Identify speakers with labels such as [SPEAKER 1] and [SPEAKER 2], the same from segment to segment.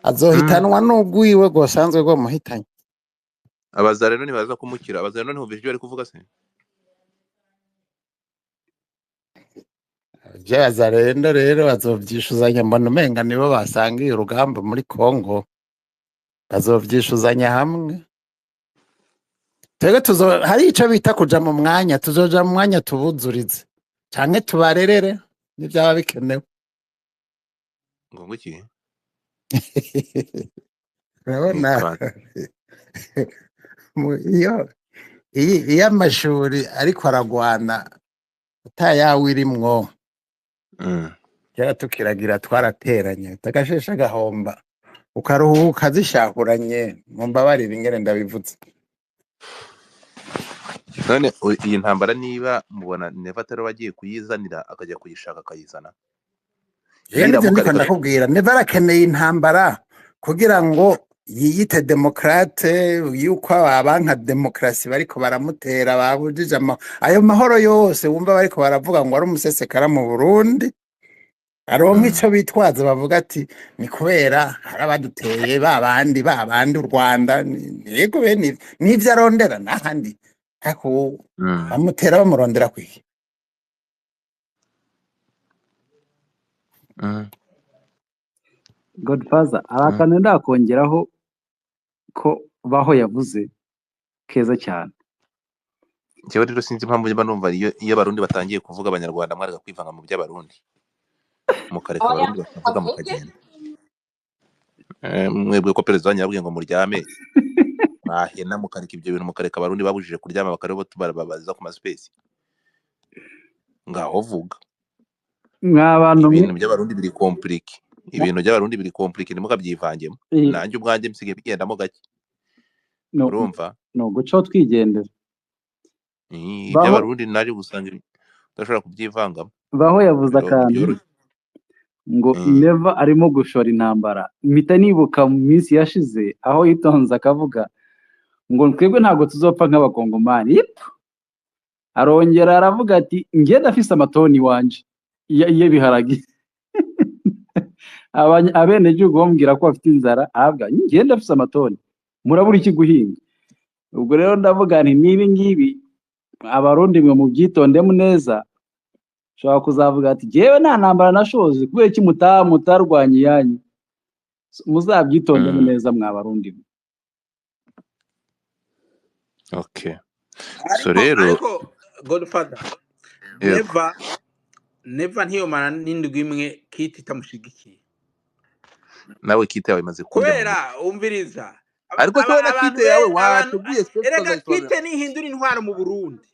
[SPEAKER 1] azohitanwa n'ugwiwe gosanzwe go muhitanye.
[SPEAKER 2] Abaza rero ntibaza kumukira, abaza rero ntihumvise ibyo ari kuvuga se.
[SPEAKER 1] Jaza rero bazovyishuzanya, mbona umenga nibo basangiye urugamba muri Kongo, bazovyishuzanya hamwe. Twebwe hari ico bita kuja mu mwanya, tuzoja mu mwanya tubuzurize canke tubarerere n'ivyaba bikenewe.
[SPEAKER 2] Ngo iki?
[SPEAKER 1] Urabona iyo amashuri ariko aragwana utayawe irimwo, kera tukiragira twarateranye tagashesha agahomba ukaruhuka zishahuranye, mumbabarire ingene ndabivuze.
[SPEAKER 2] None iyi ntambara niba mubona Neva atari wagiye kuyizanira akajya kuyishaka akayizana,
[SPEAKER 1] nivyo ndiko ndakubwira. Neva arakeneye intambara kugira ngo yiyite demokrate, yuko abanka demokrasi bariko baramutera babujije ayo mahoro yose wumva bariko baravuga ngo ari umusesekara mu Burundi, aronka ico bitwaza bavuga ati ni kubera hari abaduteye babandi u Rwanda. Yego bene nivyo arondera n'ahandi ako bamutera bamurondera kwiki.
[SPEAKER 3] Godfather arakane ndakongeraho ko baho yavuze keza cyane.
[SPEAKER 2] Jewe rero sinzi impamvu mba numva iyo abarundi batangiye kuvuga abanyarwanda mwaraga kwivanga mu by'abarundi mukareka abarundi bakavuga mukagenda. Mwebwe ko perezida wanyu yabwiye ngo muryame mahena mukareka ibyo bintu mukareka abarundi babujije kuryama bakarebo tubarababaza ku maspace. Ngaho vuga
[SPEAKER 3] mw'abantu
[SPEAKER 2] ibintu by'abarundi biri complique, ibintu by'abarundi biri complique nimukabyivangemo. Nanjye ubwanjye msige bigendamo gake, urumva
[SPEAKER 3] no guco twigendera
[SPEAKER 2] by'abarundi naje gusanga udashobora kubyivangamo.
[SPEAKER 3] Baho yavuze kandi ngo Neva arimo gushora intambara. Mpita nibuka mu minsi yashize aho yitonze akavuga ngo twebwe ntabwo tuzopfa nk'abakongomani. Arongera aravuga ati ngiye ndafise amatoni wanje iye biharagi abenegihugu bambwira ko bafite inzara, ahabwa ngiye ndafise amatoni, murabura iki guhinga? Ubwo rero ndavuga nti nibi ngibi abarundi mwe mu byitondemo neza, shobora kuzavuga ati jewe nta ntambara nashoze kubera iki mutarwanye yanyu. Muzabyitondemo neza mwabarundi.
[SPEAKER 2] Okay, so rero
[SPEAKER 4] Godfather Neva ntiyomana n'indwi imwe Kiti itamushigikiye.
[SPEAKER 2] Nawe Kiti yawe imaze
[SPEAKER 4] kubera umviriza
[SPEAKER 2] ariko so na Kiti yawe watuguye
[SPEAKER 4] erega Kiti nihindura intwaro mu Burundi.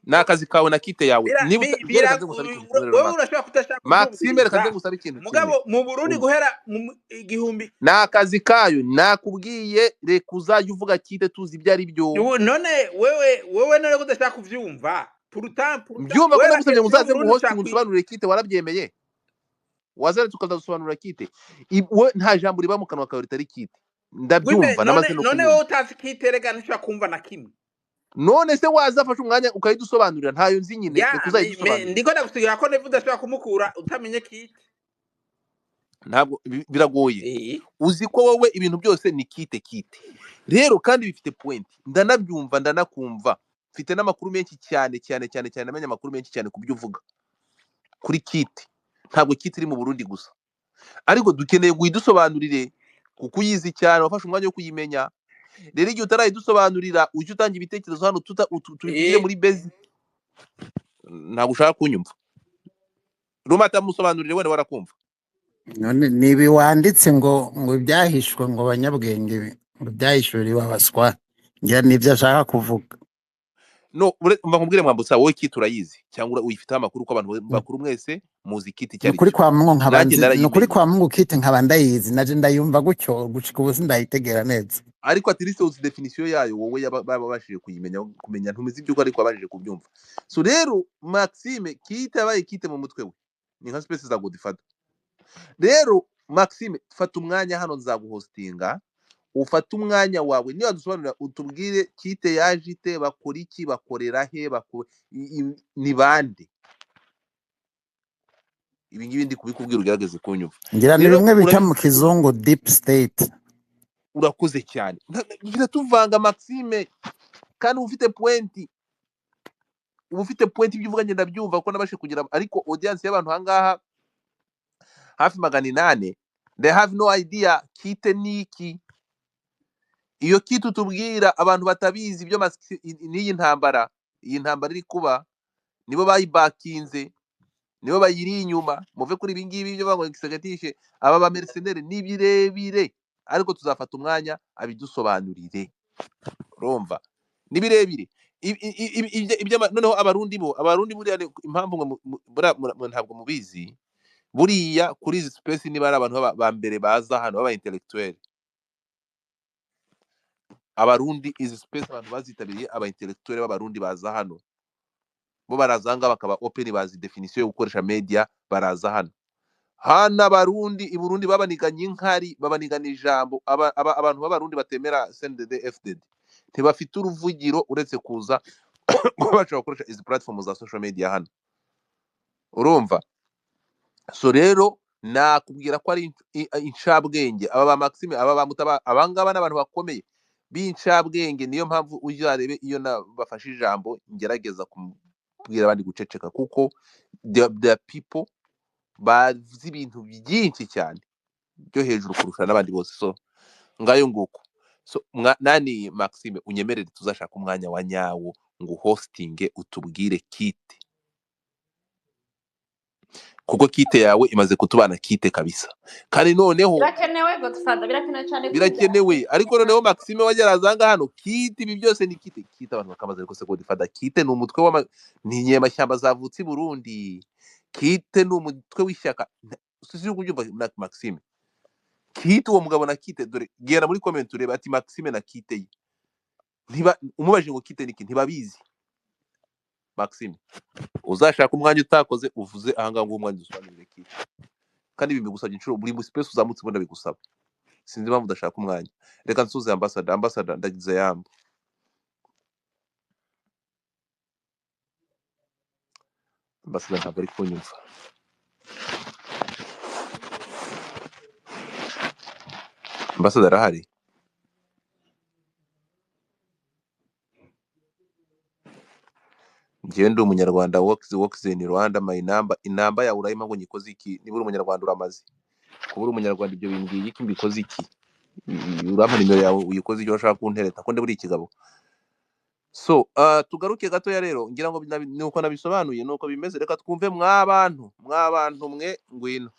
[SPEAKER 2] Nakazi kawe na Kiti yawe niba
[SPEAKER 4] wowe urashaka kutashaka
[SPEAKER 2] Maxime reka ngusaba ikintu
[SPEAKER 4] mugabo mu Burundi guhera mu igihumbi
[SPEAKER 2] nakazi kayo nakubwiye reka uzajya uvuga Kiti tuzi ibyo ari byo.
[SPEAKER 4] None wewe none kudashaka kuvyumva
[SPEAKER 2] byumva ko ndagusabye muzaze mu host musobanurire Kiti warabyemeye, wazare tukazasobanurira Kiti we nta jambo riba mu kanwa kawe ritari Kiti ndabyumva namaze no
[SPEAKER 4] none wowe utazi Kiti rega nishaka kumva na kimwe.
[SPEAKER 2] None se wazafasha umwanya ukayidusobanurira ntayo nzi nyine kuzayidusobanurira.
[SPEAKER 4] Ndiko ndagusigira ko Neva udashaka kumukura utamenye Kiti.
[SPEAKER 2] Ntabwo biragoye uzi ko wowe ibintu byose ni Kiti rero kandi bifite point. Ndanabyumva ndanakumva mfite n'amakuru menshi cyane amenya amakuru menshi cyane kubyo uvuga kuri Kiti. Ntabwo Kiti iri mu Burundi gusa, ariko dukeneye guhidusobanurire kuko uyizi cyane wafashe umwanya wo kuyimenya. Rero igihe utarayidusobanurira ujye utanga ibitekerezo hano tubigire muri base. Ntabwo ushaka kunyumva Rumata musobanurire wenda warakumva.
[SPEAKER 1] None nibi wanditse ngo ibyahishwe ngo banyabwenge ngo byahishuriwe abaswa, ngira nivyo ashaka kuvuga.
[SPEAKER 2] No umva nkubwire mwambutsa wowe Kiti urayizi cyangwa uyifite amakuru ko abantu bakuru mwese muzi Kiti cyari
[SPEAKER 1] kuri kwa Mungu nkabanzi no kuri kwa Mungu Kiti nkabandayizi naje ndayumva gutyo gucika ubu sindayitegera neza,
[SPEAKER 2] ariko at least uzi definition yayo wowe babashije kumenya ntumizi ibyo ariko abashije kubyumva. So rero Maxime Kiti abaye Kiti mu mutwe we ni nka space za Godfather. Rero Maxime fata umwanya hano nzaguhostinga, ufata umwanya wawe niba dusobanurira utubwire Kiti yaje ite, bakora iki, bakorera he, ni bande. ibi ngibi ndi kubikubwira ugerageze kunyumva.
[SPEAKER 1] ngira ni bimwe bita mu kizungu deep state.
[SPEAKER 2] Urakoze cyane. Biratuvanga Maxime, kandi ufite pointi. Ufite pointi ibyo uvuga ngenda byumva ko nabashe kugira, ariko audience y'abantu hangaha hafi 800 they have no idea kite niki. Iyo kitu tubwira abantu batabizi ibyo n'iyi ntambara, iyi ntambara iri kuba nibo bayibakinze, nibo bayiri inyuma. Muve kuri ibi ngibi byo bango executive aba ba mercenaires ni birebire, ariko tuzafata umwanya abidusobanurire. Urumva ni birebire ibyo noneho abarundi buriya impamvu ntabwo mubizi buriya kuri izi space niba ari abantu ba mbere baza hano baba intellectuel. Abarundi izi space abantu bazitabiriye aba intellectuel b'abarundi baza hano, bo barazanga bakaba open, bazi definition yo gukoresha media, baraza hano. Hana Barundi i Burundi babaniganye inkari, babanigana ijambo. Abantu b'abarundi batemera CNDD FDD ntibafite uruvugiro uretse kuza bacha gukoresha izi platform za social media hano. Urumva? So rero nakubwira ko ari incabwenge aba ba Maxime, aba ba Mutaba, abangaba n'abantu bakomeye b'incabwenge. Niyo mpamvu uzarebe iyo bafashe ijambo ngerageza kubwira abandi guceceka, kuko the people bazi ibintu byinshi cyane byo hejuru kurusha n'abandi bose. So ngayo nguko. So nani Maxime, unyemerere tuzashaka umwanya wa nyawo ngo hostinge utubwire kite, kuko kite yawe imaze kutubana kite kabisa. Kandi noneho
[SPEAKER 5] birakenewe Godfather, birakenewe cyane,
[SPEAKER 2] birakenewe. Ariko noneho Maxime wagerazanga hano kite, ibi byose ni kite abantu bakamaze. Ariko se Godfather, kite ni umutwe ni nyemashyamba zavutse i Burundi. Kite ni umutwe w'ishyaka. Sisi kubyumva Maxime, kite uwo mugabo na kite, dore gera muri comment ureba ati Maxime na kite ye umubaje ngo kite niki ntibabizi. Maxime, uzashaka umwanya utakoze uvuze ahanga ngo umwanya usobanurire kite, kandi bimigusabye inshuro buri mu space uzamutse ubona bigusaba. Sinzi impamvu udashaka umwanya. Reka nsuze ambassador ndagize yambo. Ambassador ntabwo ari kunyumva. Ambassador arahari? Njyewe ndi umunyarwanda works in Rwanda. My number inamba ya urayima ngo nyikoze iki? Niba uri umunyarwanda uramaze kuba uri umunyarwanda, ibyo bimbwiye iki mbikoze iki? Urampa nimero yawe uyikoze icyo washaka kuntereta ko ndi buri kigabo. So tugaruke gato ya rero, ngira ngo nuko nabisobanuye nuko bimeze. Reka twumve mwabantu mwe ngwino.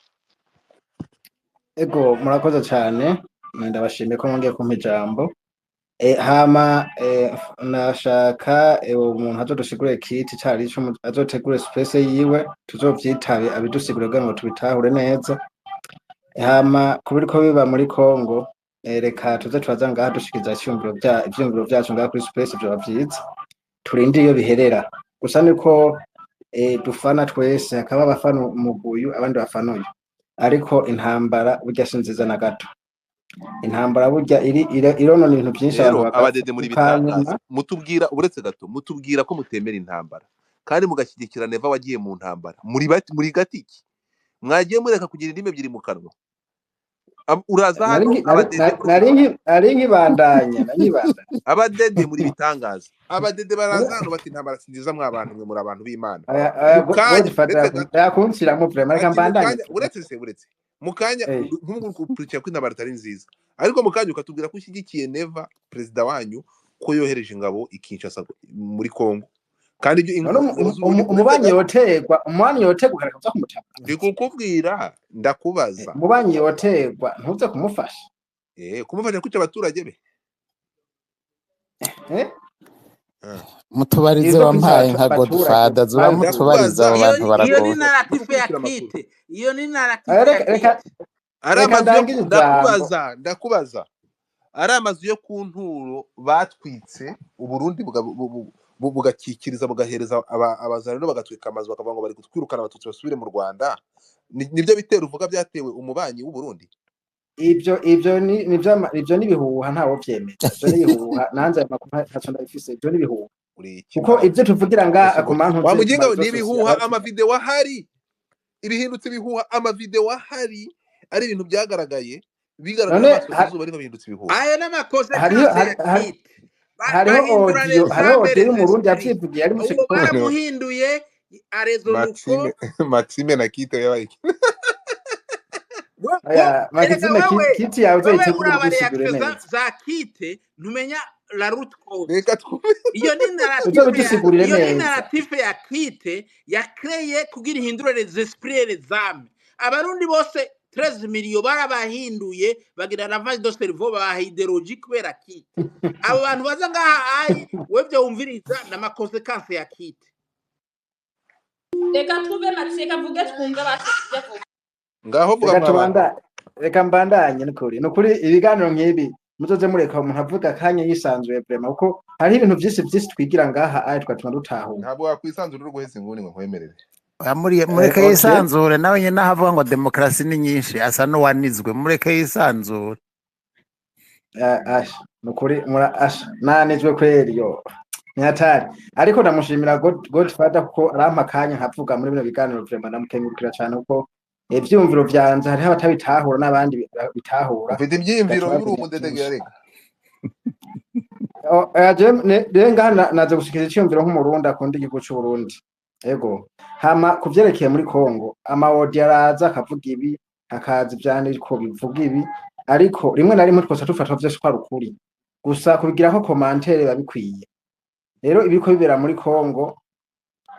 [SPEAKER 6] Ego murakoze cyane, ndabashimiye ko mwongeye kumpa ijambo. Hama nashaka umuntu azodusigure kiti cyari cyo azotegure space yiwe tuzovyitabe abidusigure ngo tubitahure neza. Hama kubiri ko biba muri Kongo, reka tuze twaza ngaha dushikiza ivyumviro byacu ngaha kuri space byo bavyiza, turinde iyo biherera. Gusa niko dufana twese, akaba abafana umuguyu abandi bafana uyu, ariko intambara burya sinziza na gato. Intambara burya ironona ibintu byinshi.
[SPEAKER 2] Abadede muri bitangaza mutubwira uretse gato, mutubwira ko mutemera intambara kandi mugashyigikira Neva wagiye mu ntambara. Muri gatiki mwagiye mureka kugira indimi ebyiri mu kanwa. Uraza hano
[SPEAKER 6] nari nkibandanya
[SPEAKER 2] abadede muri bitangaza. Abadede baraza hano bati intambara sinziza mwabantu mwe muri abantu b'Imana.
[SPEAKER 6] yakunshyiramo vraiment reka mbandanye.
[SPEAKER 2] Uretse mukanya nk'ukurikira ko intambara atari nziza, ariko mukanya ukatubwira ko ushyigikiye Neva perezida wanyu ko yohereje ingabo ikinshasa muri Kongo, kandi ibyo
[SPEAKER 6] umubanyi yotegwa kareka uza kumutaka.
[SPEAKER 2] Ndi kukubwira ndakubaza,
[SPEAKER 6] umubanyi yotegwa ntuze kumufasha.
[SPEAKER 2] Kumufasha kuki abaturage be?
[SPEAKER 1] Mutubarize wampaye nka Godfather, zuba mutubariza abo bantu baragoye.
[SPEAKER 4] Iyo ni narrative ya kite, iyo ni narrative ya kite.
[SPEAKER 2] Ndakubaza ari amazu yo ku nturo batwitse Uburundi bugakikiriza bugahereza abazarino bagatwika amazu bakavuga ngo bari gutwirukana abatutsi basubire mu Rwanda. Nibyo bitero uvuga byatewe umubanyi w'u Burundi?
[SPEAKER 6] Ibyo ni bihuha, ntawo byemeza. Ibyo ni bihuha, nanze amakuru ntacyo ndabifise. Ibyo ni bihuha kuko ibyo tuvugira nga akumantu
[SPEAKER 2] wamuginga ni bihuha. Amavideo ahari ibihindutse bihuha amavideo ahari ari ibintu byagaragaye bigaragara
[SPEAKER 6] none
[SPEAKER 2] amaso izuba ariko bihindutse ibihuha
[SPEAKER 4] ayo n'amakosa
[SPEAKER 6] hariho
[SPEAKER 4] kanse ya kite
[SPEAKER 6] hariho
[SPEAKER 4] bahindura
[SPEAKER 6] audio
[SPEAKER 4] rezame
[SPEAKER 6] y'umurundi
[SPEAKER 4] rezesprit
[SPEAKER 6] yavyivugiye ari muri
[SPEAKER 4] uwo
[SPEAKER 6] Chicago
[SPEAKER 4] baramuhinduye arezonuko
[SPEAKER 2] Maxime na Kite yabaye
[SPEAKER 6] aya
[SPEAKER 4] erega
[SPEAKER 6] Maxime kiti yawe
[SPEAKER 4] wewe
[SPEAKER 6] uzoyitegura
[SPEAKER 4] uraba
[SPEAKER 6] udusigure
[SPEAKER 4] reaction
[SPEAKER 6] neza
[SPEAKER 4] za kite ntumenya la route cause
[SPEAKER 2] reka twumve
[SPEAKER 4] iyo ni
[SPEAKER 6] uzobidusigurire neza
[SPEAKER 4] narrative ya kite yakreye kugira ihindure les esprits les âmes abarundi bose 13 millions barabahinduye bagira lavage de cerveau ba ideologie kubera kite abo bantu baza ngaha ayi webyo wumviriza na ma consequences ya kite
[SPEAKER 5] reka twumve Maxime avuge twumve bashyize vuba
[SPEAKER 2] ngaho vuga mwabana
[SPEAKER 6] reka mbandanye nukuri ibiganiro nk'ibi muzoze mureka umuntu avuga kanya yisanzuye vraiment kuko hari ibintu byinshi twigira ngaha ayi twatuma dutahura
[SPEAKER 2] ntabwo wakwisanzura urwese nguni ngo nkwemerere
[SPEAKER 1] mureke yisanzure nawe nyine ahavuga ngo demokarasi ni nyinshi asa n'uwanizwe mureke yisanzure
[SPEAKER 6] nukuri nanizwe kweri yo nyatari ariko ndamushimira Godfather kuko arampa kanya nkavuga muri bino biganiro vraiment ndamukengurukira cyane kuko ivyumviro vyanje hariho abatabitahura n'abandi bitahura
[SPEAKER 2] ufite ibyiyumviro y'uri umudedege reka
[SPEAKER 6] ngaha naze gushikiriza icyumviro nk'umurundi akunda igihugu c'Uburundi ego hama kuvyerekeye muri Kongo amawodi araza akavuga ibi hakaza ivyandiko bivuga ibi ariko rimwe na rimwe twose tufatwa vyose kwa rukuri gusa kubigiraho commentaire babikwiye rero ibiko bibera muri Kongo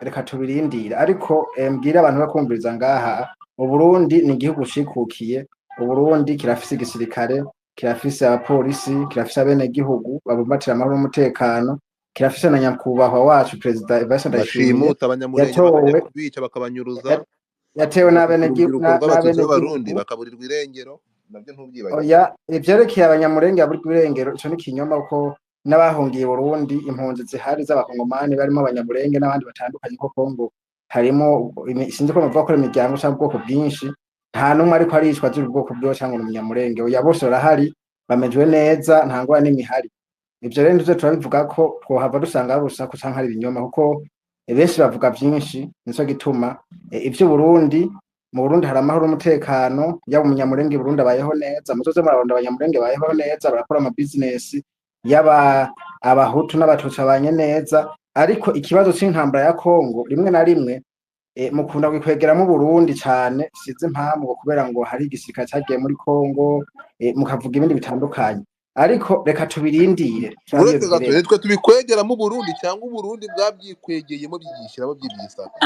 [SPEAKER 6] reka tubirindira ariko mbwira abantu bakumviriza ngaha Uburundi ni igihugu cikukiye Uburundi kirafise igisirikare kirafise abapolisi kirafise abene gihugu babumbatira amahoro n'umutekano kirafise na nyakubahwa wacu president Evariste Ndayishimiye
[SPEAKER 2] abanyamurenge bica bakabanyuruza
[SPEAKER 6] yatewe n'abene gihugu
[SPEAKER 2] n'abarundi bakaburirwa irengero nabyo ntubyibagiwe
[SPEAKER 6] oya ivyerekeye abanyamurenge aburirwa irengero ico ni kinyoma ko n'abahungiye Burundi impunzi zihari z'abakongomani barimo abanyamurenge n'abandi batandukanye ko Kongo harimo sinzi ko bavuga ko imiryango cyangwa ubwoko bwinshi nta numwe ariko aricwa z'uru bwoko bwose cyangwa umunyamurenge oya bose barahari bamejwe neza nta ngwa n'imihari ivyo rero nivyo turabivuga ko twohava dusanga ari urusaku canke ari ibinyoma kuko benshi bavuga byinshi nico gituma ivyo Burundi mu Burundi hari amahoro n'umutekano yaba umunyamurenge Burundi abayeho neza muzoze muraronda abanyamurenge bayeho neza barakora ama business yaba abahutu n'abatutsi abanye neza ariko ikibazo c'intambara ya Kongo rimwe na rimwe mukunda kwikwegeramo Burundi cyane size impamvu kubera ngo hari igisirikare cyagiye muri Kongo mukavuga ibindi bitandukanye ariko reka tubirindire
[SPEAKER 2] twe tubikwegeramo Burundi cyangwa Burundi bwabyikwegeyemo byigishiramo by'ibyisaka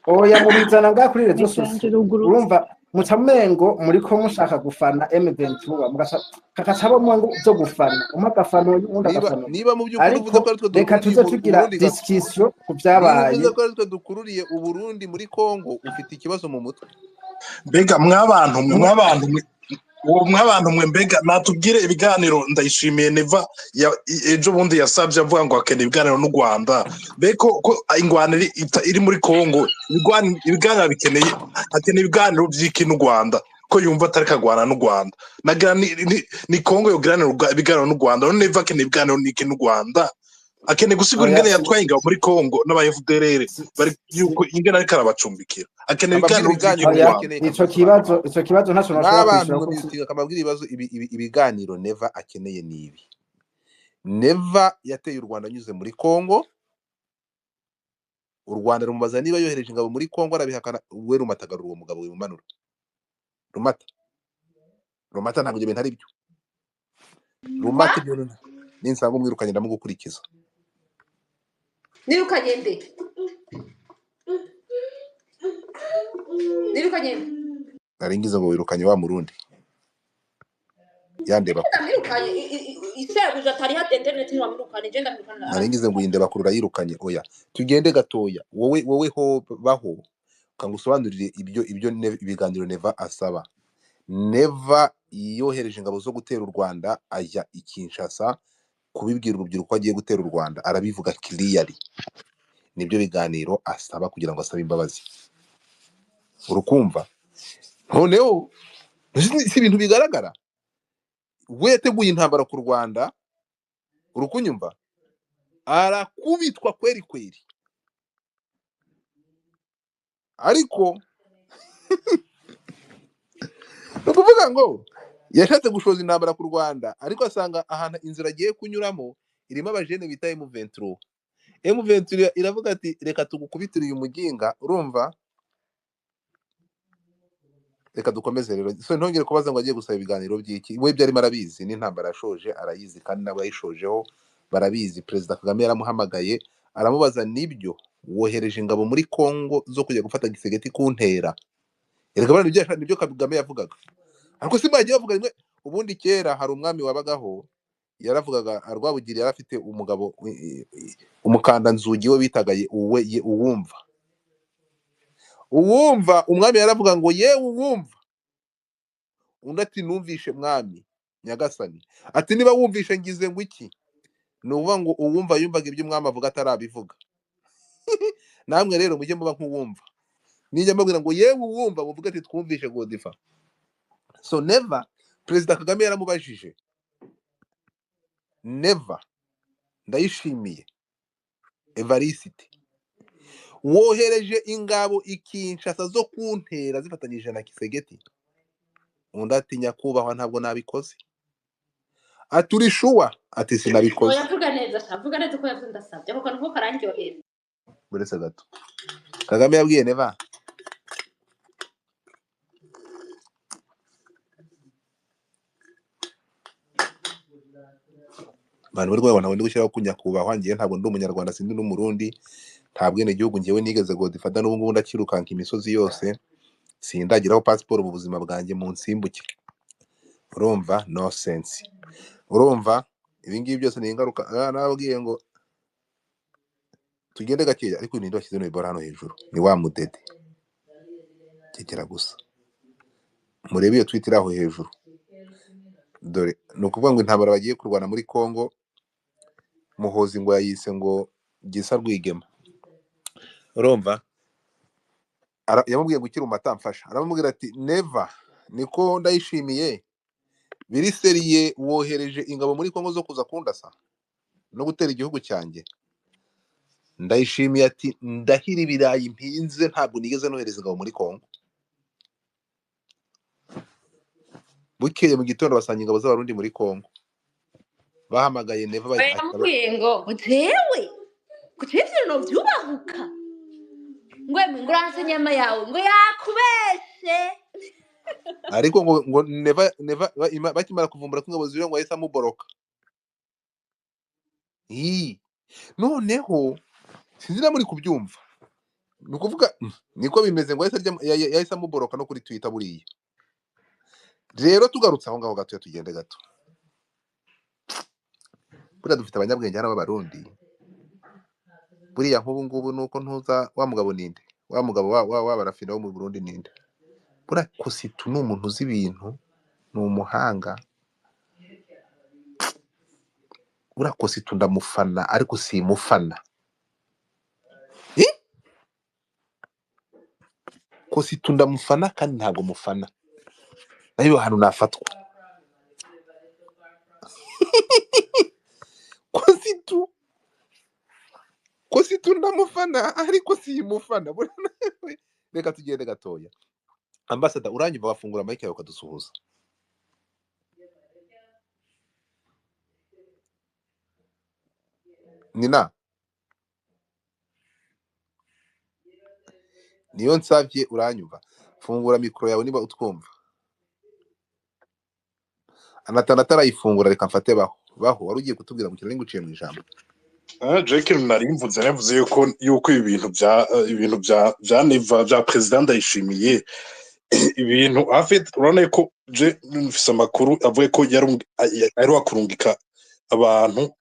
[SPEAKER 6] oya mubizana nga kuri rezo sosiyete urumva mutamengo muri ko mushaka gufana M23 mugakacabo mwango zo gufana umagafano y'undi agafano
[SPEAKER 2] niba mu by'ukuri uvuze ko twe
[SPEAKER 6] reka tuze tugira discussion ku byabaye
[SPEAKER 2] uvuze ko twe dukururiye Uburundi muri Kongo ufite ikibazo mu mutwe
[SPEAKER 7] mbega mwabantu mwe mbega natubwire ibiganiro Ndayishimiye Neva ejo bundi yasabye avuga ngo akeneye ibiganiro n'u Rwanda beko ko ingwanira iri muri Kongo ibiganiro bikeneye akeneye ibiganiro by'iki n'u Rwanda ko yumva atari kagwana n'u Rwanda nagira ni Kongo yogiranira ibiganiro n'u Rwanda none Neva akeneye ibiganiro n'iki n'u Rwanda akeneye gusigura ingene yatwaye ingabo muri Kongo n'aba FDLR bari yuko ingene ariko arabacumbikira akeneye ibiganiro
[SPEAKER 6] ico kibazo ntaco
[SPEAKER 2] nashobora akamabwira ibibazo ibiganiro Neva akeneye nibi Neva yateye u Rwanda anyuze muri Kongo u Rwanda rumubaza niba yohereje ingabo muri Kongo arabihakana we rumatagarura uwo mugabo wimumanura rumata ntabwo ibintu ari byo rumata ibyo ninsanga umwirukanye ndamugukurikiza
[SPEAKER 5] nirukanye
[SPEAKER 2] naringize ngo wirukanye wa Murundi yandeba
[SPEAKER 5] iseguza atari ha internet ntiwamurukanye je ndamurukana
[SPEAKER 2] naringize ngo yindeba kurura yirukanye oya tugende gatoya wowe ho baho kangusobanurire ibyo ibiganiro Neva asaba Neva yohereje ingabo zo gutera u Rwanda ajya i Kinshasa kubibwira urubyiruko agiye gutera u Rwanda arabivuga clearly nibyo biganiro asaba kugira ngo asabe imbabazi urukumva noneho si ibintu bigaragara we yateguye intambara ku Rwanda urukunyumva arakubitwa kweri ariko no kuvuga ngo yashatse gushoza intambara ku Rwanda ariko asanga ahantu inzira agiye kunyuramo irimo abajene bita M23. M23 iravuga ati reka tugukubitire uyu muginga, urumva, reka dukomeze rero. So ntongere kubaza ngo agiye gusaba ibiganiro by'iki, we byari marabizi n'intambara yashoje arayizi, kandi nabo yayishojeho barabizi. Perezida Kagame yaramuhamagaye aramubaza, nibyo wohereje ingabo muri Kongo zo kujya gufata Gisegeti kuntera? Erega bana nibyo Kagame yavugaga, ariko simbagiye bavuga rimwe. Ubundi kera hari umwami wabagaho yaravugaga, Rwabugiri yari afite umugabo umukanda nzugi we bitaga uwumva. Umwami yaravuga ngo yewe uwumva, undi ati numvishe mwami nyagasani, ati niba wumvishe ngize ngo iki? Ni ukuvuga ngo uwumva yumvaga ibyo umwami avuga atarabivuga. Namwe rero mujye muba nk'uwumva, nijya mbabwira ngo yewe uwumva muvuga ati twumvishe Godifa. So never, Perezida Kagame yaramubajije, never. Ndayishimiye Evariste, wohereje ingabo ikinshasa zo kuntera zifatanyije na Kisegeti? Undi ati nyakubahwa ntabwo nabikoze. Aturishuwa ati sinabikoze.
[SPEAKER 5] Yavuga neza ko yavuze ndasabye kuko nuko karangyohera.
[SPEAKER 2] Buretse gato Kagame yabwiye neva abantu bari babona ndi gushyiraho kunyakubahwa, ngiye ntabwo ndi umunyarwanda, sindi n'umurundi, nta bwene gihugu ngiyewe nigeze Godifada, n'ubu ngubu ndakirukanka imisozi yose, sindagiraho pasiporo mu buzima bwanjye mu nsimbuke. Urumva? No sense. Urumva? Ibi ngibi byose ni ingaruka. Nababwiye ngo tugende gakeya, ariko ninde washyize no ibora hano hejuru? Ni wa mudede kigera gusa. Murebe iyo tweet iraho hejuru, dore ni ukuvuga ngo intambara bagiye kurwana muri Kongo, Muhozi ngo yayise ngo Gisa Rwigema. Urumva? Yamubwiye gukira umatamfasha, aramubwira ati never, niko Ndayishimiye biri seriye wohereje ingabo muri Kongo zo kuza kundasa no gutera igihugu cyanjye? Ndayishimiye ati ndahira ibirayi mpinze, ntabwo nigeze nohereza ingabo muri Kongo. Bukeye mu gitondo basanga ingabo z'abarundi muri Kongo, bahamagaye never
[SPEAKER 5] Bamubwiye ngo jewe kucivyo no byubahuka ngweme nguranse nyama yawe ngo yakubeshe.
[SPEAKER 2] ariko ngo never bakimara kuvumbura ko ingabo ziri ngo yahise amuboroka. Noneho sinzi na muri kubyumva, ni ukuvuga niko bimeze, ngo yahise amuboroka no kuri Twitter buriya. Rero tugarutse aho ngaho gato, tugende gato, buriya dufite abanyabwenge hano b'abarundi. Buriya nk'ubu ngubu nuko ntuza wa mugabo ninde, wa mugabo w'abarafina wo mu Burundi ninde? Buriya Kositu ni umuntu uzi ibintu, ni umuhanga. Buriya Kositu ndamufana ariko simufana. Kositu ndamufana kandi ntabwo mufana, nayo hano nafatwa. Kositu ndamufana ariko simufana. Reka tugende gatoya. Ambassador, uranyumva? Wafungura mic yawe ukadusuhuza. Nina niyo nsavye, uranyumva? Fungura mikro yawe niba utwumva. Anatana atarayifungura, reka mfate baho wari ugiye kutubwira mu kirori nguciye mu ijambo.
[SPEAKER 7] Jake narimvuze navuze yuko ibintu bya Neva bya President Ndayishimiye ibintu afite, urabona ko je mfise amakuru avuye ko ari wakurungika abantu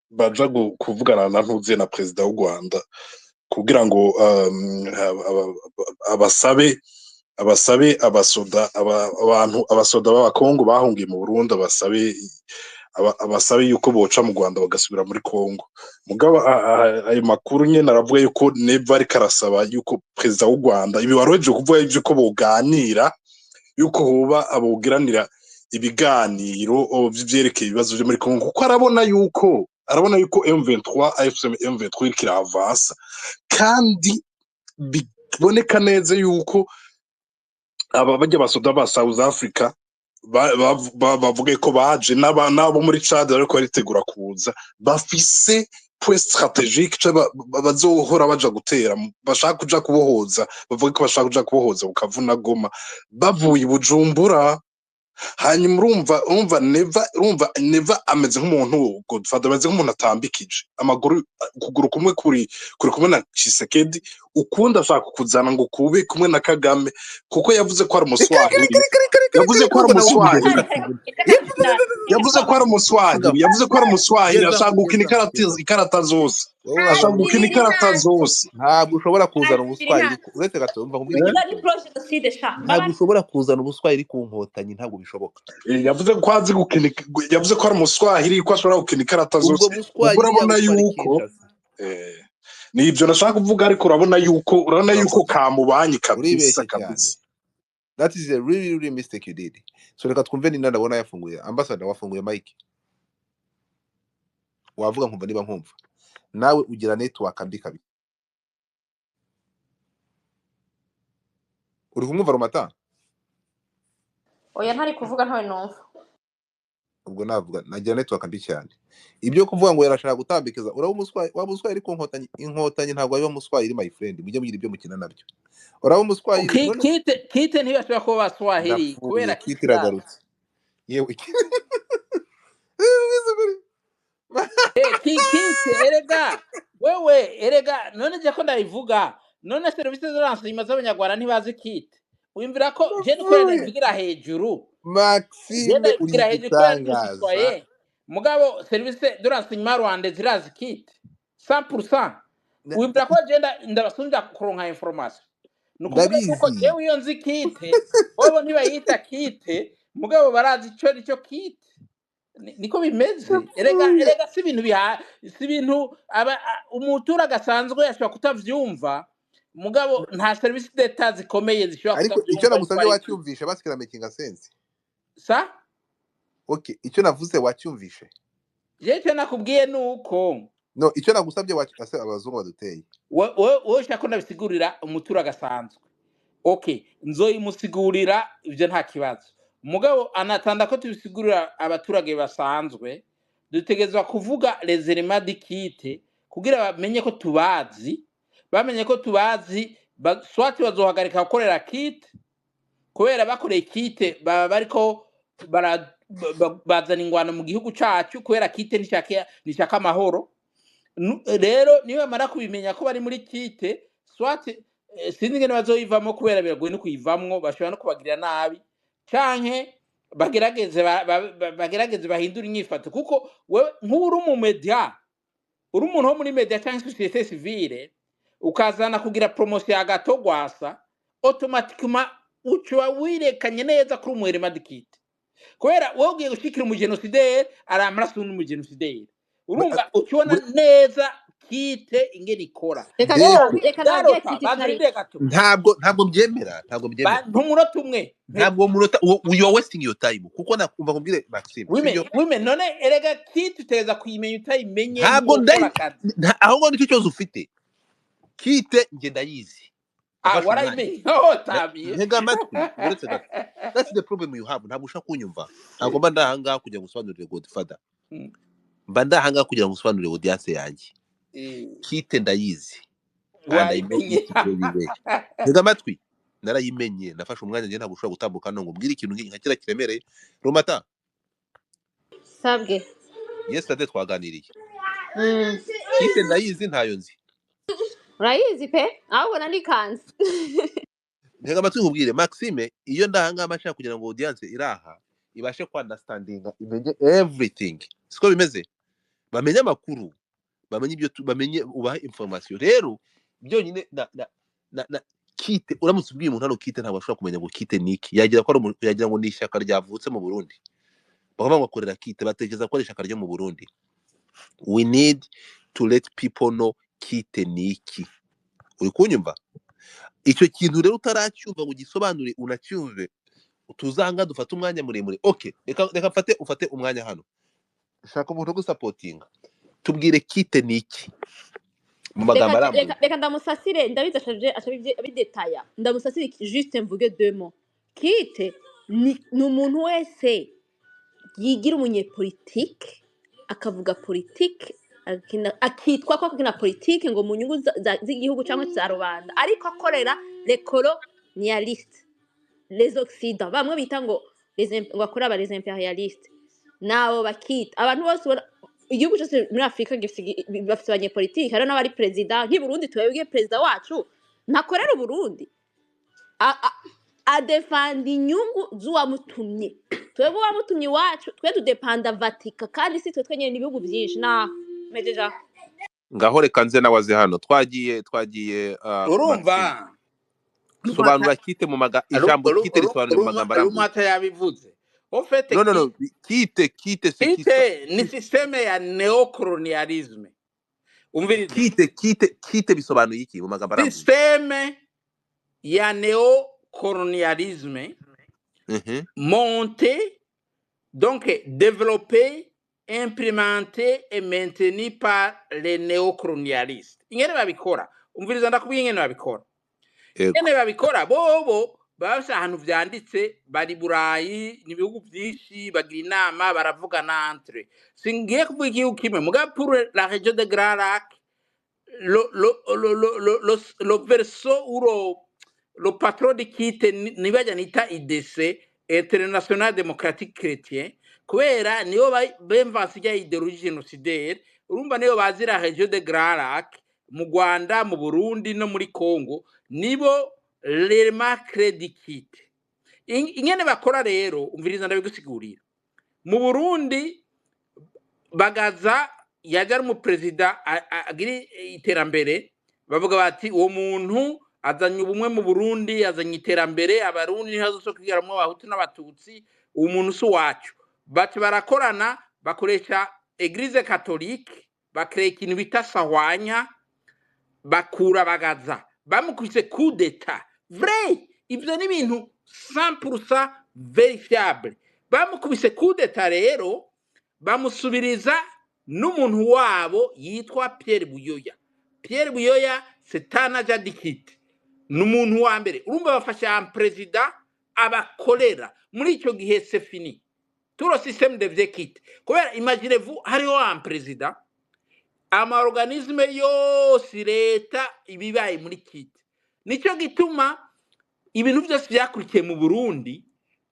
[SPEAKER 7] baja kuvugana na ntuze na President w'u Rwanda kugira ngo abasabe abasoda b'abakongo bahungiye mu Burundi, abasabe yuko boca mu Rwanda bagasubira muri Kongo. Mugabo ayo makuru nyene aravuga yuko Neva ariko arasaba yuko President w'u Rwanda ibi waroje kuvuga yuko boganira, yuko hoba abogiranira ibiganiro vyerekeye ibibazo byo muri Kongo, kuko arabona yuko M23 AFC M23 ikiravansa, kandi biboneka neza yuko aba bajya basoda ba South Africa bavuge ko baje n'abo muri Chad ariko baritegura kuza bafise point strategique bazohora baja gutera bashaka kuja kubohoza bavuge ko bashaka kuja kubohoza ukavuna Goma bavuye Bujumbura. Hanyuma urumva Neva ameze nk'umuntu Godfather, ameze nk'umuntu atambikije amaguru ukuguru kumwe kuri kumwe na Tshisekedi, ukundi ashaka kuzana ngo kube kumwe na Kagame kuko yavuze ko ari umuswahili, yavuze ko ari umuswahili, yavuze ko ari umuswahili, yavuze ko ari umuswahili, ashaka gukina ikarata zose, ashaka gukina ikarata zose.
[SPEAKER 2] Ntabwo ushobora kuzana ubuswahili uretse gato umva nkubwira ntabwo ushobora kuzana ubuswahili ku nkotanyi, ntabwo bishoboka.
[SPEAKER 7] Yavuze ko azi gukina, yavuze ko ari umuswahili ko ashobora gukina ikarata zose. Urabona yuko ni ibyo nashaka kuvuga, ariko urabona yuko kamubanye kabisa kabisa.
[SPEAKER 2] That is a really mistake you did. So reka twumve ni ndabona yafunguye ambassador, wafunguye mic wavuga nkumva niba nkumva nawe ugira network mbi kabi. Uri kumwumva Rumata?
[SPEAKER 5] Oya ntari kuvuga ntawe numva.
[SPEAKER 2] Ubwo navuga nagira network mbi cyane. Ibyo kuvuga ngo yarashaka gutambikeza uraba umuswayi, waba umuswayi ariko inkotanyi ntabwo ari umuswayi, my friend, mujye mugira ibyo mukina nabyo. Uraba umuswayi
[SPEAKER 4] kite ntibashobora kuba baswahili kubera
[SPEAKER 2] kite iragarutse. Yewe
[SPEAKER 4] kite erega none je ko ndabivuga, none service z'abantu z'abanyarwanda ntibazi kite. Wimvira ko je dukorera ivugira hejuru
[SPEAKER 2] Maxime uri gitangaza.
[SPEAKER 4] Mugabo service de renseignement rwanda zirazi kite 100%. Wimvira ko je ndabasubira kuronka information. Nukuvuga ko jewe iyo nzi kite bobo ntibayita kite, mugabo barazi icyo kite. Niko bimeze. Erega si ibintu umutura gasanzwe yashobora kutavyumva, mugabo nta service d'etat zikomeye zishobora
[SPEAKER 2] kutavyumva. Ariko icyo nagusabye wacyumvishe basikira making sense.
[SPEAKER 4] Sa?
[SPEAKER 2] Okay, icyo navuze wacyumvishe.
[SPEAKER 4] Je nakubwiye nuko
[SPEAKER 2] no, icyo nagusabye wacyase abazungu baduteye.
[SPEAKER 4] Wowe shaka ndabisigurira umutura gasanzwe. Okay, nzoyimusigurira ibyo nta kibazo. Mugabo anatanda ko tubisigurira abaturage basanzwe, dutegezwa kuvuga les éléments de kite kugira bamenye ko tubazi, bamenye ko tubazi swati bazohagarika gukorera kite kubera bakoreye kite baba bariko bazana ingwano mu gihugu cyacu kubera kite nishaka amahoro. Rero niwe mara kubimenya ko bari muri kite swati sinzi ngene bazoyivamo kubera biragoye no kuyivamwo, bashobora no kubagirira nabi canke bagerageze bahindura inyifato, kuko wewe nk'uri mu media, uri umuntu wo muri media canke société civile ukazana kugira promotion ya Gato Gwasa, automatiquement ucwa wirekanye neza kuri umwere madikite kubera wowe ugiye gushikira umugenosideri aramaraso n'umugenosideri. Urumva ukibona neza kite ingene ikora.
[SPEAKER 2] Ntabwo mbyemera,
[SPEAKER 4] ntumunota umwe,
[SPEAKER 2] ntabwo munota you are wasting your time kuko nakumva kumbire Maxime
[SPEAKER 4] women none erega kite uteza kuyimenya utayimenye.
[SPEAKER 2] Ntabwo ahubwo nicyo cyose ufite kite nge ndayizi.
[SPEAKER 4] Warayimenye tabiye
[SPEAKER 2] ntega amatwi uretse gato. That's the problem you have. Ntabwo ushaka kunyumva. Ntabwo mba ndahanga kujya gusobanurira Godfather, mba ndahanga kugira ngo usobanurire audience yanjye. Kite ndayizi
[SPEAKER 4] wayimenye.
[SPEAKER 2] Ntega amatwi narayimenye, nafashe umwanya nge ntabwo ushobora gutambuka no ngo mbwire ikintu nka kira kiremereye. Rumata
[SPEAKER 5] sabwe
[SPEAKER 2] yesterday twaganiriye kite ndayizi ntayo nzi.
[SPEAKER 5] Urayizi pe ahubwo nanikanze.
[SPEAKER 2] Ntega amatwi nkubwire Maxime, iyo ndahanga amashaka kugira ngo audience iraha ibashe ku understanding imenye everything, siko bimeze, bamenye amakuru, bamenye ibyo bamenye ubaha information. Rero byonyine na kite uramutse ubwiye umuntu hano kite ntabwo ashobora kumenya ngo kite niki, yagira ngo ni ishyaka ryavutse mu Burundi, bakaba bakorera kite batekereza ko ari ishyaka ryo mu Burundi. We need to let people know kite niki. Uri kunyumva? Icyo kintu rero utaracyumva ngo gisobanure unacyumve, tuzanga dufata umwanya muremure. Okay, reka ufate umwanya hano, shaka umuntu gusupportinga, tubwire kite niki mu magambo arambuye.
[SPEAKER 5] Reka ndamusasire ndabizi ashabije abidetaya, ndamusasire juste mvuge deux mots. Kite ni umuntu wese yigira umunyepolitike akavuga politike akitwa ko akina politike ngo mu nyungu z'igihugu cyangwa za rubanda ariko akorera les colonialistes les occidents bamwe bita ngo akora aba les impérialistes nabo bakita abantu bose igihugu cyose muri Afrika bafite abanyepolitike hari n'abari president nk'i Burundi twebwe president wacu ntakorera Burundi adefanda inyungu z'uwamutumye twebwe wamutumye iwacu twe tudepanda Vatika kandi si twe twenyene n'ibihugu byinshi na mejeja
[SPEAKER 2] ngaho reka nze nawaze hano twagiye
[SPEAKER 4] urumva
[SPEAKER 2] sobanura kite mu ijambo kite risobanura mu magambo arambuye
[SPEAKER 4] Rumata yabivuze ofete
[SPEAKER 2] no kite
[SPEAKER 4] ni systeme ya neocolonialisme umviriza
[SPEAKER 2] kite bisobanuye iki mu magambo arambuye
[SPEAKER 4] systeme ya neocolonialisme monté donc développé implémenté et maintenu par les néocolonialistes ingene babikora umviriza ndakubwiye ingene babikora ingene babikora bobo bafashe ahantu vyanditse bari Burayi n'ibihugu byinshi bagira inama baravugana entre singiye kuvuga igihugu kimwe muga pour la région de Grand Lac le verso ou le patron de Kite nibaja nita IDC International Démocratique Chrétien kubera niyo bemvanse ya idéologie génocidaire urumva niyo bazira région de Grand Lac mu Rwanda mu Burundi no muri Congo nibo lerma credit Kite ingene bakora rero umviriza ndabigusigurira mu Burundi bagaza yaja mu president agiri iterambere bavuga bati uwo muntu azanye ubumwe mu Burundi azanye iterambere abarundi ntihazo kwigaramwo abahutu n'abatutsi umuntu su wacu bati barakorana bakoresha Eglise catholique bakreye ikintu bita sahwanya bakura bagaza bamukubise coup d'état vrai ivyo ni ibintu 100% verifiable bamukubise coup d'état rero bamusubiriza n'umuntu wabo yitwa Pierre Buyoya setana jadikite n'umuntu wa mbere urumva bafasha un president abakolera muri ico gihe c'est fini tout le système devient quitte kubera imaginez-vous hariho un president ama organisme yose leta ibibaye muri quitte nico gituma ibintu byose byakurikiye mu Burundi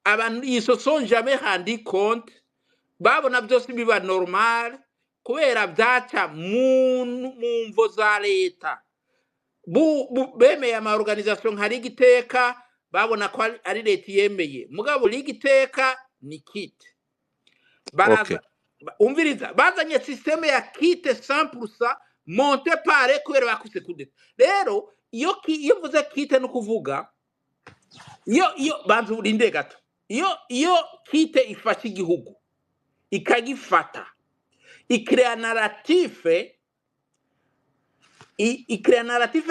[SPEAKER 4] abantu ils sont jamais rendu compte babona byose biba normal kubera byaca mu mvo za leta bemeye ama organisation nka Ligiteka babona ko ari leta yemeye mugabo Ligiteka ni Kite baraza umviriza bazanye systeme ya Kite 100% monté par kubera bakuse kudeta rero iyo mvuze Kite no kuvuga iyo bantu urinde gato iyo Kite ifashe igihugu ikagifata ikrea narrative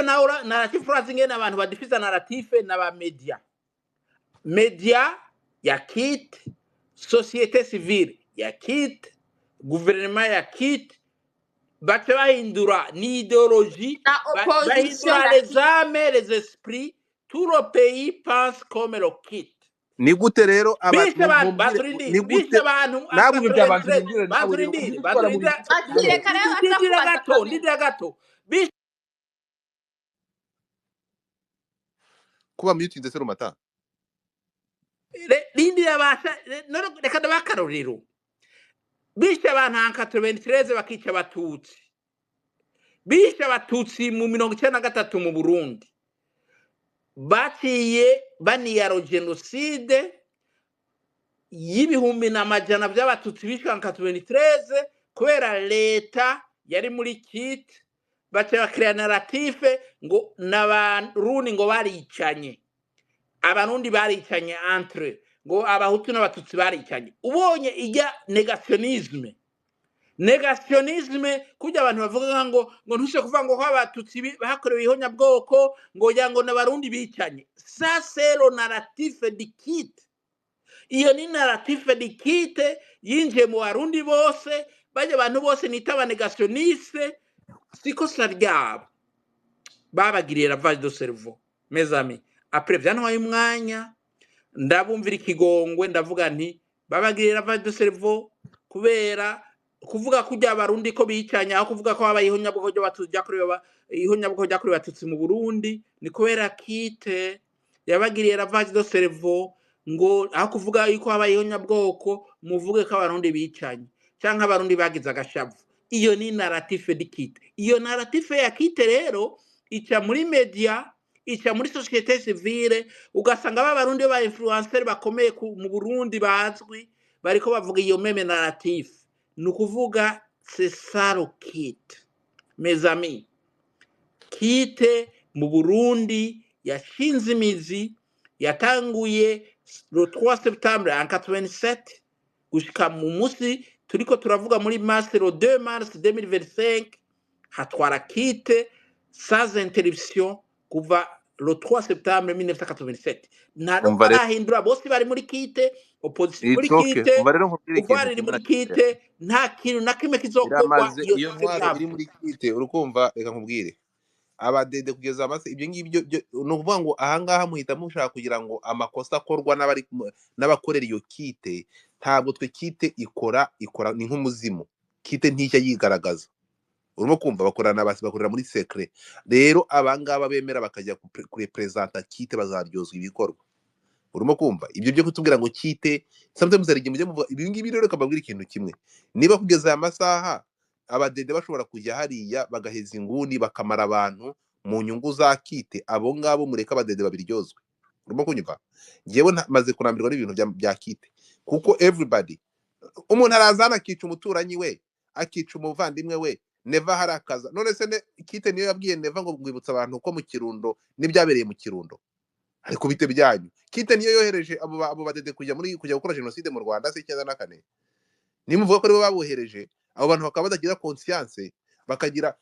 [SPEAKER 4] na narrative razingena abantu badifiza narrative na ba media ya Kite société civile ya Kite gouvernement ya Kite baca bahindura ni idéologie bahindura les âmes les esprits tout le pays pense comme le Kite
[SPEAKER 2] ni gute rero
[SPEAKER 4] abantu
[SPEAKER 2] kuba mute ndetse rumata
[SPEAKER 4] lindira basha reka ndabakarorero bishe abantu 93 bakica abatutsi bishe abatutsi mu 1993 mu Burundi baciye baniyaro genocide y'ibihumbi n'amajana by'abatutsi bishwe 93 kubera leta yari muri Kite baca bakrea narrative ngo n'abarundi ngo baricanye abarundi baricanye entre ngo abahutu n'abatutsi baricanye ubonye ijya negationisme kujya abantu bavuga ngo ntushe kuvuga ngo abatutsi bakorewe ihonya bwoko ngo yango n'abarundi bicanye ça c'est le narratif de Kite iyo ni narrative de Kite yinje mu barundi bose baje abantu bose nitaba negationniste siko saryabo babagirira lavage de cerveau mes amis après vyantwaye umwanya ndabumvira ikigongwe ndavuga nti babagirira lavage de cerveau kubera kuvuga ko ujya abarundi ko bicanye aho kuvuga ko habaye ihonyabwoko ry'abatutsi batutsi mu Burundi ni kubera kite yabagiriye lavage de cerveau ngo aho kuvuga yuko habaye ihonyabwoko muvuge ko abarundi bicanye cyangwa abarundi bagize agashavu. Iyo ni narrative di kite. Iyo narrative ya kite rero ica muri media, ica muri societe civile, ugasanga abarundi ba influencer bakomeye mu Burundi bazwi bariko bavuga iyo meme narrative. Nukuvuga c'est ça le kite. Mes amis, kite mu Burundi yashinze imizi, yatanguye le 3 septembre en 87 gushika mu musi turiko turavuga muri mars le 2 mars 2025 hatwara kite sans interruption kuva le 3 septembre 1987. Ntarahindura bose bari muri kite, opposition muri kite, pouvoir iri muri kite, nta kintu na kimwe kizokorwa
[SPEAKER 2] iyo ntwaro iri muri kite. Urukumva, reka nkubwire abadede kugeza amase ibyo ngibyo no kuvuga ngo ahangaha muhita mushaka kugira ngo amakosa akorwa n'abakorera iyo kite. Ntabwo twe kite ikora ni nk'umuzimu. Kite ntijya yigaragaza, urimo kumva, bakorera muri secret. Rero abangaba bemera bakajya kurepresenta kite bazaryozwa ibikorwa, urimo kumva. Ibyo byo kutubwira ngo kite sometimes ari mujye muvuga ibi ngibi. Rero kababwira ikintu kimwe, niba kugeza aya masaha abadede bashobora kujya hariya bagaheza inguni bakamara abantu mu nyungu za kite, abo ngabo mureka abadede babiryozwe. Urimo kunyumva? Ngewe maze kurambirwa n'ibintu bya kite, kuko everybody, umuntu arazana akica umuturanyi we, akica umuvandimwe we, neva harakaza. None se kite niyo yabwiye neva ngo ngwibutsa abantu ko mu Kirundo n'ibyabereye mu Kirundo ariko bite byanyu. Kite niyo yohereje abo badede kujya gukora jenoside mu Rwanda se 94. Nimuvuga ko aribo babohereje, abo bantu bakaba badagira conscience, bakagira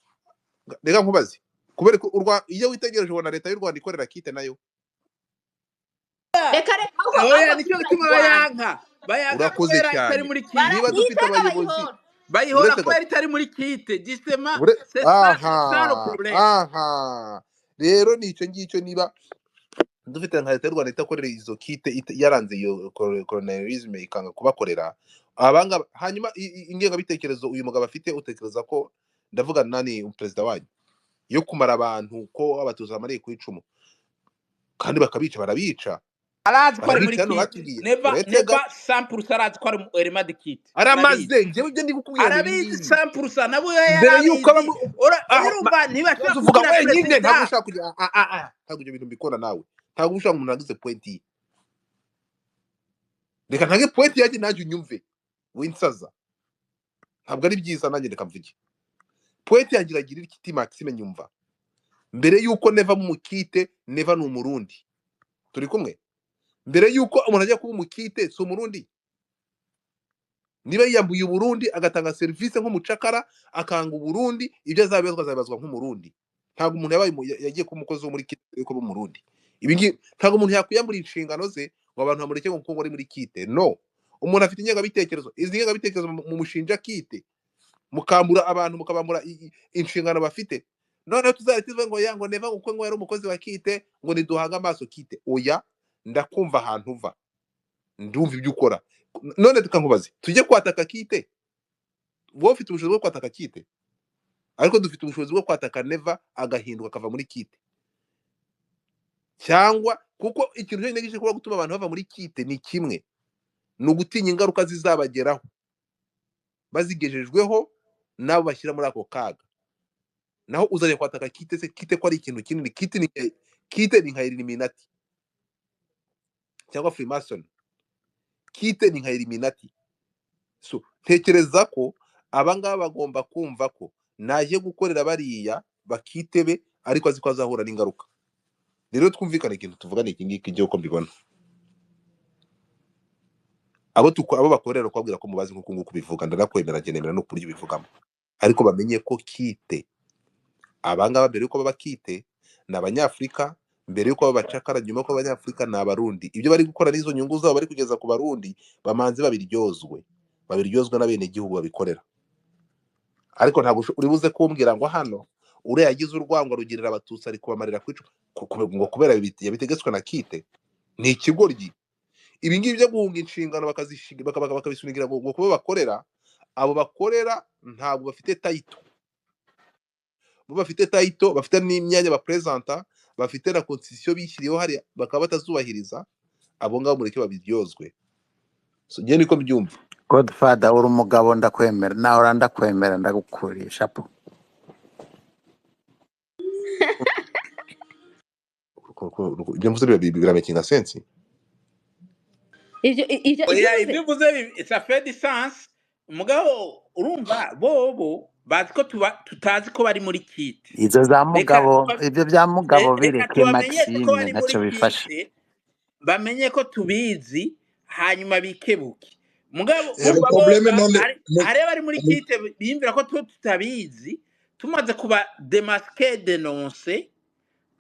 [SPEAKER 2] rega nkubazi kubera ko iyo witegereje ubona leta y'u Rwanda ikorera kite nayo.
[SPEAKER 4] Oya nicyo gituma bayanka
[SPEAKER 2] urakoze cyane. Niba dufite abayobozi
[SPEAKER 4] bayihora kubera itari muri kite gisema
[SPEAKER 2] rero nicyo ngicyo. Niba dufite nka leta y'u Rwanda itakorera izo kite, yaranze iyo colonialism ikanga kubakorera abanga, hanyuma ingengabitekerezo uyu mugabo afite, utekereza ko ndavuga nani perezida wanyu yo kumara abantu ko abatutsi bamariye ku icumu kandi bakabica, barabica
[SPEAKER 4] arazi ko ari muri kite. Neva 100% arazi ko ari element de kite.
[SPEAKER 2] Aramaze ngewe byo ndi gukubwira
[SPEAKER 4] arabizi 100% nabo yarabizi. Urumva ntibashaka
[SPEAKER 2] kuvuga wenyine, ntabwo ushaka kujya ntabwo ibyo bintu mbikora nawe, ntabwo ushaka umuntu agize point. Reka ntage point yaje naje unyumve winsaza, ntabwo ari byiza. Nanjye reka mvuge point yagira iki Maxime nyumva. Mbere yuko neva mu kite, neva ni umurundi, turi kumwe. Mbere yuko umuntu ajya kuba umukite si umurundi. Niba yiyambuye uburundi agatanga service nk'umucakara akanga uburundi, ibyo azabazwa nk'umurundi. Ntabwo umuntu yagiye kuba umukozi wo muri kite yuko ari umurundi. Ibi ngi ntabwo umuntu yakwiyambura inshingano ze ngo abantu bamureke ngo kuko ari muri kite. No, umuntu afite ingengabitekerezo. Izi ngengabitekerezo mu mushinja kite, mukambura abantu, mukabambura inshingano bafite. None tuzahita ngo yango neva uko ngo yari umukozi wa kite ngo niduhanga amaso kite. Oya, ndakumva ahantu uva, ndumva ibyo ukora. None tukankubaze tujye kwataka kite, wowe ufite ubushobozi bwo kwataka kite, ariko dufite ubushobozi bwo kwataka neva agahinduka akava muri kite. Cyangwa kuko ikintu cyo negishe kuba gutuma abantu bava muri kite ni kimwe, ni ugutinya ingaruka zizabageraho bazigejejweho nabo bashyira muri ako kaga. Naho uzajya kwataka kite se? Kite ko ari ikintu kinini. Kite ni nka Illuminati cyangwa Freemason. Kite ni nka Illuminati. So tekereza ko abangaba bagomba kumva ko naje gukorera bariya bakitebe, ariko azi ko azahura n'ingaruka. Rero twumvikane ikintu tuvugane iki ngiki cyo ko mbibona. Abo bakorera kwabwira ko mubazi nkuko nguko bivuga, ndanakwemera ngenemera no kuri bivugamo, ariko bamenye ko kite abangaba mbere yuko baba kite n'abanyafrika, mbere yuko babacakara, nyuma ko abanyafrika n'abarundi. Ibyo bari gukora n'izo nyungu zabo bari kugeza ku barundi, bamanze babiryozwe n'abene gihugu babikorera. Ariko ntabwo uri buze kumbwira ngo hano ure yagize urwango rugirira abatutsi ari kubamarira kwica ngo kubera yabitegetswe na kite. Ni ikigoryi. ibi ngibi byo guhunga inshingano bakabisunigira ngo kuba bakorera, abo bakorera ntabwo bafite tayito, bo bafite tayito, bafite n'imyanya bapresenta, bafite na constitution bishyiriyeho hari bakaba batazubahiriza, abo ngabo mureke babiryozwe. So ngiye niko mbyumva.
[SPEAKER 1] Godfather uri umugabo ndakwemera, nawe ndakwemera, ndagukurisha po.
[SPEAKER 2] Ibyo mvuze biramakinga sense.
[SPEAKER 4] oya ibyo uvuze ça fait du sens mugabo urumva bobo bazi ko tutazi ko bari muri kite.
[SPEAKER 1] Izo za mugabo, ibyo bya mugabo bireke Maxime ntacyo bifasha.
[SPEAKER 4] Bamenye ko tubizi hanyuma bikebuke. Mugabo areba ari muri kite bimvira ko tutabizi, tumaze kuba démasquer dénoncer,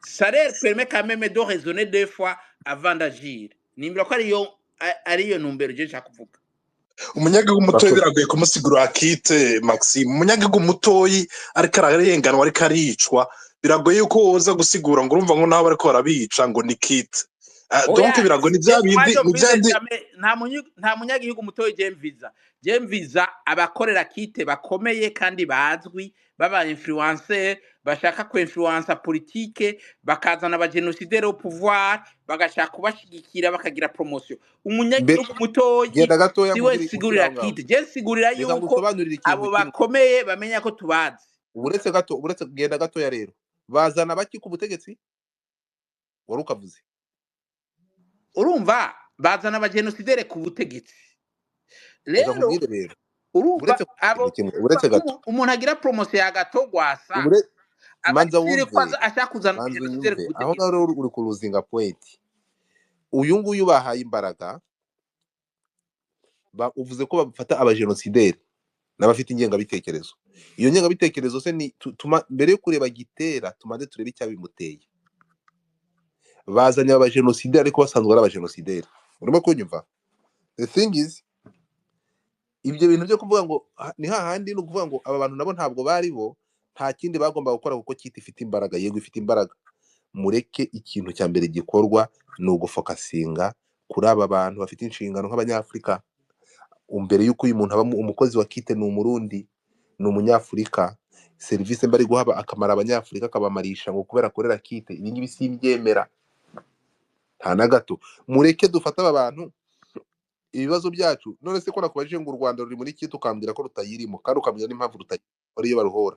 [SPEAKER 4] ça leur permet quand même de raisonner deux fois avant d'agir. Nimbira ko ariyo numbero je nshaka kuvuga.
[SPEAKER 7] Umunyagihugu mutoyi biragoye kumusigura kite Maxime. Umunyagihugu mutoyi ariko ararenganwa ariko aricwa, biragoye yuko woza gusigura ngo urumva ngo naho bariko barabica ngo ni kite. Donc biragoye ni byabindi
[SPEAKER 4] nta munyagihugu mutoyi Jemviza abakorera kite bakomeye kandi bazwi, baba influencer bashaka ko influencer politique, bakazana aba génocidaires au pouvoir, bagashaka kubashigikira bakagira promotion. Umunyagihugu mutoyi siwe sigurira kite, je sigurira yuko abo bakomeye bamenya ko tubazi.
[SPEAKER 2] Uretse genda gato ya rero bazana baki ku butegetsi warukavuze,
[SPEAKER 4] urumva bazana aba génocidaires ku butegetsi. Rero urumva abo
[SPEAKER 2] uretse gato
[SPEAKER 4] umuntu agira promotion ya gato gwasa
[SPEAKER 2] manza wumve
[SPEAKER 4] ashaka kuzana
[SPEAKER 2] aho ngaho uri kuruzinga point. Uyu nguyu bahaye imbaraga uvuze ko bafata aba génocidaires n'abafite ingengabitekerezo. Iyo ngengabitekerezo se ni mbere yo kureba gitera tumaze turebe icyabimuteye. Bazanye aba génocidaires ariko basanzwe ari aba génocidaires. Urimo kunyumva? The thing is ibyo bintu byo kuvuga ngo ni hahandi no kuvuga ngo aba bantu nabo ntabwo bari bo, nta kindi bagomba gukora kuko kiti ifite imbaraga. Yego ifite imbaraga, mureke ikintu cya mbere gikorwa ni ugufokasinga kuri aba bantu bafite inshingano nk'abanyafrika. Umbere yuko uyu muntu aba umukozi wa kite ni umurundi, ni umunyafrika, service mbari guhaba akamara abanyafrika akabamarisha ngo kubera korera kite, ibi ngibi simbyemera nta na gato. Mureke dufata aba bantu ibibazo byacu. None se ko nakubajije ngo u Rwanda ruri muri kite ukambwira ko rutayirimo, kandi ukambwira n'impamvu rutayiriyo baruhora.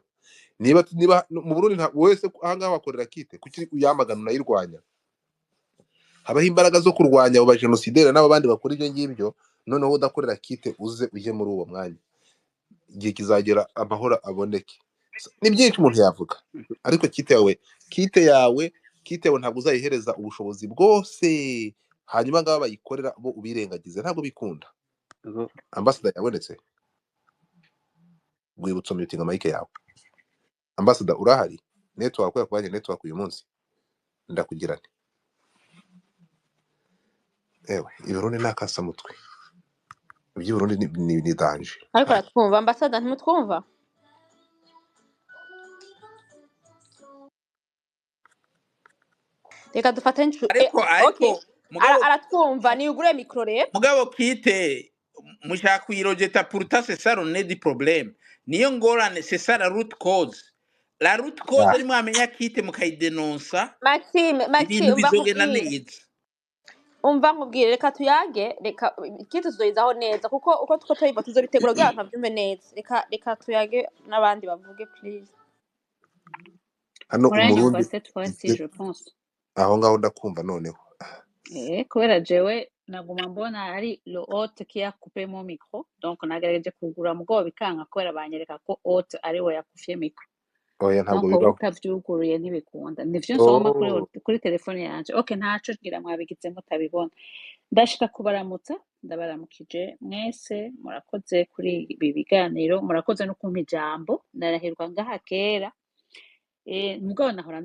[SPEAKER 2] Niba mu Burundi wese ahangaha wakorera kite kuki uyamagana unayirwanya? Habaho imbaraga zo kurwanya abo bagenocidere n'abo bandi bakora ibyo ngibyo, noneho udakorera kite uze uje muri uwo mwanya. Igihe kizagera amahoro aboneke. Ni byinshi umuntu yavuga, ariko kite yawe ntabwo uzayihereza ubushobozi bwose hanyuma ngaba bayikorera bo ubirengagize, ntabwo bikunda. Ambassador yabonetse, gwibutso mutinga mike yawe. Ambassador urahari? Network yakubanye network uyu munsi ndakugirane. Ewe Burundi nakasa mutwe, ibyo Burundi ni danje.
[SPEAKER 5] Ariko twumva Ambassador ntimutwumva? Reka dufate
[SPEAKER 4] ariko
[SPEAKER 5] aratwumva ni ugure micro rero.
[SPEAKER 4] Mugabo kite mushaka kuyirogeta pourtant c'est ça on est du problème. Niyo ngorane c'est ça la root cause. La root cause ari mwamenya kite mukayidenonsa.
[SPEAKER 5] Maxime
[SPEAKER 4] bizogenda neza.
[SPEAKER 5] Umva nkubwire reka tuyage, reka kite tuzoyizaho neza kuko uko tuko toyiva tuzobitegura kugira ngo byumve neza. Reka tuyage nabandi bavuge please.
[SPEAKER 2] Hano
[SPEAKER 8] umurundi je pense.
[SPEAKER 2] Aho ngaho ndakumva noneho.
[SPEAKER 8] Kubera jewe naguma mbona ari le hôte qui a coupé mon micro, donc nagerageje kugura mugabo bikanga kubera banyereka ko hôte ari we yakufye micro.
[SPEAKER 2] Oya ntabwo bibaho.
[SPEAKER 8] Utavyuguruye ntibikunda. Nivyo nsoma kuri telefone yanje. Okay ntaco ngira mwabigize mutabibona. Ndashika kubaramutsa, ndabaramukije mwese, murakoze kuri ibi biganiro, murakoze no kumpa ijambo. Narahirwa ngaha kera. Mugabo nahora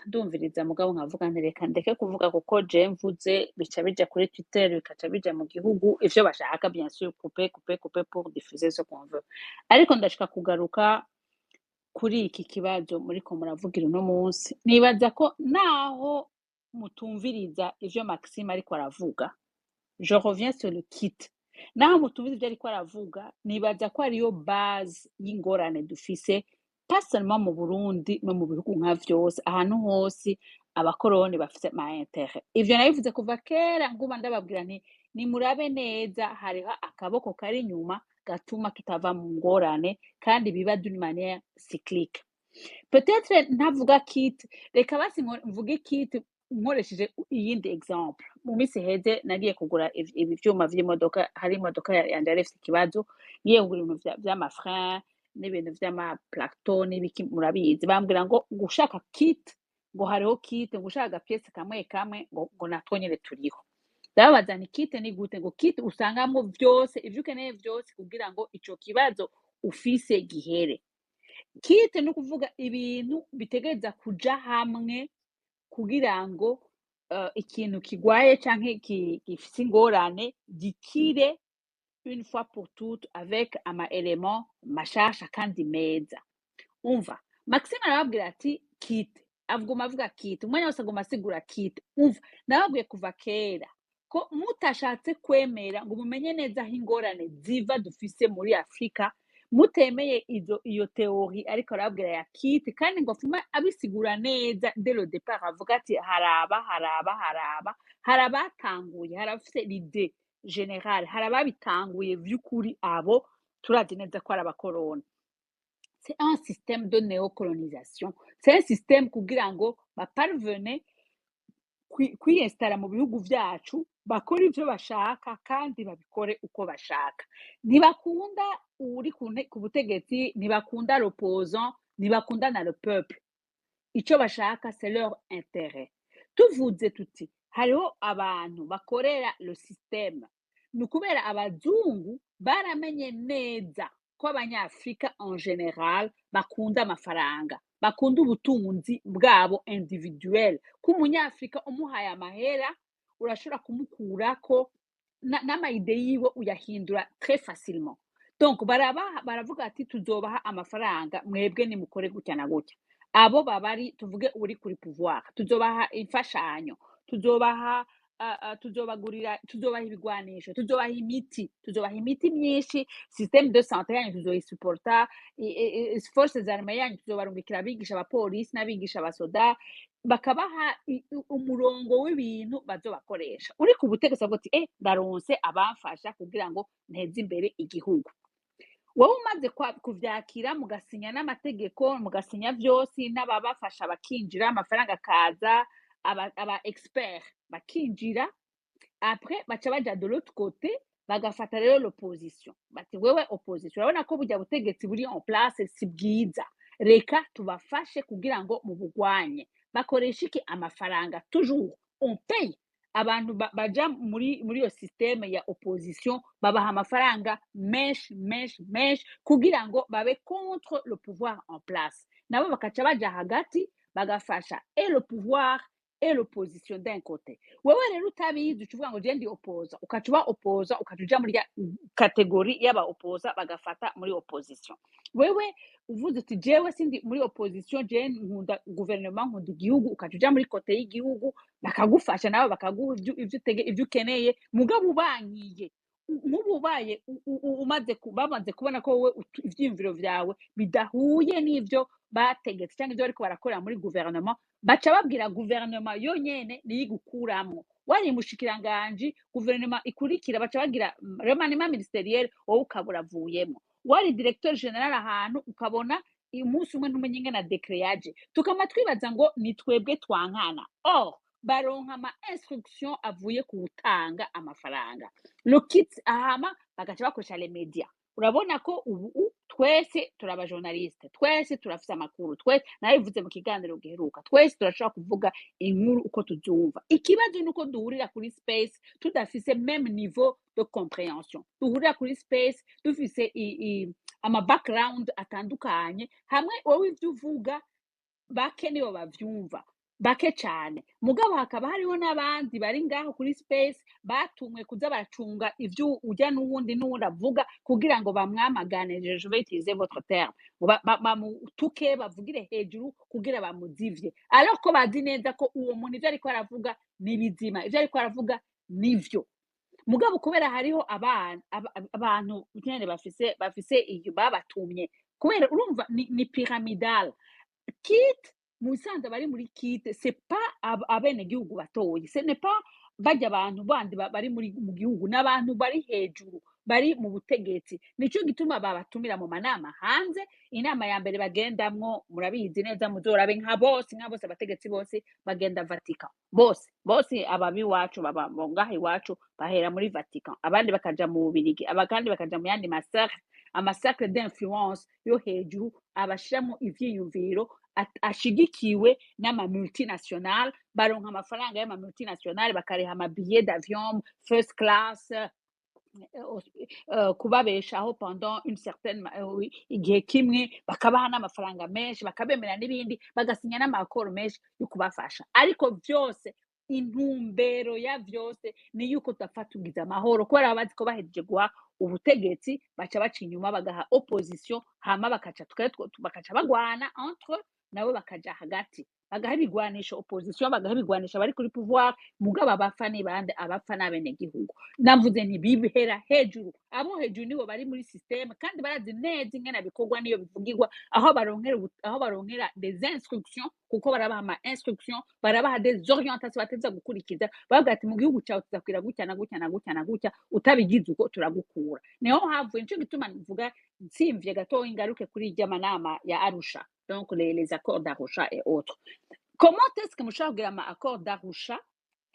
[SPEAKER 8] ndumviriza mugabo nkavuga ntereka ndeke kuvuga kuko je mvuze bica bija kuri Twitter bikaca bija mu gihugu ivyo bashaka bien sûr couper pour diffuser ce qu'on veut. Ariko ndashika kugaruka kuri iki kibazo muri ko muravugira uno munsi. Nibaza ko naho mutumviriza ivyo Maxime ariko aravuga, je reviens sur le kit naho mutubizi ibyo ariko aravuga nibaza ko ariyo base y'ingorane dufise pas seulement mu Burundi no mu bihugu nka vyose ahantu hose abakoroni bafise ma intérêt ivyo nabivuze kuva kera nguma ndababwira nti nimurabe neza hariho akaboko kari inyuma gatuma tutava mu ngorane kandi biba d'une manière cyclique peut-être ntavuga kit reka basi mvuge kit nkoresheje iyindi exemple mu minsi heze nagiye kugura ibi vyuma vy'imodoka hari imodoka yanje yari ifite ikibazo ngiye kugura ibintu vy'amafrein n'ibintu vy'amaplateau n'ibiki murabizi bambwira ngo gushaka kit ngo hariho kit ngo ushaka piece kamwe kamwe ngo natwo nyene turiho ndababaza nti kit ni gute ngo kit usangamwo vyose ivyo ukeneye vyose kugira ngo ico kibazo ufise gihere kit ni ukuvuga ibintu bitegereza kuja hamwe kugira ngo ikintu kigwaye canke gifise ingorane gikire une fois pour toutes avec ama éléments mashasha kandi meza umva Maxime arababwira ati kit avuguma avuga kit umwanya wose aguma asigura kit umva nababwiye kuva kera ko mutashatse kwemera ngo mumenye neza aho ingorane ziva dufise muri Afrika mutemeye iyo teori ariko arabwira ya kit kandi ngo fuma abisigura neza dès le départ avuga ati harabatanguye harafise l'idée générale harababitanguye vy'ukuri abo turazi neza ko arabakorona c'est un système de néocolonisation c'est un système kugira ngo baparvene kwiyestara mu bihugu vyacu bakora ivyo bashaka kandi babikore uko bashaka ntibakunda uri ku butegetsi ntibakunda l'opposant ntibakunda na le peuple ico bashaka c'est leur intérêt tuvuze tuti hariho abantu bakorera le système ni ukubera abazungu baramenye neza ko abanyafrika en general bakunda amafaranga bakunda ubutunzi bwabo individuel ko umunyafrika umuhaye amahera urashobora kumukurako n'amayide yiwe uyahindura très facilement donc baravuga ati tuzobaha amafaranga mwebwe nimukore gutya na gutya abo babari tuvuge uri kuri pouvoir tuzobaha imfashanyo tuzobaha tuzobaha ibigwanisho tuzobaha imiti myinshi système de santé yanyu tuzoyisuporta forces armées yanyu tuzobarungikira abigisha abapolisi n'abigisha abasoda bakabaha umurongo w'ibintu bazobakoresha uri ku butegetsi bwo ati ndaronse abamfasha kugira ngo nteze imbere igihugu wowe umaze kuvyakira mugasinya n'amategeko mugasinya vyose n'ababafasha bakinjira amafaranga akaza aba expert bakinjira après baca baja de l'autre côté bagafata rero l'opposition bati wewe opposition urabona ko burya butegetsi buri en place si bwiza reka tubafashe kugira ngo mubugwanye bakoresha iki amafaranga toujours on paye abantu baja muri iyo systeme ya opposition babaha amafaranga menshi kugira ngo babe contre le pouvoir en place nabo bakaca baja hagati bagafasha et le pouvoir et l'opposition d'un côté wewe rero utabizi ucuvuga ngo je ndi opposa ukacuba opposa ukacuja muri category y'aba opposa bagafata muri opposition wewe uvuze uti jewe sindi muri opposition je nkunda gouvernement nkunda igihugu ukacuja muri kote y'igihugu bakagufasha nabo bakaguha ivyo ukeneye mugabo ubanyiye mububaye bamaze kubona ko wowe ivyiyumviro vyawe bidahuye n'ivyo bategetse cyangwa ivyo bariko barakorera muri gouvernement baca babwira gouvernement yonyene niyigukuramwo wari mushikiranganje gouvernement ikurikira baca bagira remaniement ministériel wowe ukabura avuyemo wari directeur general ahantu ukabona umunsi umwe ntumenye ingana decret yaje tukama twibaza ngo ni twebwe twankana baronka ama instruction avuye kuwutanga amafaranga le kit ahama bagaca bakoresha les médias urabona ko ubu twese turaba journaliste twese turafise amakuru twese nabivuze mu kiganiro giheruka twese turashobora kuvuga inkuru uko tuzumva ikibazo nuko duhurira kuri space tudafise même niveau de compréhension duhurira kuri space dufise ama background atandukanye hamwe wowe ivyo uvuga bake nibo bavyumva bake cyane mugabo hakaba hariho n'abandi bari ngaho kuri space batumwe kuza baracunga ivyo ujya n'uwundi avuga kugira ngo bamwamagane je vais utiliser votre terme bamutuke bavugire hejuru kugira bamuzivye alors ko bazi neza ko uwo muntu ivyo ariko aravuga ni bizima ivyo ariko aravuga nivyo mugabo kubera hariho abantu nyene bafise iyo babatumye kubera urumva ni pyramidal kit musanze bari muri kit c'est pas abene gihugu batoye ce n'est pas bajya abantu bandi bari mu gihugu n'abantu bari hejuru bari mu butegetsi nico gituma babatumira mu manama hanze inama ya mbere bagendamwo murabizi neza muzorabe nka bose abategetsi bose bagenda Vatican bose ababi wacu baba ngaha iwacu bahera muri Vatican abandi bakaja mu Bubirigi abakandi bakaja mu yandi amasacre d'influence yo hejuru abashiramo ivyiyumviro ashigikiwe n'ama multinational baronka amafaranga y'ama multinational bakareha ama billets d'avion first class kubabeshaho pendant une certaine igihe kimwe bakabaha n'amafaranga menshi bakabemera n'ibindi bagasinya n'amakoro menshi yo kubafasha ariko vyose intumbero ya vyose ni yuko tudafatugiza amahoro kubera abazi ko bahejeje guha ubutegetsi baca baca inyuma bagaha opposition hama bakaca bagwana entre nabo bakaja hagati bagaha ibigwanisho opposition bagaha ibigwanisho bari kuri pouvoir mugabo abapfa ni bande abapfa n'abene gihugu navuze nti bibihera hejuru abo hejuru nibo bari muri systeme kandi barazi neza ingena bikorwa niyo bivugirwa aho baronkera des instructions kuko barabaha ama instructions barabaha des orientations bateza gukurikiza bavuga ati mu gihugu cyawe tuzakwira gutya na gutya utabigize uko turagukura niho havuye nico gituma mvuga nsimvye gato ingaruke kuri irya manama ya Arusha donc les accords d'Arusha et autres. Comment est-ce que mushobora kugira ama accords d'Arusha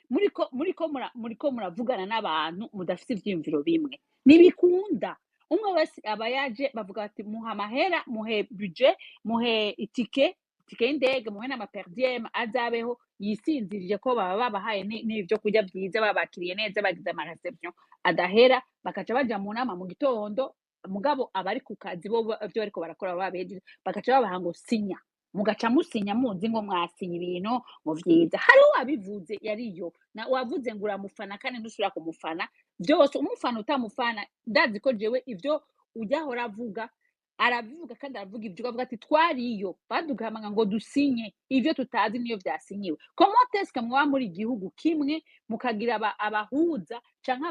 [SPEAKER 8] muriko muravugana n'abantu mudafite ivyiyumviro bimwe nibikunda umwe wese abayaje bavuga ati muha amahera muhe budget muhe itike y'indege muhe n'ama per diem azabeho yisinzirije ko baba babahaye n'ivyo kurya byiza babakiriye neza bagize ama reception adahera bakaca baja mu nama mu gitondo mugabo abari ku kazi bo byo bariko barakora babeje bagaca babaha ngo sinya mugaca musinya muzi ngo mwasinya ibintu mu vyiza hari wabivuze yariyo na wavuze ngo uramufana kandi ntusubira kumufana byose umufana utamufana ndazi ko jewe ivyo ujyahora avuga arabivuga kandi aravuga ibyo avuga ati twariyo badugamanga ngo dusinye ivyo tutazi niyo vyasinyiwe comment est-ce que mwa muri gihugu kimwe mukagira abahuza canke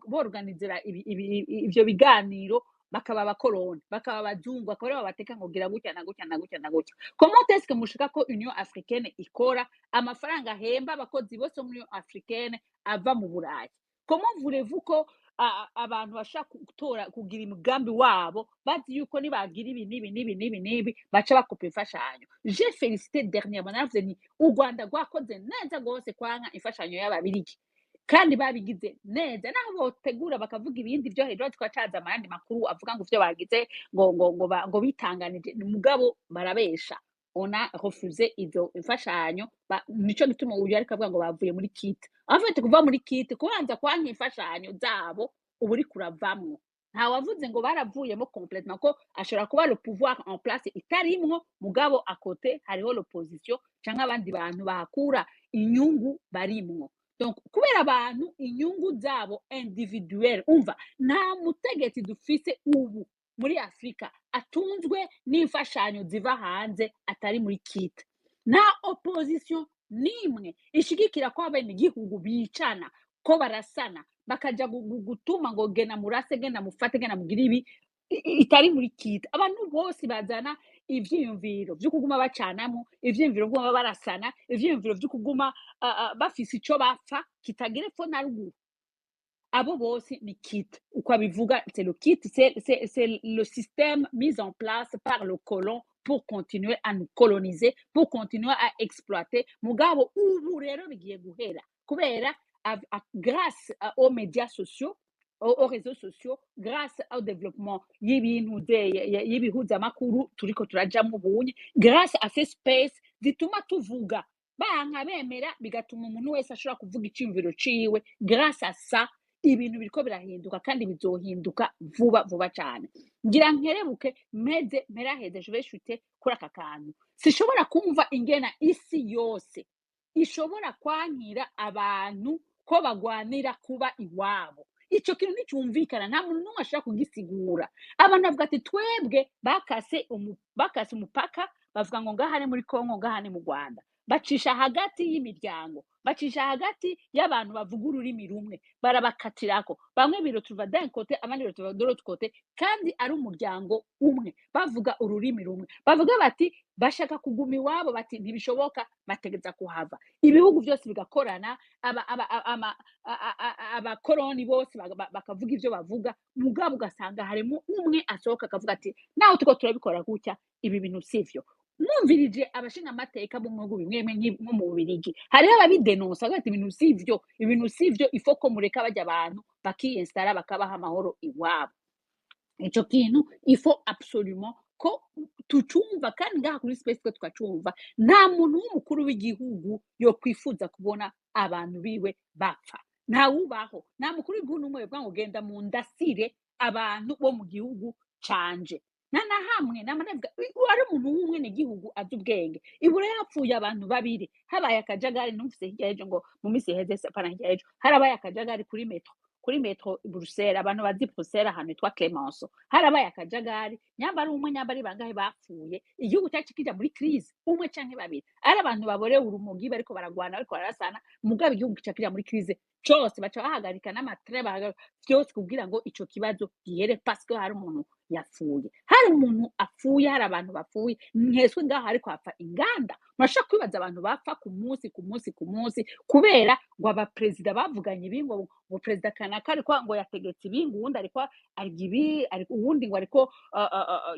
[SPEAKER 8] borganizera ivyo biganiro bakaba abakoloni bakaba abazungu bakaba babateka ngo gira gutya na gutya comment est-ce que mushika ko Union Africaine ikora amafaranga hemba abakozi bose muri Union Africaine ava mu Burayi comment voulez-vous ko abantu bashaka gutora kugira imigambi wabo bazi yuko nibagira ibi baca bakopa imfashanyo j'ai félicité dernièrement navuze ni u Rwanda rwakoze neza gose kwanka imfashanyo y'ababirigi kandi babigize neza naho botegura bakavuga ibindi byo hejuru twacaza amandi makuru avuga ngo ivyo bagize ngo bitanganije mugabo barabesha ona refusé izo imfashanyo nico gituma uyu ariko avuga ngo bavuye muri kit en fait kuva muri kit kubanza kwanka imfashanyo zabo uburi kuravamwo nta wavuze ngo baravuyemo complètement ko ashobora kuba le pouvoir en place itarimwo mugabo akote hariho l'opposition canke abandi bantu bahakura inyungu barimwo donc kubera abantu inyungu zabo individuel umva nta mutegetsi dufise ubu muri Afrika atunzwe n'imfashanyo ziva hanze atari muri kit nta opposition nimwe ishigikira ko abene gihugu bicana ko barasana bakaja gutuma ngo gena murase gena mufate gena mugira ibi itari muri kit abantu bose bazana ivyiyumviro byo kuguma bacanamo ivyiyumviro ngo barasana ivyiyumviro byo kuguma bafise ico bapfa kitagire fo na ruguru abo bose ni kit uko abivuga c'est le kit c'est le système mis en place par le colon pour continuer à nous coloniser pour continuer à exploiter mugabo ubu rero bigiye guhera kubera grâce aux médias sociaux aux réseaux sociaux grâce au développement y'ibihuza makuru turiko turajamwe ubunye grâce à ces space zituma tuvuga banka bemera bigatuma umuntu wese ashobora kuvuga iciyumviro ciwe grâce à ça ibintu biriko birahinduka kandi bizohinduka vuba cyane ngira nkerebuke meraheze je vais chuter kuri aka kantu sishobora kumva ingena isi yose ishobora kwankira abantu ko bagwanira kuba iwabo ico kintu nicumvikana nta muntu numwe ashaka kugisigura abantu bavuga ati twebwe bakase umupaka bavuga ngo ngahane muri Kongo ngahane mu Rwanda bacisha hagati y'imiryango, bacisha hagati y'abantu bavuga ururimi rumwe, barabakatirako, bamwe birotuva d'un côté abandi birotuva de l'autre côté, kandi ari umuryango umwe bavuga ururimi rumwe, bavuga bati bashaka kuguma iwabo, bati ntibishoboka, bategeza kuhava, ibihugu byose bigakorana, abakoroni bose bakavuga ivyo bavuga, mugabo ugasanga harimo umwe asohoka akavuga ati naho tuko turabikora gutya, ibi bintu sivyo. Mwumvirije abashinga amateka bo mu bihugu bimwe nko mu Bubiligi, hariho ababidenonsa bagati ibintu sivyo, ifoko mureka bajya abantu bakiyensitara bakabaha amahoro iwabo. Ico kintu ifo absolument ko tucumva, kandi ngaha kuri space ko twacumva, nta muntu w'umukuru w'igihugu yo kwifuza kubona abantu biwe bapfa, nta wubaho, nta mukuru w'igihugu n'umwe bwa ngo genda mu ndasire abantu bo mu gihugu canje, na hamwe namanebwa ari umuntu w'umwe n'igihugu azi ubwenge. Ibure yapfuye abantu babiri, habaye akajagari, numvise hirya y'ejo ngo mu minsi iheze sepana hirya y'ejo harabaye akajagari kuri metro Bruxelles, abantu bazi Bruxelles ahantu hitwa Clemenceau, harabaye akajagari, nyambari umwe nyambari bangahe bapfuye, igihugu cyacu kija muri crise, umwe canke babiri, ari abantu baborewe urumogi bariko baragwana bariko barasana, mugabo igihugu cyacu muri crise cyose baca bahagarika n'amatreba byose kugira ngo ico kibazo gihere, parce que hari umuntu yapfuye, hari umuntu apfuye, hari abantu bapfuye, mweswe ngaho ariko hapfa inganda. Murashaka kwibaza abantu bapfa ku munsi kubera ngo abaperezida bavuganye ibi, ngo perezida kanaka ariko ngo yategetse ibi, ngo uwundi ariko argibi, uwundi ngo ariko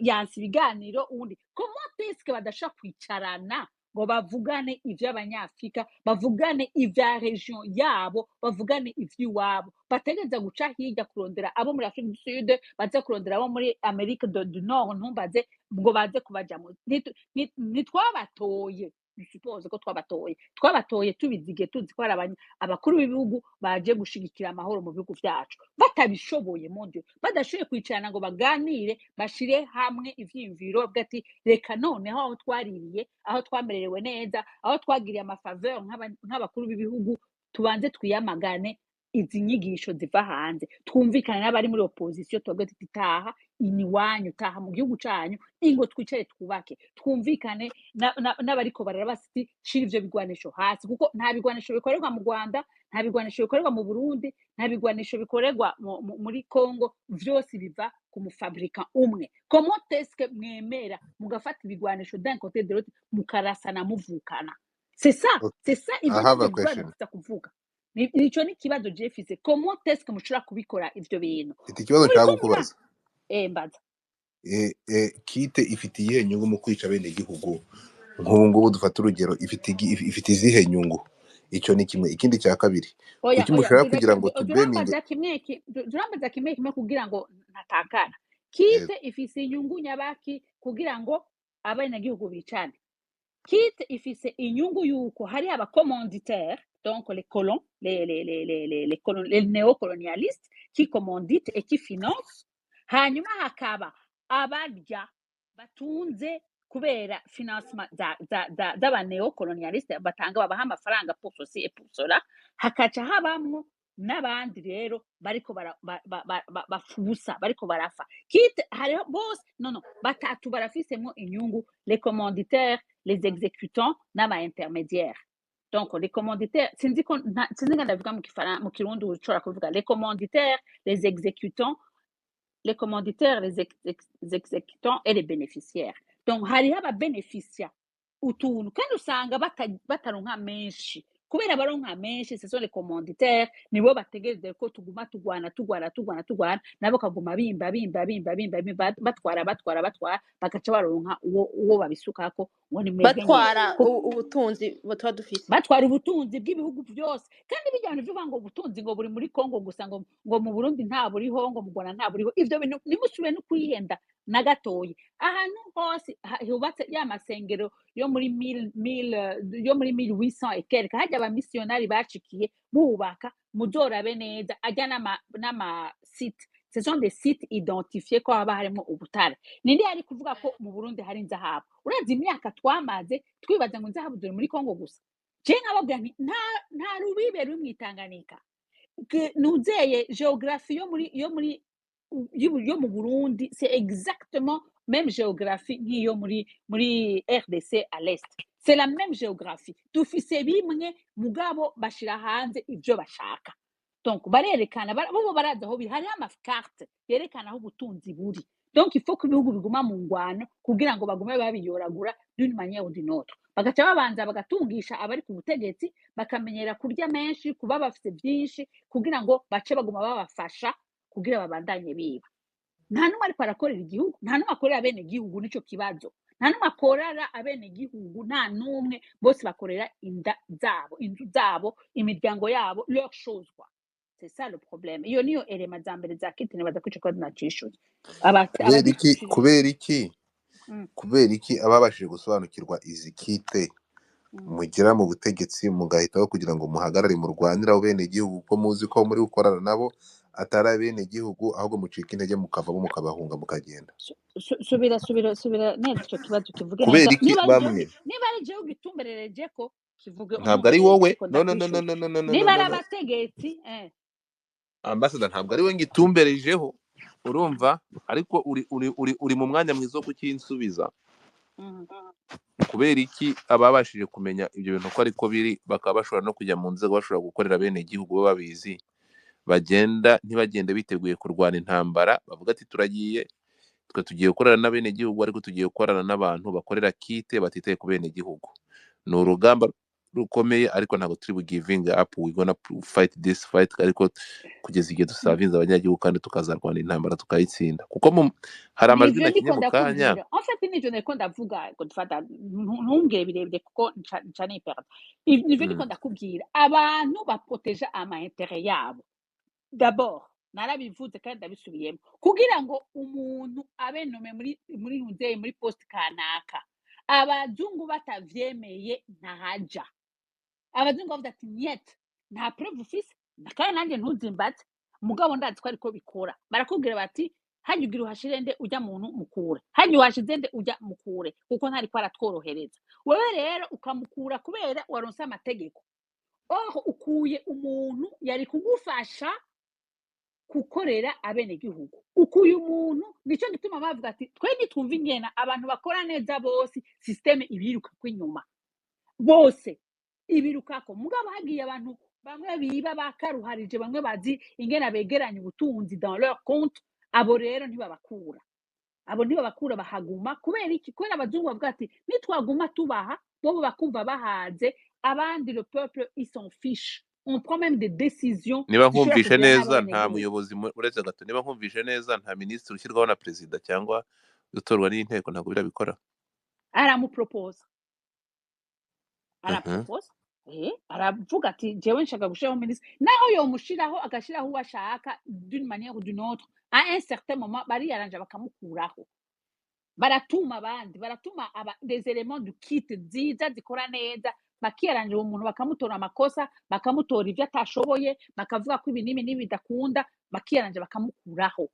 [SPEAKER 8] yansi ibiganiro, uwundi komoteske badashaka kwicarana ngo bavugane ivy'abanyafrika, bavugane ivya region yabo, bavugane ivy'iwabo, bategeza guca hirya kurondera abo muri Afrique du Sud, baze kurondera abo muri Amerique du Nord, ntumbaze ngo baze kubajamo. Nitwabatoye, suppose ko twabatoye tubizige tuzi ko ari abakuru b'ibihugu baje gushigikira amahoro mu bihugu vyacu, batabishoboye mondio, badashoboye kwicarana ngo baganire, bashire hamwe ivyimviro bwati reka none aho twaririye, aho twamererewe neza, aho twagiriye amafaveur nk'abakuru b'ibihugu, tubanze twiyamagane izi nyigisho ziva hanze, twumvikane n'abari muri opposition, twebwe titaha iniwanyu, taha mu gihugu canyu, ingo twicare twubake, twumvikane n'abariko barabasiti shira ivyo bigwanisho hasi, kuko nta bigwanisho bikorerwa mu Rwanda, nta bigwanisho bikorerwa mu Burundi, nta bigwanisho bikorerwa muri Congo, vyose biva ku mufabrika umwe. Comment est-ce que mwemera mugafata ibigwanisho d'un côté de l'autre mukarasana muvukana? C'est ça
[SPEAKER 2] I have a question.
[SPEAKER 8] kuvuga. Nico ni kibazo jefise, comment est-ce que mushobora kubikora ivyo bintu?
[SPEAKER 2] Iti kibazo nshaka kukubaza.
[SPEAKER 8] Mbaza.
[SPEAKER 2] Kite ifitiye inyungu mu kwica bene igihugu, nk'ubu ngubu dufata urugero, ifite izihe nyungu? Icyo ni kimwe. Ikindi cya kabiri, kuki mushaka kugira ngo tubeminge?
[SPEAKER 8] Turambaza kimwe kugira ngo ntatakana. Kite ifise inyungu nyabaki kugira ngo abenegihugu bicane. Kite ifise inyungu yuko hari abacommanditaires, donc les colons, les néocolonialistes qui commanditent et qui financent, hanyuma hakaba abarya batunze kubera financement z'aba néocolonialistes batanga, babaha amafaranga pour ceci et pour cela, hakaca habamwo n'abandi rero bariko bafusa, bariko barafa. Kite hariho bose batatu barafisemo inyungu, les commanditaires, les exécutants n'aba intermédiaires. Donc les commanditaires, sinzi ndavuga mu Kirundi ushobora kuvuga les commanditaires, les exécutants, les commanditaires, les exécutants et les bénéficiaires. Donc hariho ababénéficia utuntu, kandi usanga bataronka menshi, kubera baronka menshi, ce sont les commanditaires, nibo bategereze ko tuguma tugwana, nabo kaguma bimba batwara, bagaca baronka uwo babisukako,
[SPEAKER 5] batwara ubutunzi butwa dufise,
[SPEAKER 8] batwara ubutunzi bw'ibihugu byose. Kandi bijyana bivuga ngo ubutunzi ngo buri muri Congo gusa, ngo mu Burundi nta buriho, ngo mu Rwanda nta buriho, ivyo bintu nimusubire no kwihenda na gatoyi. Ahantu hose hubatse ya masengero yo muri 1800 ekereka, hajya abamisiyonari bacikiye bubaka, muzorabe neza ajya n'ama site, ce sont des sites identifiés ko haba harimo ubutare. Nindi ari kuvuga ko mu Burundi hari inzahabu, urazi imyaka twamaze twibaza ngo inzahabu ziri muri Congo gusa. Je nkababwira nti nta rubibe ruri mw'itanganika, nuzeye géographie yo mu Burundi, c'est exactement même géographie nk'iyo muri RDC à l'est. c'est la même géographie dufise bimwe mugabo bashira hanze ivyo bashaka donc barerekana bo baraza aho biri hariho amakarte yerekana aho ubutunzi buri donc il faut que ibihugu biguma mu ngwano kugira ngo bagume babiyoragura d'une manière ou d'une autre bagaca babanza bagatungisha abari ku butegetsi bakamenyera kurya menshi kuba bafite byinshi kugira ngo bace baguma babafasha kugira babandanye biba nta numwe ariko arakorera igihugu nta numwe akorera bene igihugu nico kibazo nta numwe akorera abene igihugu nta numwe bose bakorera inzu zabo imiryango yabo leur chose quoi c'est ça le problème iyo niyo elema za mbere za kitene baza kwica ko nacishuye
[SPEAKER 2] kubera iki ababashije gusobanukirwa izi kite mugera mu butegetsi mugahitaho kugira ngo muhagarare murwanira abo bene igihugu ko muzi ko muri gukorana nabo atari abene igihugu ahubwo mucika intege mukavamo mukabahunga mukagenda
[SPEAKER 8] subira neza icyo kibazo kivuge
[SPEAKER 2] kubera
[SPEAKER 8] neza
[SPEAKER 2] iki bamwe
[SPEAKER 8] niba ari jewe gitumberereje ko kivuge
[SPEAKER 2] ntabwo ari wowe no
[SPEAKER 8] niba ari abategetsi
[SPEAKER 2] ambassador ntabwo ari we ngitumberejeho urumva ariko uri mu mwanya mwiza wo kukinsubiza kubera iki ababashije kumenya ibyo bintu ko ariko biri bakaba bashobora no kujya mu nzego bashobora gukorera bene igihugu bo babizi bagenda ntibagende biteguye kurwana intambara bavuga ati turagiye twe tugiye gukorana na bene igihugu ariko tugiye gukorana n'abantu bakorera kite batitaye ku bene igihugu ni urugamba rukomeye ariko ntabwo turi bugivinga up we gonna fight this fight ariko kugeza igihe dusavinze abanyagihugu kandi tukazarwana intambara tukayitsinda kuko hari amajwi nakinye mu kanya
[SPEAKER 8] en fait nivyo ndiko ndavuga godfather ntumbwire birebire kuko nca niperda nivyo ndiko ndakubwira abantu baproteja ama intérêt yabo d'abord narabivuze kandi ndabisubiyemo kugira ngo umuntu abe nome muri nzeye muri post kanaka abazungu batavyemeye ntahaja abazungu bavuga ati niet nta preuve ufise kandi nanjye ntuzimbatse mugabo ndazi ko ariko bikora barakubwira bati hajya ugira uhashire nde ujya muntu mukure hajya uhashize nde ujya mukure kuko ntari ko aratworohereza wewe rero ukamukura kubera waronse amategeko ukuye umuntu yari kugufasha kukorera abene gihugu ukuye umuntu nico gituma bavuga ati twe nitwumva ingena abantu bakora neza bose systeme ibiruka kwinyuma bose ibirukako mugabo hagiye abantu bamwe biba bakaruharije bamwe bazi ingena begeranya ubutunzi dans leur compte abo rero ntibabakura bahaguma kubera iki kubera abazungu bavuga ati nitwaguma tubaha bobo bakumva bahaze abandi le peuple ils s'en fiche on prend même des décisions
[SPEAKER 2] niba nkumvishe neza nta muyobozi uretse gato niba nkumvishe neza nta ministre ushyirwaho na president cyangwa utorwa n'inteko ntabwo birabikora
[SPEAKER 8] aramuproposa aravuga ati jewe nshaka gushiraho ministre naho yomushiraho agashiraho uwashaka d'une manière ou d'une autre à un certain moment bariyaranja bakamukuraho baratuma des éléments du kit nziza zikora neza bakiyaranje uwo muntu bakamutora amakosa bakamutora ivyo atashoboye bakavuga ko ibi n'ibi bidakunda bakiyaranje bakamukuraho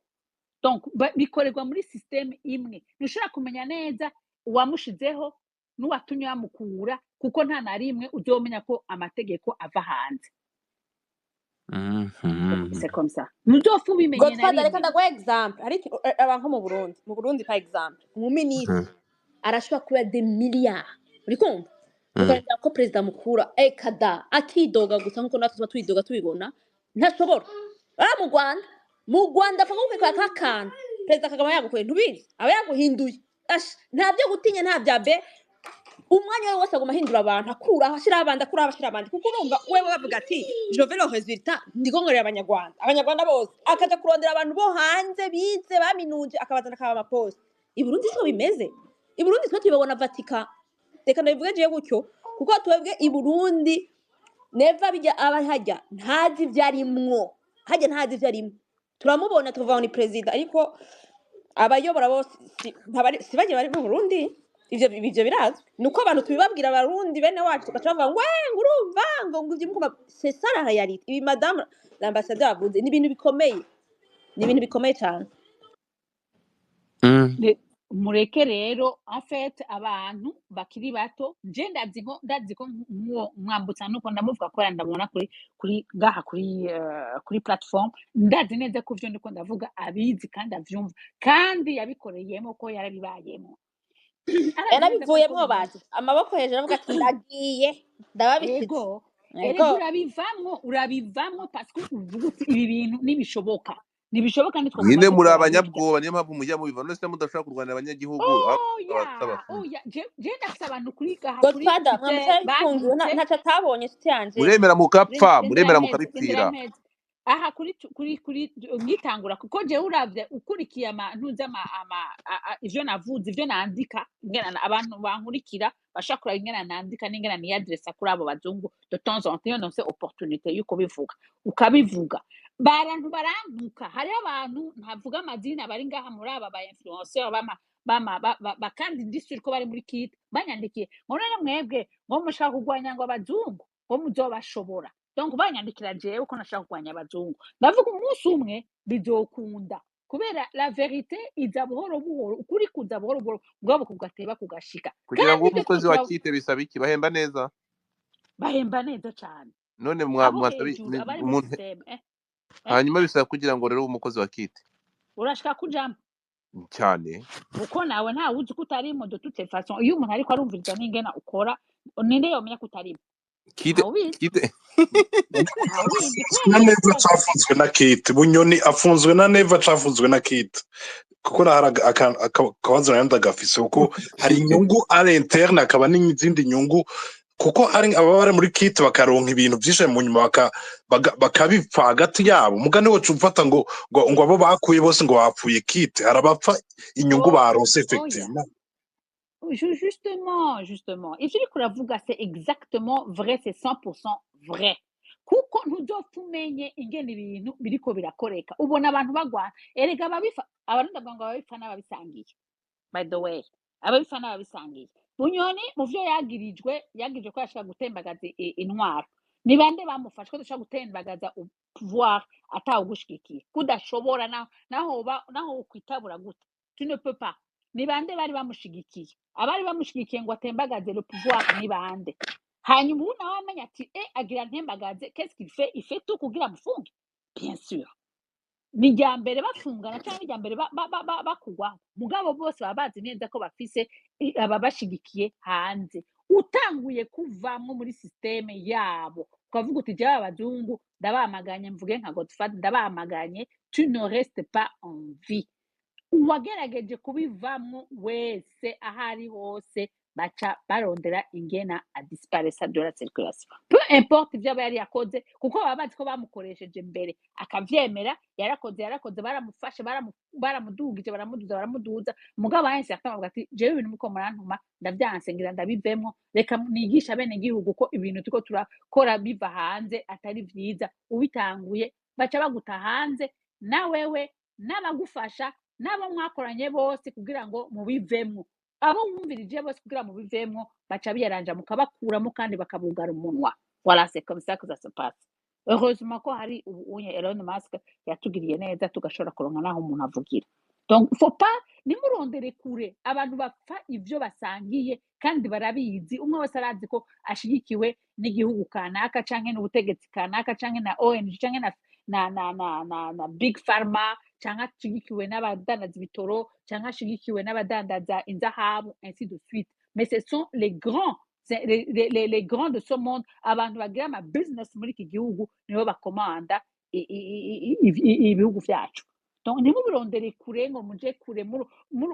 [SPEAKER 8] donc bikorerwa muri systeme imwe ntushobora kumenya neza uwamushizeho n'uwatumye bamukura kuko nta na rimwe uzomenya ko amategeko ava hanze c'est comme ça muzofu bimenye na rimwe
[SPEAKER 5] reka ndaguha exemple ariko abantu mu Burundi par exemple mu ministre arashobora kuba des milliards uri kumva ukagira ko perezida mukura kada akidoga gusa nkuko natwe tuba twidoga tubibona ntashobora mu Rwanda apfa kukwikora kakana perezida Kagame yagukoreye ntubizi aba yaguhinduye nta byo gutinya nta bya be umwanya we wose aguma ahindura abantu akuraho ashyiraho abandi kuko urumva wewe bavuga ati je veux le résultat ndigongorera abanyarwanda bose akaja kurondera abantu bo hanze bize baminuje akabazana akaba amaposte i Burundi siko bimeze i Burundi siko tubibona Vatican reka ndabivuge je gutyo kuko twebwe i Burundi neva bijya abahajya ntazi vyarimwo turamubona tuvuga ni president ariko abayobora bose si bagiye bari mu Burundi ivyo birazwi nuko abantu tubibabwira abarundi bene wacu tugacavuga ngo urumva ngo ivyo mukoma c'est ça la réalité ibi madame l'ambassadeur avuze ni ibintu bikomeye cyane
[SPEAKER 8] mureke rero en fait abantu bakiri bato je ndazi ko mwambutsa nuko ndamuvuga ko ndamubona kuri gaha kuri platform ndazi neza ko ivyo ndiko ndavuga abizi kandi avyumva kandi yabikoreyemo ko yarabibayemo arabyumva ko
[SPEAKER 5] yanabivuyemo
[SPEAKER 8] bimeze
[SPEAKER 5] bati amaboko hejuru avuga ati ndagiye ndababishitse
[SPEAKER 8] ego
[SPEAKER 5] ego
[SPEAKER 8] erega urabivamwo parce que uvuga uti ibi bintu ntibishoboka nitwo
[SPEAKER 2] nyine
[SPEAKER 8] guma
[SPEAKER 2] muri
[SPEAKER 8] dukora birya
[SPEAKER 2] abanyabwoba niyo mpamvu mujya mubiva none se mudashobora kurwanira abanyagihugu
[SPEAKER 8] oya je ndafise abantu kuri
[SPEAKER 5] godfather
[SPEAKER 8] Twitter
[SPEAKER 5] mwamusaye bifungiwe
[SPEAKER 8] banditse
[SPEAKER 5] ntacyo atabonye inshuti yanje
[SPEAKER 2] muremera mugapfa
[SPEAKER 8] rindira
[SPEAKER 2] muremera
[SPEAKER 8] mpeze
[SPEAKER 2] mukabipfira
[SPEAKER 8] aha kuri ngitangura kuko je uravye ukurikiye ntuze ivyo navuze ivyo nandika ingena abantu bankurikira bashakura ingena nandika n'ingena ni adresse kuri abo bazungu de temps en temps nonse opportunité yuko bivuga ukabivuga barantu barantuka hari abantu ntavuga amazina bari ngaha muri aba ba influencer bakandi ndisuri ko bari muri kit banyandikiye ngo none mwebwe ngo mushaka kugwanya ngo abazungu ngo muzobashobora donc banyandikira jewe ko nashaka kugwanya abazungu ndavuga umunsi umwe bizokunda kubera la verite iza buhoro buhoro ukuri kuza buhoro buhoro bwabo kugateba kugashika
[SPEAKER 2] kugira ngo umukozi wa kite bisaba iki bahemba neza
[SPEAKER 8] cyane
[SPEAKER 2] none
[SPEAKER 8] abo hejuru abari mu systeme
[SPEAKER 2] hanyuma bisaba kugira ngo rero umukozi wa kite
[SPEAKER 8] urashaka kujamo
[SPEAKER 2] cyane
[SPEAKER 8] uko nawe nta wuzi ko utarimo de toute façon iyo umuntu ariko arumviriza n'ingena ukora ninde yomenya ko utarimo
[SPEAKER 2] kite
[SPEAKER 7] na neva cafunzwe na kite bunyoni afunzwe na neva cafunzwe na kite kuko hari akabazo nayo ndagafise kuko hari inyungu ari interne akaba n'izindi nyungu kuko ari aba bari muri kite bakaronka ibintu byinshi mu nyuma bakabipfa hagati yabo mugani wacu ufata ngo abo bakuye bose ngo bapfuye kite harabapfa inyungu baronse effectivement.
[SPEAKER 8] Justement, ivyo uriko uravuga c'est exactement vrai, c'est 100% vrai kuko ntuzofumenye ingene ibintu biriko birakoreka ubona abantu bagwana erega abarundi bavuga ngo ababifa n'ababisangiye by the way ababifa n'ababisangiye bunyoni mu vyo yagirijwe ko yashaka gutembagaza intwaro ni bande bamufashe ko dushaka gutembagaza pouvoir atawugushikikiye kudashobora naho ukwitabura gute tu ne peux pas ni bande bari bamushigikiye abari bamushigikiye ngo atembagaze le pouvoir ni bande hanyuma ubu nawe amenya ati agira ntembagaze qu'est-ce qu'il fait il fait tout kugira mufunge bien sûr ni rya mbere bafungana cyangwa ni rya mbere bakugwaho mugabo bose baba bazi neza ko bafise ababashigikiye hanze utanguye kuvamwo muri systeme yabo ukavuga uti jewe abazungu ndabamaganye mvuge nka Godfather ndabamaganye tu ne restes pas en vie uwagerageje kubivamwo wese ahari hose baca barondera ingena a disparaître de la circulation peu importe ivyo yari yakoze kuko baba bazi ko bamukoresheje mbere akavyemera yarakoze baramufashe baramudugije baramuduza mugabo ahenshi akavuga ati jewe ibintu muko murantuma ndavyanse ngira ndabivemwo reka nigisha bene gihugu ko ibintu tuko turakora biva hanze atari vyiza ubitanguye baca baguta hanze na wewe n'abagufasha nabo mwakoranye bose kugira ngo mubivemwo abo mwumvirije bose kugira mubivemwo baca biyaranja mukabakuramo kandi bakabugara umunwa voilà c'est comme ça que ça se passe heureusement ko hari unye Elon Musk yatugiriye neza tugashobora kuronka naho umuntu avugira donc faut pas nimurondere kure abantu bapfa ivyo basangiye kandi barabizi umwe wese arazi ko ashigikiwe n'igihugu kanaka canke n'ubutegetsi kanaka canke na ONG canke na big pharma cyangwa ashigikiwe n'abadandaza ibitoro cyangwa ashigikiwe n'abadandaza inzahabu ainsi de suite mais ce sont les grands les grands de ce monde abantu bagira ama business muri iki gihugu nibo bakomanda ibihugu vyacu donc nimubirondere kure ngo muje kure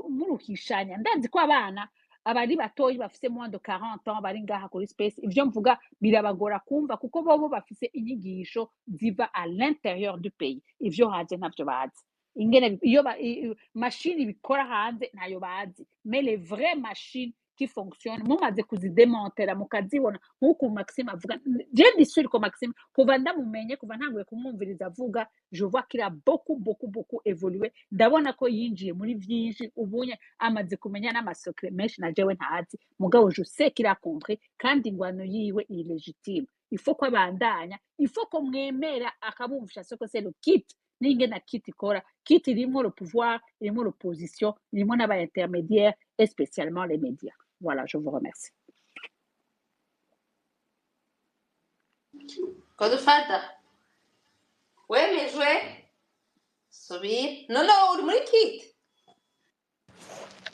[SPEAKER 8] muruhishanya ndazi ko abana abari batoyi bafise moins de 40 ans bari ngaha kuri space ivyo mvuga birabagora kumva kuko bobo bafise inyigisho ziva à l'intérieur du pays ivyo haje ntavyo bazi ingene iyo machine bikora hanze ntayo bazi mais les vraies machines qui fonctionnent mumaze kuzidemantera mukazibona nkuko Maxime avuga je dis sûr ko Maxime kuva ndamumenye kuva ntanguye kumwumviriza avuga je vois qu'il a beaucoup évolué ndabona ko yinjiye muri vyinshi ubunye amaze kumenya n'amasokre menshi na jewe ntazi mugabo je sais qu'il a compris kandi ingwano yiwe est légitime il faut ko abandanya il faut ko mwemera akabumvisha soko c'est le kit n'ingena kit ikora kit irimo le pouvoir irimo l'opposition irimo n'aba intermédiaires et spécialement les médias. Voilà, je vous remercie.
[SPEAKER 5] Godfather, wemejwe subira uri muri kit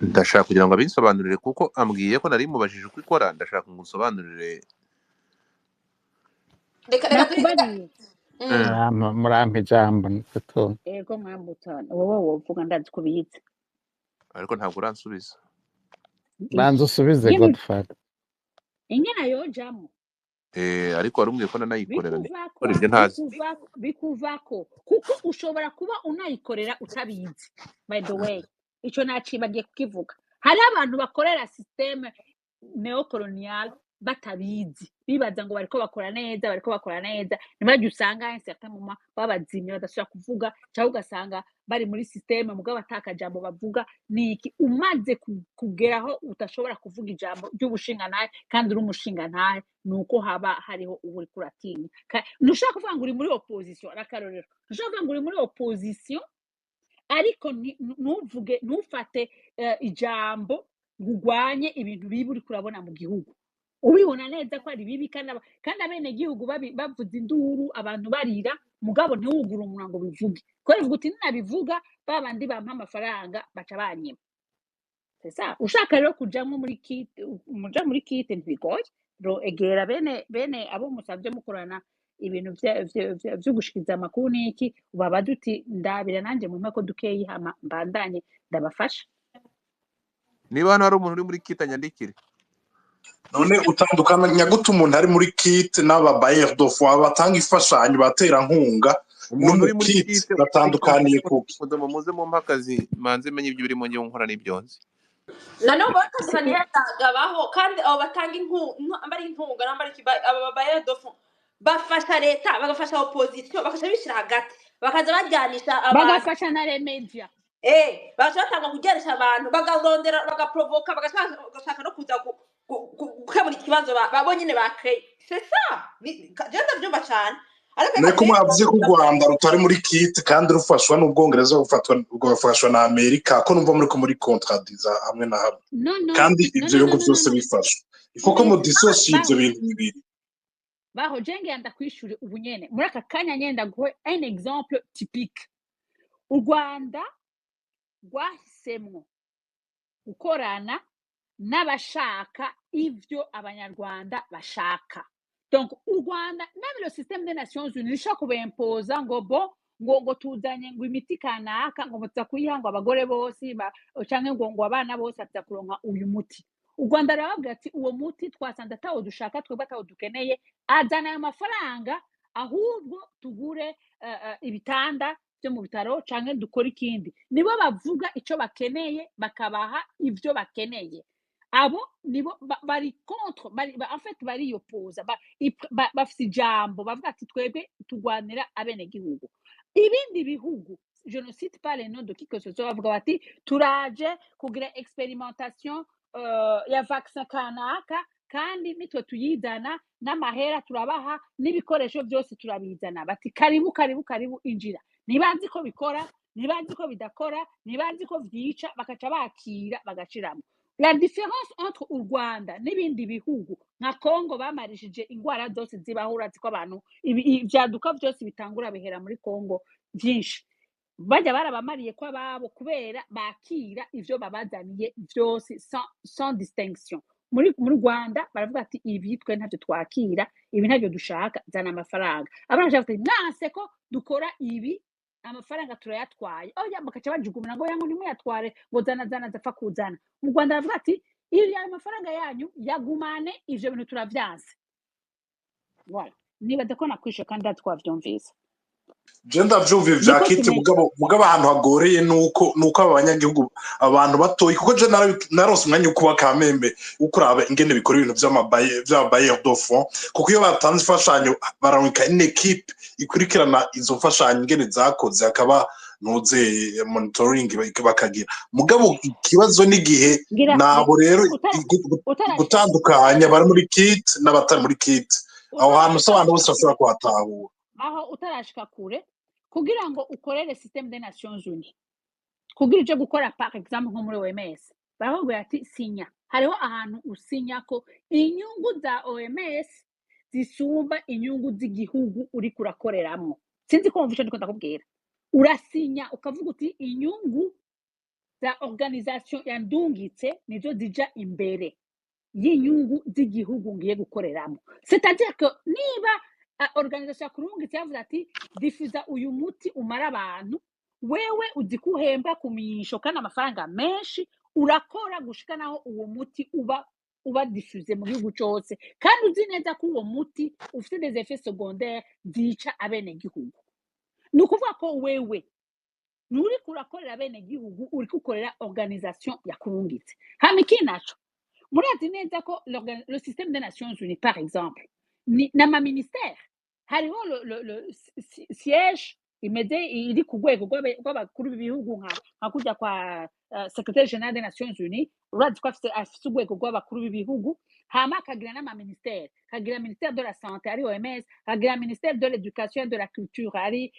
[SPEAKER 2] ndashaka kugira ngo abinsobanurire kuko ambwiye ko nari mubajije uko ikora, ndashaka ngo unsobanurire.
[SPEAKER 5] reka
[SPEAKER 8] nakubariye
[SPEAKER 1] murampa ijambo nitatu.
[SPEAKER 8] ego mwambutana wowe wovuga ndazi ko biyizi
[SPEAKER 2] ariko ntabwo uransubiza.
[SPEAKER 1] banza usubize
[SPEAKER 8] nyine
[SPEAKER 1] Godfather.
[SPEAKER 8] ingena yojamo
[SPEAKER 2] ariko wari umbwiye ko nanayikorera
[SPEAKER 8] bikuvako
[SPEAKER 2] ibyo ntazi.
[SPEAKER 8] bikuvako kuko ushobora kuba unayikorera utabizi. By the way ico nacibagiye kukivuga, hari abantu bakorera systeme neocolonial batabizi, bibaza ngo bariko bakora neza, nibajya usanga certain moment babazimye badashobora kuvuga, cyangwa ugasanga bari muri systeme mugabo atakajambo bavuga. Niki umaze kugeraho utashobora kuvuga ijambo ry'ubushinga naye kandi uri umushinga naye, nuko haba hariho uri kuratinya. Ntushaka kuvuga ngo uri muri opposition, arakarorero ntushaka kuvuga ngo uri muri opposition ariko ntuvuge ntufate ijambo ngugwanye ibintu bibi uri kurabona mu gihugu, ubibona neza ko ari bibi kandi abene gihugu bavuze induru abantu barira, mugabo ntiwugure umuntu ngo bivuge kubera uvuga uti ninabivuga babandi bampa amafaranga baca banyima. Sesa ushaka rero kujamwo muri kite ntibigoye, egera bene abo musavye mukorana ibintu vyo gushikiza amakuru n'iki, ubabaza uti ndabira nanje mu mpeko dukeyi hama mbandanye ndabafasha.
[SPEAKER 2] Niba hano hari umuntu uri muri kite anyandikire.
[SPEAKER 7] none utandukanya gute umuntu ari muri kit n'aba bailleurs de foi batanga imfashanyo batera nkunga
[SPEAKER 2] umuntu uri muri
[SPEAKER 7] n'umukit
[SPEAKER 2] kite
[SPEAKER 7] batandukaniye kuki?
[SPEAKER 2] muze mu mpakazi manze menye ibyo birimo ngiye nkora n'ibyo nzi.
[SPEAKER 5] nanone bakazaniye atagabaho kandi abo batanga inkunga nambari aba bayedofu bafasha leta bagafasha opposition bakasha bishira hagati bakaza bajyanisha abantu
[SPEAKER 8] bagafasha na remedia
[SPEAKER 5] bashaka kujyanisha abantu bagarondera bagaprovoka bagashaka no kuza gukemura ikibazo babonyine bakreye. C'est ça genda byumva cyane.
[SPEAKER 7] Niko mwavuze ko u Rwanda rutari muri kit kandi rufashwa n'Ubwongereza gufashwa na Amerika, ko numva muri contradiza hamwe na hamwe kandi ibyo bihugu byose bifasha. Ifoko mu dissocier ibyo bintu bibiri.
[SPEAKER 8] Baho jenge yanda kwishura ubunyene muri aka kanya nyenda guhe un exemple typique. U Rwanda rwahisemwo gukorana n'abashaka ivyo abanyarwanda bashaka. Donc u Rwanda même le système des Nations Unies rishaka kubempoza ngo tuzanye ngo imiti kanaka ngo mutsa kuyiha abagore bose canke ngo abana bose atza kuronka uyu muti. U Rwanda raravuga ati uwo muti twasanze atawo dushaka twebwe atawo dukeneye, azana ayo mafaranga ahubwo tugure ibitanda byo mu bitaro canke dukora ikindi. Nibo bavuga ico bakeneye bakabaha ivyo bakeneye. Abo nibo bari contre en fait bari opposa bafite ijambo bavuga ati twebwe tugwanira abene gihugu. Ibindi bihugu je ne cite pas les noms de qui que ce soit bavuga bati turaje kugira expérimentation ya vaccin kanaka kandi nitwe tuyizana n'amahera turabaha n'ibikoresho byose turabizana, bati karibu injira. Nibazi ko bikora, nibazi ko bidakora, nibazi ko vyica, bakaca bakira bagashiramo. La différence entre u Rwanda n'ibindi bihugu nka Congo bamarishije ingwara zose zibahura ziko abantu ibyaduka byose bitangura bihera muri Congo byinshi, bajya barabamariye ko ababo kubera bakira ivyo babazaniye byose sans distinction. Muri Rwanda baravuga ati ibi twe ntavyo twakira, ibi ntavyo dushaka, zana amafaranga. Abana bati nase ko dukora ibi amafaranga turayatwaye, oya bakaca bajugumira ngo yangu nimuyatware ngo zana zapfa kuzana. Mu Rwanda baravuga ati iri amafaranga yanyu yagumane, ivyo bintu turavyanse. Voilà, nibaza ko nakwishe kandi twavyumvise.
[SPEAKER 7] Jenda vyumva vya kiti mugabo ahantu hagoreye nuko abanyagihugu abantu batoyi, kuko je narose umwanya ukuba kamembe ukuraba ingene bikora ibintu vy'amabaye de fond, kuko iyo batanze ifashanyo baranka une équipe ikurikirana izo mfashanyo ingene zakoze, akaba noze monitoring bakagira. Mugabo ikibazo n'igihe nabo rero gutandukanya bari muri kit n'abatari muri kit, aho hantu s'abantu bose bashobora kuhatahura.
[SPEAKER 8] Aho utarashika kure kugira ngo ukorere système des Nations Unies, kugira uje gukora par exemple nko muri OMS bavuga ati sinya, hariho ahantu usinya ko inyungu za OMS zisumba inyungu z'igihugu uri kurakoreramo. Sinzi ko mvuze ndiko ndakubwira, urasinya ukavuga uti inyungu za organisation yandungitse nizo zija imbere y'inyungu z'igihugu ngiye gukoreramo. C'est-à-dire que niba organisation yakurungitse yavuze ati difuza uyu muti umara abantu, wewe uzi kuhemba ku misho kandi amafaranga menshi, urakora gushika naho uwo muti uba diffuse mu gihugu cyose, kandi uzi neza ko uwo muti ufite des effets secondaires zica abenegihugu. Ni ukuvuga ko wewe nturi kurakorera abenegihugu, uri kukorera organisation yakurungitse. Hama iki naco, murazi neza ko le système des Nations Unies par exemple n'ama ministère hariho le siège imeze iri ku rwego rw'abakuru b'ibihugu nka kujya kwa secrétaire général des Nations Unies, urazi ko afite urwego rw'abakuru b'ibihugu, hama akagira n'ama-ministère, akagira ministère de la santé ari OMS, akagira ministère de l'éducation et de la culture ari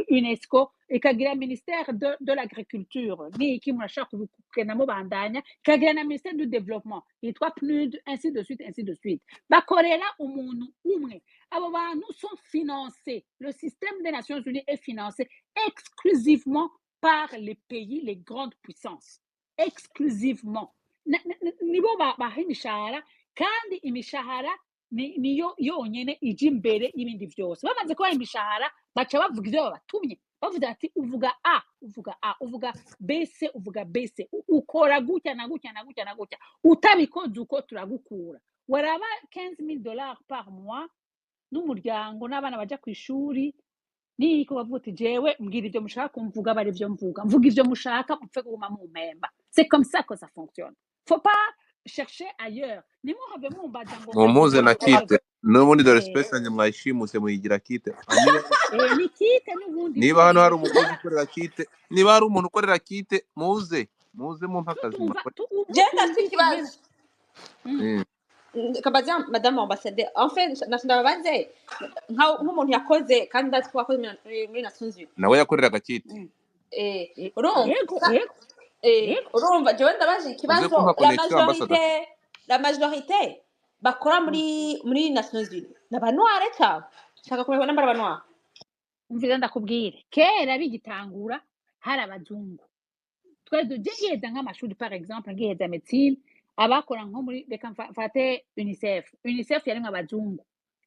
[SPEAKER 8] UNESCO, ikagira ministère de l'agriculture ni iki murashaka kugenda mubandanya, ikagira na ministère du développement yitwa PNUD, ainsi de suite. Bakorera umuntu umwe. Abo bantu sont financés, le système des Nations Unies est financé exclusivement par les pays, les grandes puissances, exclusivement. Nibo baha imishahara, kandi imishahara niyo yonyene ije imbere y'ibindi byose. Bamaze kubaha imishahara baca bavuga ibyo babatumye, bavuga ati uvuga A, uvuga BC, uvuga BC, ukora gutya na gutya na gutya na gutya, utabikoze uko turagukura. Waraba $15,000 par mois n'umuryango n'abana baja ku ishuri, niko bavuga ati jewe mbwira ibyo mushaka kumvuga, bari byo mvuga ibyo mushaka mupfe kuguma mu mpemba. C'est comme ça que ça fonctionne. Faut pas chercher ailleurs. Nimo have mumbaza ngo
[SPEAKER 2] mumuze na kite n'ubundi dore space yanjye mwayishimuse muyigira kite.
[SPEAKER 8] Ni kite n'ubundi.
[SPEAKER 2] Niba hano hari umukozi ukorera kite, niba hari umuntu ukorera kite, muze mu mpakazi.
[SPEAKER 5] Jenda sikibazo. Kabaza madame ambassadeur, en fait ndababaze nk'umuntu yakoze kandi ndatwa ko muri Nations Unies
[SPEAKER 2] nawe yakoreraga kite.
[SPEAKER 5] Urumva jewe ndabaje ikibazo, la majorité bakora muri Nations Unies n'abanware cyangwa shaka kumenya nambara abanware.
[SPEAKER 8] Umvira ndakubwire, kera bigitangura hari abazungu. Twese tugiheza nk'amashuri par exemple, ngiheza médecine, abakora nko muri reka mfate UNICEF yari nk'abazungu,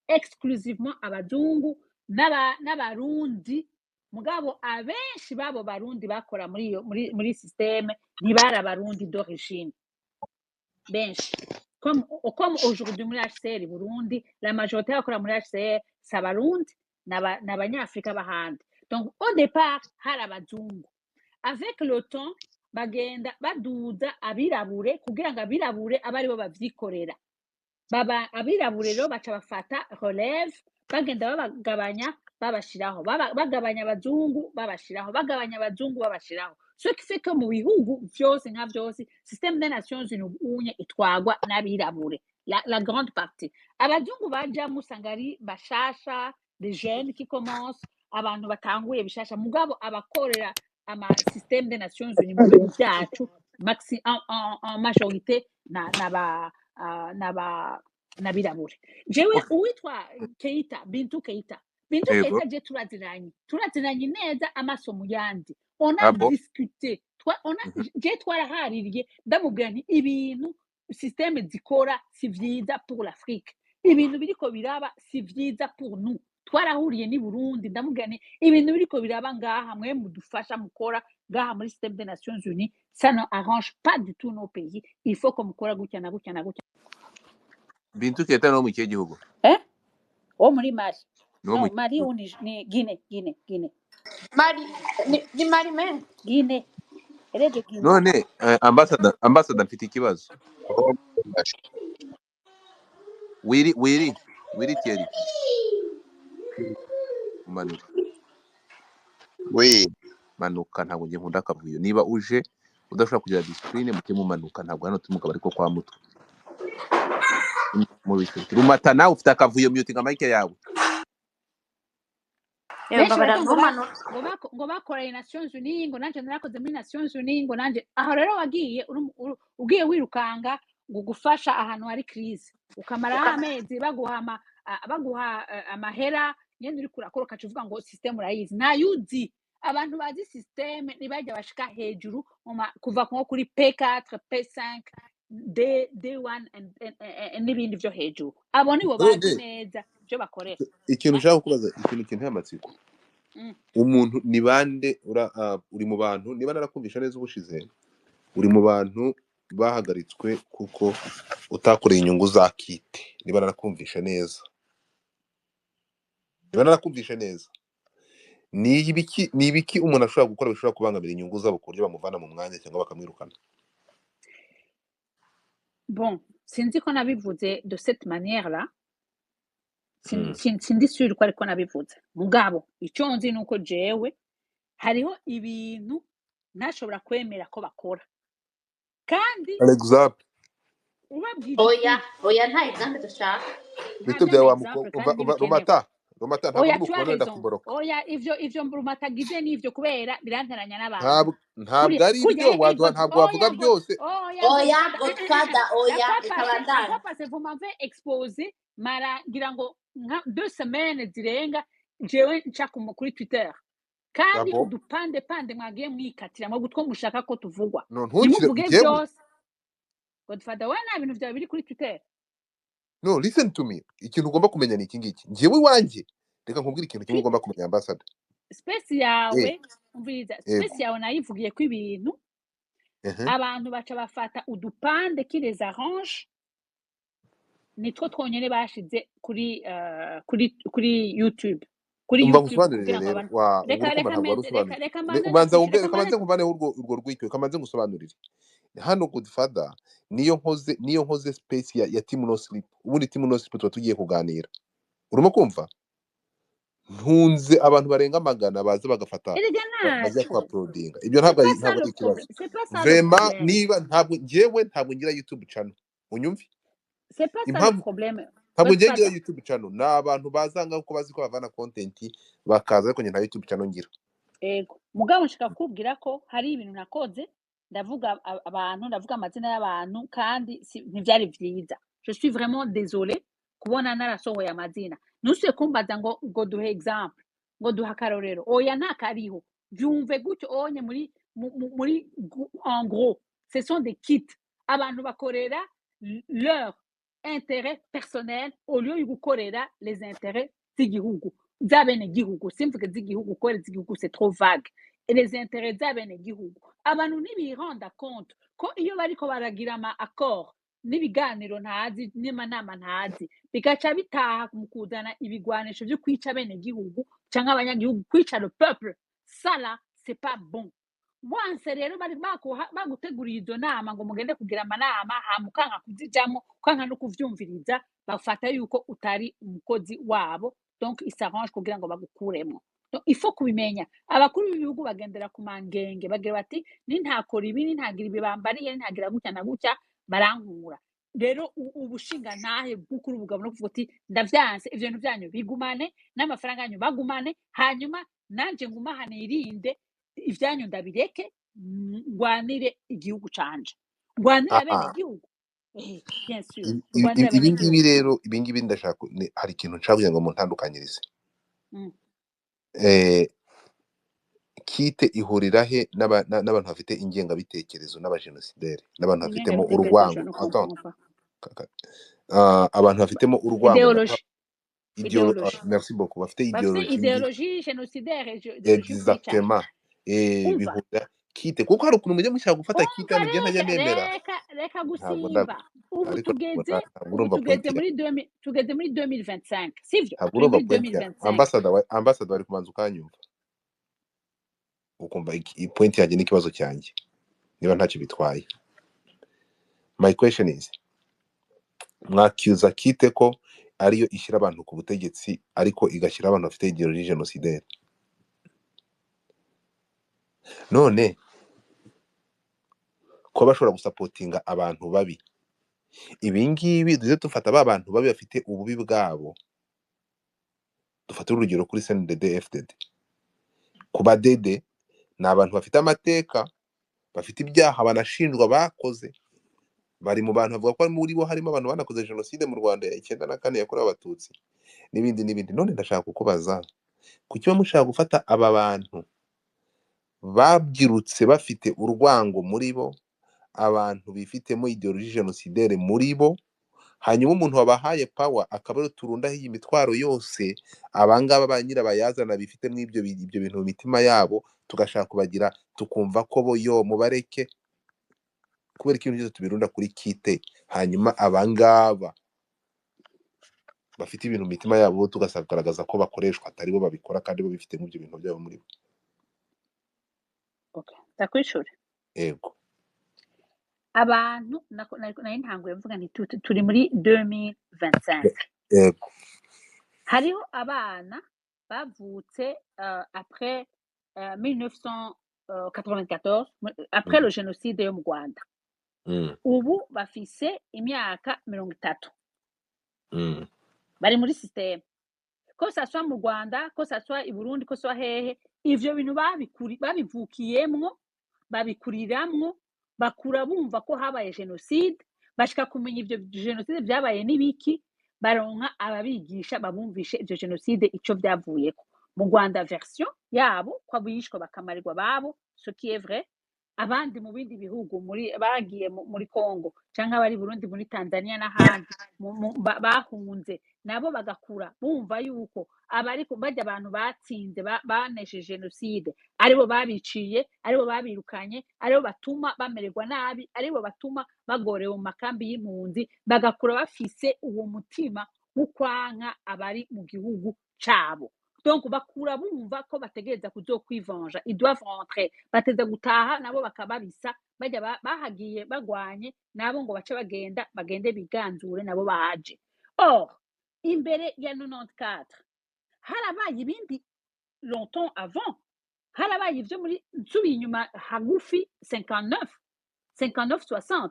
[SPEAKER 8] exclusivement abazungu n'abarundi. Mugabo abenshi babo barundi bakora muri système ntibari abarundi d'origine benshi. Comme aujourd'hui muri HCR Burundi, la majorité bakora muri HCR s'abarundi n'abanyafrika bahandi. Donc au départ hari abazungu, avec le temps bagenda baduza abirabure kugira ngo abirabure abari bo bavyikorera. Abirabure rero baca bafata relève, bagenda babagabanya babashiraho, bagabanya abazungu babashiraho, bagabanya abazungu babashiraho. Ce qui fait que mu bihugu vyose nka vyose système des Nations Unies unye itwagwa n'abirabure, la grande partie. Abazungu baja musanga ari bashasha, des jeunes qui commencent, abantu batanguye bishasha. Mugabo abakorera ama système des Nations Unies mu bihugu byacu en majorité n'abirabure. Jewe uwitwa Bintou Keita je turazinanye neza amaso mu yandi. On a discuté, je twarahaririye ndamubwira nti ibintu système zikora si vyiza pour l'Afrique, ibintu biriko biraba si vyiza pour nous. Twarahuriye ni Burundi, ndamubwira nti ibintu biriko biraba ngaha mwe mudufasha mukora ngaha muri système des Nations Unies, ça ne arrange pas du tout nos pays. Il faut que mukora gutya na gutya na gutya.
[SPEAKER 2] Bintou Keita no mu kihe gihugu?
[SPEAKER 8] O muri Mali. No, Mali ni Guinée.
[SPEAKER 5] Mali ni Mali men.
[SPEAKER 8] Guinée. Erege Guinée.
[SPEAKER 2] None ambassador mfite ikibazo. Wiri Thierry. Manuka. Manuka ntabwo ngiye nkunda akavuyo. Niba uje udashobora kugira discipline mutemu manuka, ntabwo hano tumuka bariko kwa mutwe. Rumata nawe ufite akavuyo, mutinga mic yawe.
[SPEAKER 8] Ngo bakora Nations Unies, ngo nanje narakoze muri Nations Unies, ngo nanje aho rero wagiye ugiye wirukanga ngo gufasha ahantu hari crise, ukamara amezi baguha amahera nyene uri kurakora, ukacuvuga ngo system urayizi. Nta yuzi abantu bazi systeme nibajya bashika hejuru kuva nko kuri P4 P5 D1 n'ibindi byo hejuru abo nibo bazi neza byo bakorera
[SPEAKER 2] ikintu ushaka kubaza ikintu y'amatsiko umuntu ni bande uri mu bantu niba narakumvisha neza ubushize uri mu bantu bahagaritswe kuko utakoreye inyungu za kite niba narakumvisha neza ni ibiki umuntu ashobora gukora bishobora kubangamira inyungu zabo ku buryo bamuvana mu mwanya cyangwa bakamwirukana?
[SPEAKER 8] Bon, sinzi ko nabivuze de cette manière là sindi sure ko ariko nabivuze mugabo icyo nzi nuko jewe hariho ibintu ntashobora kwemera ko bakora kandi
[SPEAKER 2] example
[SPEAKER 8] ubabwira
[SPEAKER 5] oya nta example dushaka
[SPEAKER 2] bito bya wa Rumata ntabwo uri kubona ndakuboroka
[SPEAKER 8] oya ivyo Rumata gize n'ivyo kubera birantaranya n'abantu
[SPEAKER 2] ntabwo ari ibyo waduha ntabwo wavuga byose
[SPEAKER 5] oya Godfather oya ikabandana
[SPEAKER 8] parce que vous m'avez exposé mara ngira ngo 2 semaines zirenga jewe nca kuri Twitter kandi udupande mwagiye mwikatira mwa gutwo mushaka ko tuvugwa nimuvuge byose Godfather we nta bintu byawe biri kuri Twitter.
[SPEAKER 2] No, listen to me. Ikintu ugomba kumenya ni iki ngiki. Njyewe wanjye reka nkubwire ikintu kimwe ugomba kumenya ambassador.
[SPEAKER 8] Space yawe umviriza space yawe nayivugiye ko ibintu abantu baca bafata udupande qui les arrange nitwo twonyene bashize kuri YouTube kuri YouTube kugira ngo abantu reka
[SPEAKER 2] nkubane urwo rwikwe kamanze ngusobanurire. Hano Godfather niyo nkoze space ya Team No Sleep ubundi Team No Sleep tuba tugiye kuganira urimo kumva ntunze abantu barenga magana baza bagafata bajya kwa uploadinga ibyo ntabwo ari ikibazo vraiment niba ntabwo ngira YouTube channel unyumvi
[SPEAKER 8] c'est pas ça le problème
[SPEAKER 2] ntabwo ngira YouTube channel na abantu bazanga uko bazi ko bavana content bakaza ariko nta YouTube channel ngira
[SPEAKER 8] ego mugabo nshaka kubwira ko hari ibintu nakoze ndavuga abantu ndavuga amazina y'abantu kandi ntibyari vyiza je suis vraiment désolé kubona narasohoye amazina nusuye kumbaza ngo duhe exemple ngo duha karorero oya ntakariho byumve gutyo onye muri en gros ce sont des kits abantu bakorera leur intérêt personnel au lieu de gukorera les intérêts z'igihugu zabene gihugu simvuge z'igihugu ko z'igihugu c'est trop vague et les intérêts zabene gihugu abantu nibiranda compte ko iyo bariko baragira ama accord n'ibiganiro ntazi n'amanama ntazi bigaca bitaha kumukuzana ibigwanisho byo kwica bene gihugu cyangwa abanyagihugu kwica le peuple ça là c'est pas bon once rero bari baguteguriye izo nama ngo mugende kugira amanama hamukanka kuzijamo kanka no kuvyumviriza bafata yuko utari umukozi wabo donc il s'arrange kugira ngo bagukuremo. Donc il faut kubimenya abakuru b'ibihugu bagendera ku mangenge bagira bati ni ntakora ibi ni ntagira ibi bambariye ntagira gutya na gutya barankura rero ubushinga ntahe bw'ukuri ubugabo no kuvuga ati ndavyanse ivyo bintu byanyu bigumane n'amafaranga yanyu bagumane hanyuma nanje ngumahane irinde ivyanyu ndabireke ngwanire igihugu canje ngwanire bene igihugu bien sûr
[SPEAKER 2] ibingibi rero ibingibi ndashaka hari ikintu nshaka ngo muntandukanyirize kite ihurira he n'abantu bafite ingengabitekerezo n'abajenosideri n'abantu bafitemo urwango abantu bafitemo urwango merci beaucoup bafite
[SPEAKER 8] idéologie génocidaire
[SPEAKER 2] exactement bihuza kite kuko hari ukuntu mujye mushaka gufata kite n'ibyo ntajya nemera
[SPEAKER 8] reka gusimba ubu tugeze muri 2025 sivyo
[SPEAKER 2] ambassador bari kumanza ukanyumva ukumva point yanjye n'ikibazo cyanjye niba ntacyo bitwaye. My question is mwakyuza kite ko ariyo ishyira abantu ku butegetsi ariko igashyira abantu bafite ideologie génocidaire none ko bashobora gusapotinga abantu babi ibingibi duze dufata abantu babi bafite ububi bwabo dufata urugero kuri CNDD FDD kuba dede ni abantu bafite amateka bafite ibyaha banashinjwa bakoze bari mu bantu bavuga ko muri bo harimo abantu banakoze jenoside mu Rwanda ya 94 yakorewe abatutsi n'ibindi none ndashaka kukubaza kuki mushaka gufata aba bantu babyirutse bafite urwango muri bo, abantu bifitemo ideologie genocidaire muri bo, hanyuma umuntu wabahaye power akaba ari turundaho iyi mitwaro yose, abangaba ba nyirabayazana bifitemo ibyo bintu mu mitima yabo, tugashaka kubagira tukumva ko bo yo mubareke, kubera ikintu cyose tubirunda kuri kite, hanyuma abangaba bafite ibintu mu mitima yabo tugagaragaza ko bakoreshwa atari bo babikora kandi bo bifitemo ibyo bintu byabo muri bo.
[SPEAKER 8] Okay, ndakwishura.
[SPEAKER 2] Yego.
[SPEAKER 8] Abantu nari ntanguye mvuga nti turi muri 2025.
[SPEAKER 2] Yego.
[SPEAKER 8] Hariho abana bavutse après 1994, après le génocide yo mu Rwanda. Ubu bafise imyaka 30. Bari muri système. Ko ça soit mu Rwanda, ko ça soit i Burundi, ko soit hehe, ivyo bintu babivukiyemwo, babikuriramwo, bakura bumva ko habaye genocide, bashika kumenya ivyo genocide vyabaye n'ibiki, baronka ababigisha babumvishe ivyo genocide ico vyavuyeko. Mu Rwanda version yabo ko abishwe bakamarirwa babo, ce qui est vrai. Abandi mu bindi bihugu bagiye muri Congo canke abari Burundi, muri Tanzania n'ahandi bahunze nabo bagakura bumva yuko abariko bajya abantu batsinze baneshe genocide aribo babiciye, aribo babirukanye, aribo batuma bamererwa nabi, aribo batuma bagorewe mu makambi y'impunzi, bagakura bafise uwo mutima w'ukwanka abari mu gihugu cabo. Donc bakura bumva ko bategereza kuzokwivanja, ils doivent rentrer, bateza gutaha nabo bakababisa, bajya bahagiye bagwanye nabo ngo bace bagende biganzure nabo baje. Or imbere ya 94 harabaye ibindi longtemps avant, harabaye ivyo muri nsubiye inyuma hagufi 59 60,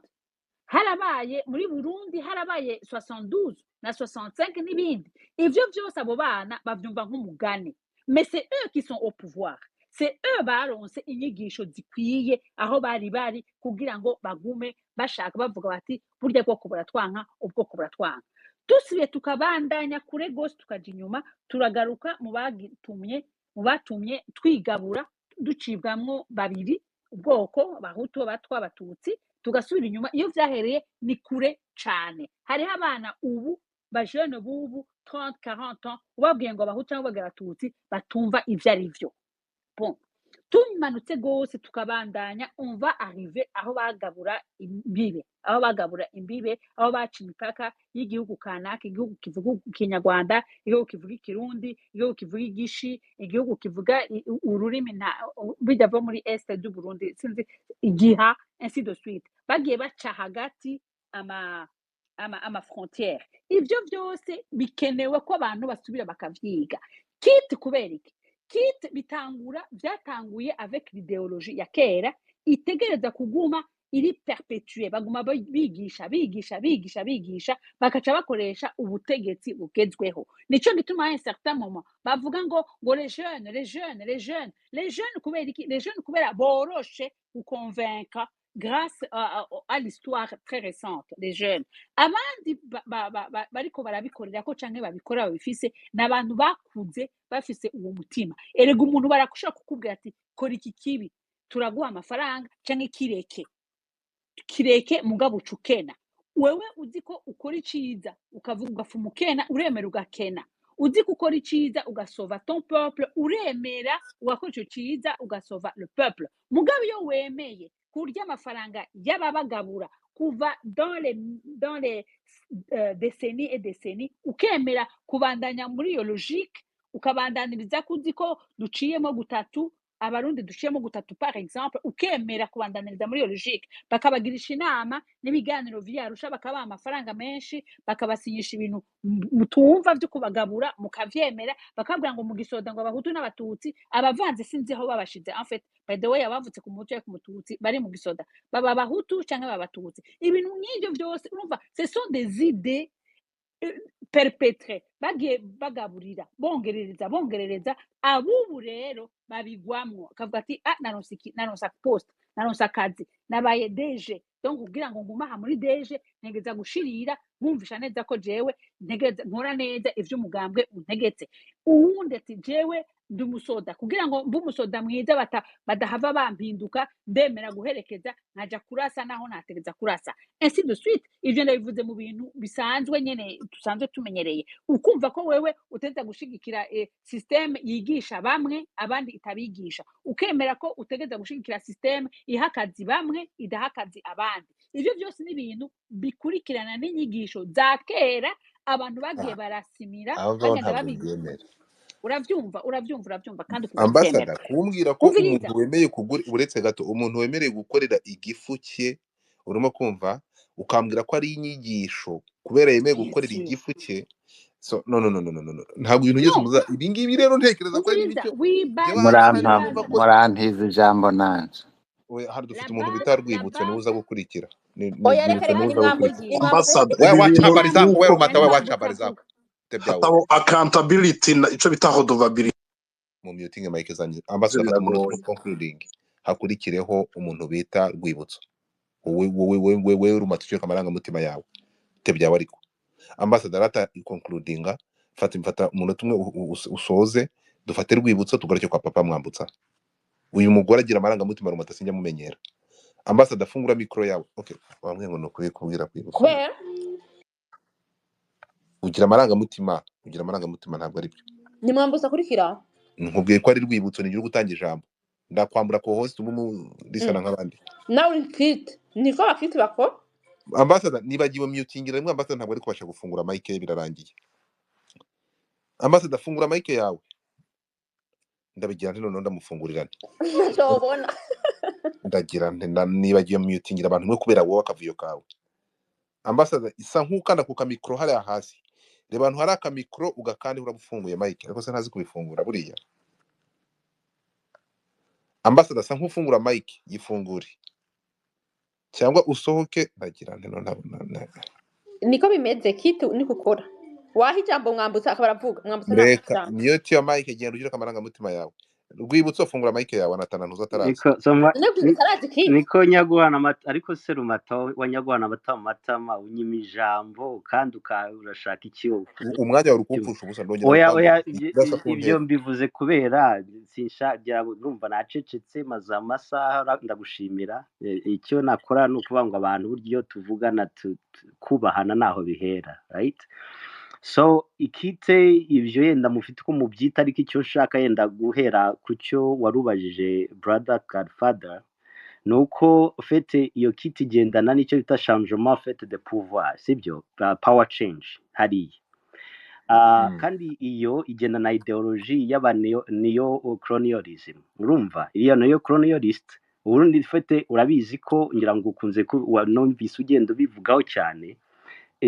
[SPEAKER 8] harabaye muri Burundi, harabaye 72 na 65 n'ibindi. Ivyo vyose abo bana bavyumva nk'umugani, mais c'est eux qui sont au pouvoir, c'est eux baronse inyigisho zikwiye aho bari kugira ngo bagume bashaka bavuga bati burya bwoko buratwanka, ubwoko buratwanka. Tusubiye tukabandanya kure gose tukaja inyuma, turagaruka mu batumye twigabura ducibwamwo babiri, ubwoko Bahutu, Abatwa, Abatutsi, tugasubira inyuma. Iyo vyahereye ni kure cane. Hariho abana ubu bajene bubu 30 40 ans ubabwiye ngo Abahutu cyangwa Abatutsi batumva ivyo ari vyo. Bon, tumanutse gose tukabandanya, on va arriver aho bagabura imbibe, aho baca imipaka y'igihugu kanaka, igihugu kivuga Kinyarwanda, igihugu kivuga Ikirundi, igihugu kivuga Igishi, igihugu kivuga ururimi bidava muri est du Burundi, sinzi Igiha, ainsi de suite. Bagiye baca hagati ama frontière. Ivyo vyose bikenewe ko abantu basubira bakavyiga. Kiti kubera iki? Kiti vyatanguye avec l'idéologie ya kera, itegereza kuguma iri perpétuer, baguma bigisha, bakaca bakoresha ubutegetsi bugezweho. Nico gituma à un certain moment bavuga ngo les jeunes kubera iki? Les jeunes kubera boroshe convaincre grâce à l'histoire très récente des jeunes. Abandi bariko barabikorera ko canke babikora babifise n'abantu bakuze bafise uwo mutima. Erega umuntu barakushaka kukubwira ati kora iki kibi, turaguha amafaranga canke kireke mugabo ucukena. Wewe uzi ko ukora iciza ukavuga ugafuma ukena, uremera ugakena. Uzi ko ukora iciza ugasova ton peuple, uremera ugakora ico ciza ugasova le peuple. Mugabo iyo wemeye kurya amafaranga y'ababagabura kuva dans les décennies et décennies, ukemera kubandanya muri iyo logique, ukabandaniriza kuzi ko duciyemo gutatu, abarundi duciyemo gutatu par exemple, ukemera kubandaniriza muri iyo logique, bakabagirisha inama n'ibiganiro vyarusha, bakabaha amafaranga menshi, bakabasinyisha ibintu mutumva vyo kubagabura, mukavyemera, bakabwira ngo mu gisoda ngo Abahutu n'Abatutsi, abavanze sinzi aho babashize. En fait, by the way, abavutse ku Muhutu ku Mututsi bari mu gisoda baba Abahutu canke Abatutsi. Ibintu nk'ivyo vyose urumva, ce sont des idées perpetre, bagiye bagaburira bongerereza abubu rero babigwamwo, akavuga ati naronsa poste, naronsa akazi, nabaye DG, donc kugira ngo ngumaha muri DG ntegeza gushirira mwumvisha neza ko jewe ntegeza nkora neza ivyo umugambwe untegetse uwundi ati jewe ndi umusoda kugira ngo mbe umusoda mwiza badahava bampinduka ndemera guherekeza nkaja kurasa naho nategeza kurasa ainsi de suite ivyo ndabivuze mu bintu bisanzwe nyene dusanzwe tumenyereye ukumva ko wewe uteza gushigikira systeme yigisha bamwe abandi itabigisha ukemera ko utegeza gushigikira systeme ihakazi bamwe idahakazi abandi ivyo byose ni ibintu bikurikirana n'inyigisho za kera abantu bagiye barasimira
[SPEAKER 2] aho ngaho
[SPEAKER 8] bagenda
[SPEAKER 2] ntabwo
[SPEAKER 8] babigira
[SPEAKER 2] mbyemera.
[SPEAKER 8] uravyumva kandi
[SPEAKER 2] Ambassador,
[SPEAKER 8] kubyemera
[SPEAKER 2] kumbwira ko
[SPEAKER 8] umviriza
[SPEAKER 2] umuntu wemeye kugura uretse gato umuntu wemereye gukorera igifu cye urimo kumva ukambwira ko ari inyigisho kubera yemeye gukorera
[SPEAKER 8] si
[SPEAKER 2] igifu cye so no ntabwo ibintu byose
[SPEAKER 8] no
[SPEAKER 2] muza ibi ngibi rero ntekereza ko ari
[SPEAKER 8] umviriza
[SPEAKER 2] bityo
[SPEAKER 8] wibaze
[SPEAKER 2] jewe hari numva ko
[SPEAKER 1] murantiza ijambo nanje
[SPEAKER 2] hari dufite
[SPEAKER 8] la
[SPEAKER 2] umuntu
[SPEAKER 8] base
[SPEAKER 2] bita
[SPEAKER 8] la
[SPEAKER 2] Rwibutso niwe uza
[SPEAKER 8] base
[SPEAKER 2] gukurikira
[SPEAKER 5] oya
[SPEAKER 2] Rwibutso
[SPEAKER 5] reka
[SPEAKER 2] niwe uza gukurikira
[SPEAKER 7] ambassador
[SPEAKER 2] we
[SPEAKER 7] ibi
[SPEAKER 2] wacha
[SPEAKER 7] bintu
[SPEAKER 2] habari zako we
[SPEAKER 7] nuko
[SPEAKER 2] rumata we
[SPEAKER 8] nari
[SPEAKER 2] wacha
[SPEAKER 8] mbandutse
[SPEAKER 2] habari zako
[SPEAKER 8] avuga
[SPEAKER 2] tebyawe
[SPEAKER 7] hatabo accountability ico bita hodovability
[SPEAKER 2] mu muting mic zanjye Ambassador afata umuntu
[SPEAKER 7] biragoye
[SPEAKER 2] concluding hakurikireho umuntu bita Rwibutso wowe rumata ucyeka amarangamutima yawe tebyawe ariko Ambassador ata concludinga mfata umuntu umwe usoze dufate Rwibutso tugaruke kwa papa Mwambutsa uyu mugore agira amarangamutima rumata sinjya mumenyera Ambassador afungura mikro yawe okay wamwe ngo nukuri kubwira Rwibutso
[SPEAKER 5] kubera
[SPEAKER 2] ugira amarangamutima ntabwo ari byo
[SPEAKER 5] ni Mwambutsa akurikira
[SPEAKER 2] nkubwiye ko ari Rwibutso nigira gutanga ijambo ndakwambura ko host ubu risana nk'abandi
[SPEAKER 5] nawe kit niko bakiti bako
[SPEAKER 2] Ambassador nibagiwe mutingira rimwe Ambassador ntabwo ari kubasha gufungura mic ye birarangiye Ambassador afungura mic yawe ndabigira nti none ndamufungurira
[SPEAKER 5] ntacobona
[SPEAKER 2] ndagira nibagiwe mutingira abantu mwe kubera wowe akavuyo kawe Ambassador isa nk'ukanda ku kamikro hariya hasi reba abantu hari akamikro ugakandi urabufunguye mic ariko se ntazi kubifungura buriya Ambassador sa nk'ufungura mic yifungure cyangwa usohoke ndagira nti none
[SPEAKER 5] niko bimeze kit niko ukora waha ijambo Mwambutsa akaba aravuga Mwambutsa
[SPEAKER 2] reka niyo tiyo mic genda ugira amarangamutima yawe Rwibutso fungura mic yawe anatana ntuza tarazi
[SPEAKER 3] niko soma
[SPEAKER 5] karazi kit
[SPEAKER 3] niko nyaguhana amata ariko se rumata wa nyaguhana amata mu matama unyima ijambo kandi urashaka iki
[SPEAKER 2] umwanya wari kumpfusha ubusa
[SPEAKER 3] oya
[SPEAKER 2] ndongera
[SPEAKER 3] ibyo mbivuze kubera sinshagira urumva nacecetse maze amasaha ndagushimira icyo nakora no kuvuga ngo abantu buryo tuvugana kubahana naho bihera right so ikite ibyo yenda mufite ko mubyita ariko icyo nshaka yenda guhera kucyo warubajije brother Godfather nuko fete iyo kiti gendana nicyo bita changement fete de pouvoir sibyo power change hariya kandi iyo igenda na ideology y'abaneo colonialism urumva iyo neo colonialist uburundi fete urabizi ko ngira ngo ukunze ko numvise ugenda bivugaho cyane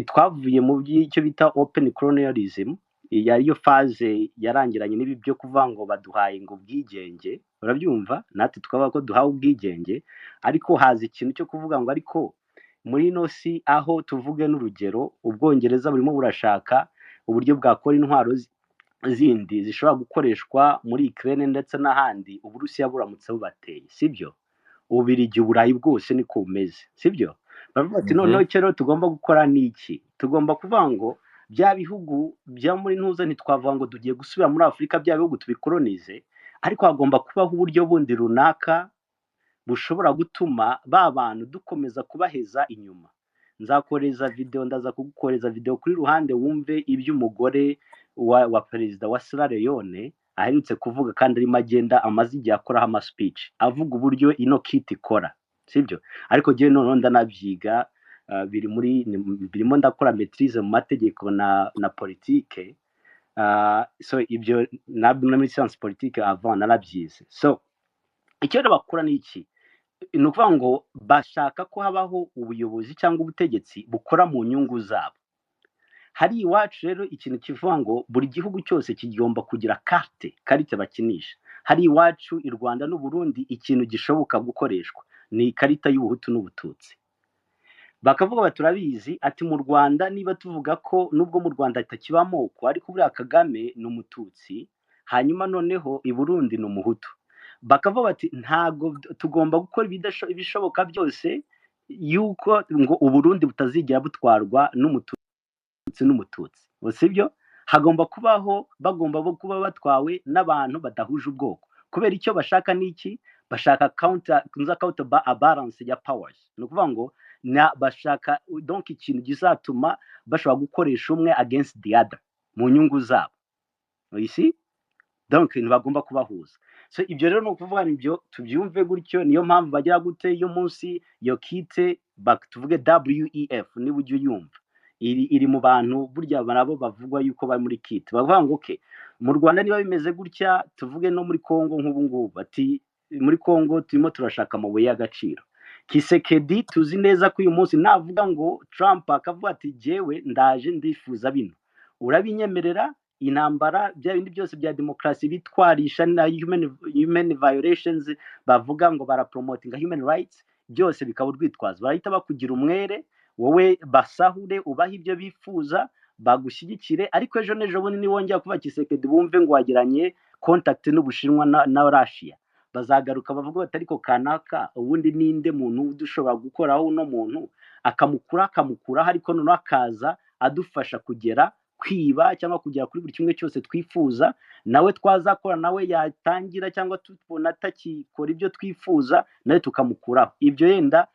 [SPEAKER 3] twavuye mu by'icyo bita open colonialism yariyo phase yarangiranye n'ibi byo kuvuga ngo baduhaye ngo ubwigenge urabyumva natwe twaba ko duhawe ubwigenge ariko haza ikintu cyo kuvuga ngo ariko muri no si aho tuvuge n'urugero ubwongereza burimo burashaka uburyo bwakora intwaro zindi zishobora gukoreshwa muri Ukraine ndetse n'ahandi Uburusiya buramutse bubateye sibyo Ububirigi Uburayi bwose niko bumeze sibyo baravuga ati noneho rero tugomba gukora niki tugomba kuvuga ngo bya bihugu bya muri ntuza ntitwavuga ngo tugiye gusubira muri Afurika bya bihugu tubikolonize ariko hagomba kubaho uburyo bundi runaka bushobora gutuma ba bantu dukomeza kubaheza inyuma nzakoreza video ndaza kugukoreza video kuri ruhande wumve iby'umugore wa perezida wa Sierra Leone aherutse kuvuga kandi arimo agenda amaze igihe akoraho ama speech avuga uburyo ino kit ikora sibyo ariko je none ndanabyiga birimo ndakora maîtrise mu mategeko na politique so ibyo nabwo muri science politique avant narabyize so icyo bakora ni iki ni ukuvuga ngo bashaka ko habaho ubuyobozi cyangwa ubutegetsi bukora mu nyungu zabo hari iwacu rero ikintu kivuga ngo buri gihugu cyose kigomba kugira karite bakinisha hari iwacu i Rwanda n'u Burundi ikintu gishoboka gukoreshwa ni ikarita y'ubuhutu n'ubututsi bakavuga baturabizi ati mu Rwanda niba tuvuga ko nubwo mu Rwanda itakiba amoko ariko buriya Kagame ni umututsi hanyuma noneho i Burundi ni umuhutu bakavuga bati ntago tugomba gukora ibishoboka byose
[SPEAKER 9] yuko ngo uburundi butazigera butwarwa n'umututsi sibyo hagomba bagomba kuba batwawe n'abantu badahuje ubwoko kubera icyo bashaka n'iki bashaka counter balance ya powers no kuvuga ngo bashaka donc ikintu gizatuma bashobora gukoresha umwe against the other mu nyungu zabo you see donc ntibagomba kubahuza so ibyo rero no kuvuga nibyo tubyumve gutyo niyo mpamvu bagira gute iyo munsi yo kite tuvuge WEF ni buryo yumva iri mu bantu burya barabo bavugwa yuko bari muri kite bavuga ngo okay mu Rwanda niba bimeze gutya tuvuge no muri Kongo nk'ubu ngubu bati muri Kongo turimo turashaka amabuye y'agaciro Kisekedi tuzi neza ko uyu munsi navuga ngo Trump akavuga ati jewe ndaje ndifuza bino urabinyemerera intambara bya bindi byose bya demokrasi bitwarisha na human violations bavuga ngo barapromotinga human rights byose bikaba urwitwazo barahita bakugira umwere wowe basahure ubaha ibyo bifuza bagushyigikire ariko ejo nejo bundi niwongera kuba Kisekedi bumve ngo wageranye contact n'Ubushinwa na Russia bazagaruka bavuga bati ariko kanaka ubundi ninde muntu dushobora gukoraho uno muntu akamukura ariko none akaza adufasha kugera kwiba cyangwa kugera kuri buri kimwe cyose twifuza nawe twazakora nawe yatangira cyangwa tubona atakikora ibyo twifuza nawe tukamukuraho ibyo yenda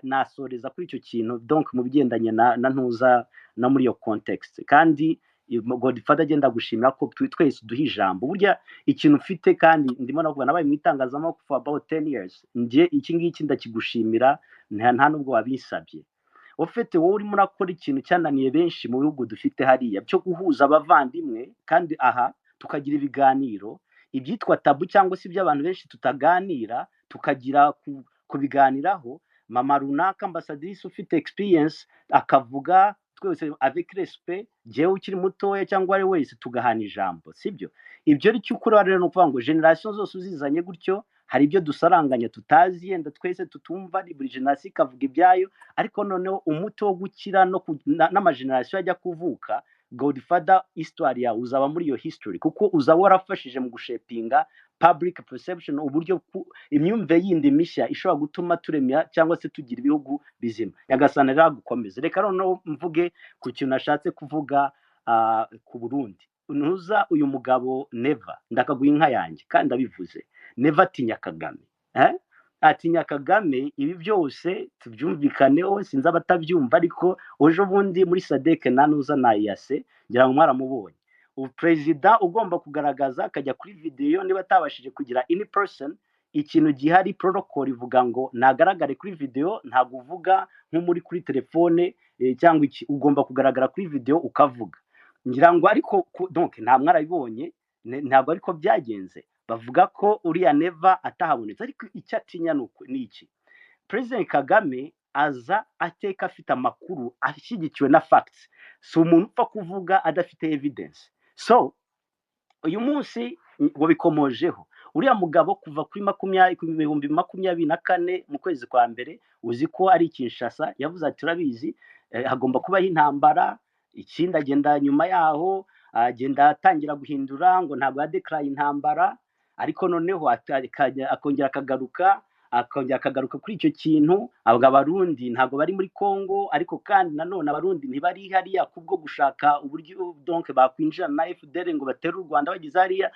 [SPEAKER 9] nasoreza kuri icyo kintu donc mu bigendanye na ntuza na muri iyo context kandi Godfather agenda gushimira ko twese duha ijambo burya ikintu ufite kandi ndimo navuga nabaye mu itangazamakuru for about 10 years ngiye iki ngiki ndakigushimira nta nubwo wabisabye ufite wowe urimo urakora ikintu cyananiye benshi mu bihugu dufite hariya cyo guhuza abavandimwe kandi aha tukagira ibiganiro ibyitwa tabu cyangwa se iby'abantu benshi tutaganira tukagira kubiganiraho mama runaka ambassadrice ufite experience akavuga twese avec respect jewe ukiri mutoya cyangwa ari wese tugahana ijambo sibyo ibyo ari cyo ukora rero no kuvuga ngo generation zose uzizanye gutyo hari ibyo dusaranganya tutazi yenda twese tutumva buri generation ikavuga ibyayo ariko noneho umuto wo gukira no n'amageneration ajya kuvuka Godfather histoire ya uzaba muri iyo history kuko uzaba warafashije mu gushepinga public perception uburyo imyumve yindi mishya ishobora gutuma turemya cyangwa se tugira ibihugu bizima yagasana rero gukomeza reka noneho mvuge ku kintu nashatse kuvuga ku Burundi ntuza uyu mugabo Neva ndakaguha inka yanjye kandi ndabivuze Neva atinya Kagame atinya Kagame ibi byose tubyumvikaneho sinzi abatabyumva ariko ejo bundi muri Sadek nanuza na Yase ngira ngo mwaramubonye Perezida ugomba kugaragaza akajya kuri video niba atabashije kugira in person ikintu gihari protocol ivuga ngo nagaragare kuri video ntago uvuga nko muri kuri telefone cyangwa iki ugomba kugaragara kuri video ukavuga ngira ngo ariko donc nta mwarabibonye ntabwo ariko byagenze bavuga ko uriya Neva atahabonetse ariko icyo atinya ni iki President Kagame aza ateka afite amakuru ashyigikiwe na facts so umuntu upfa kuvuga adafite evidence so uyu munsi wabikomojeho uriya mugabo kuva kuri 2024 mu kwezi kwa mbere uzi ko ari Kinshasa yavuze ati turabizi hagomba kubaho intambara ikindi agenda nyuma yaho agenda atangira guhindura ngo ntabwo yadeclare intambara ariko noneho akongera akagaruka kuri icyo kintu abarundi ntabwo bari muri Kongo ariko kandi nanone abarundi ntibari hariya kubwo gushaka uburyo donc bakwinjira na FDL ngo batere u Rwanda bagize hariya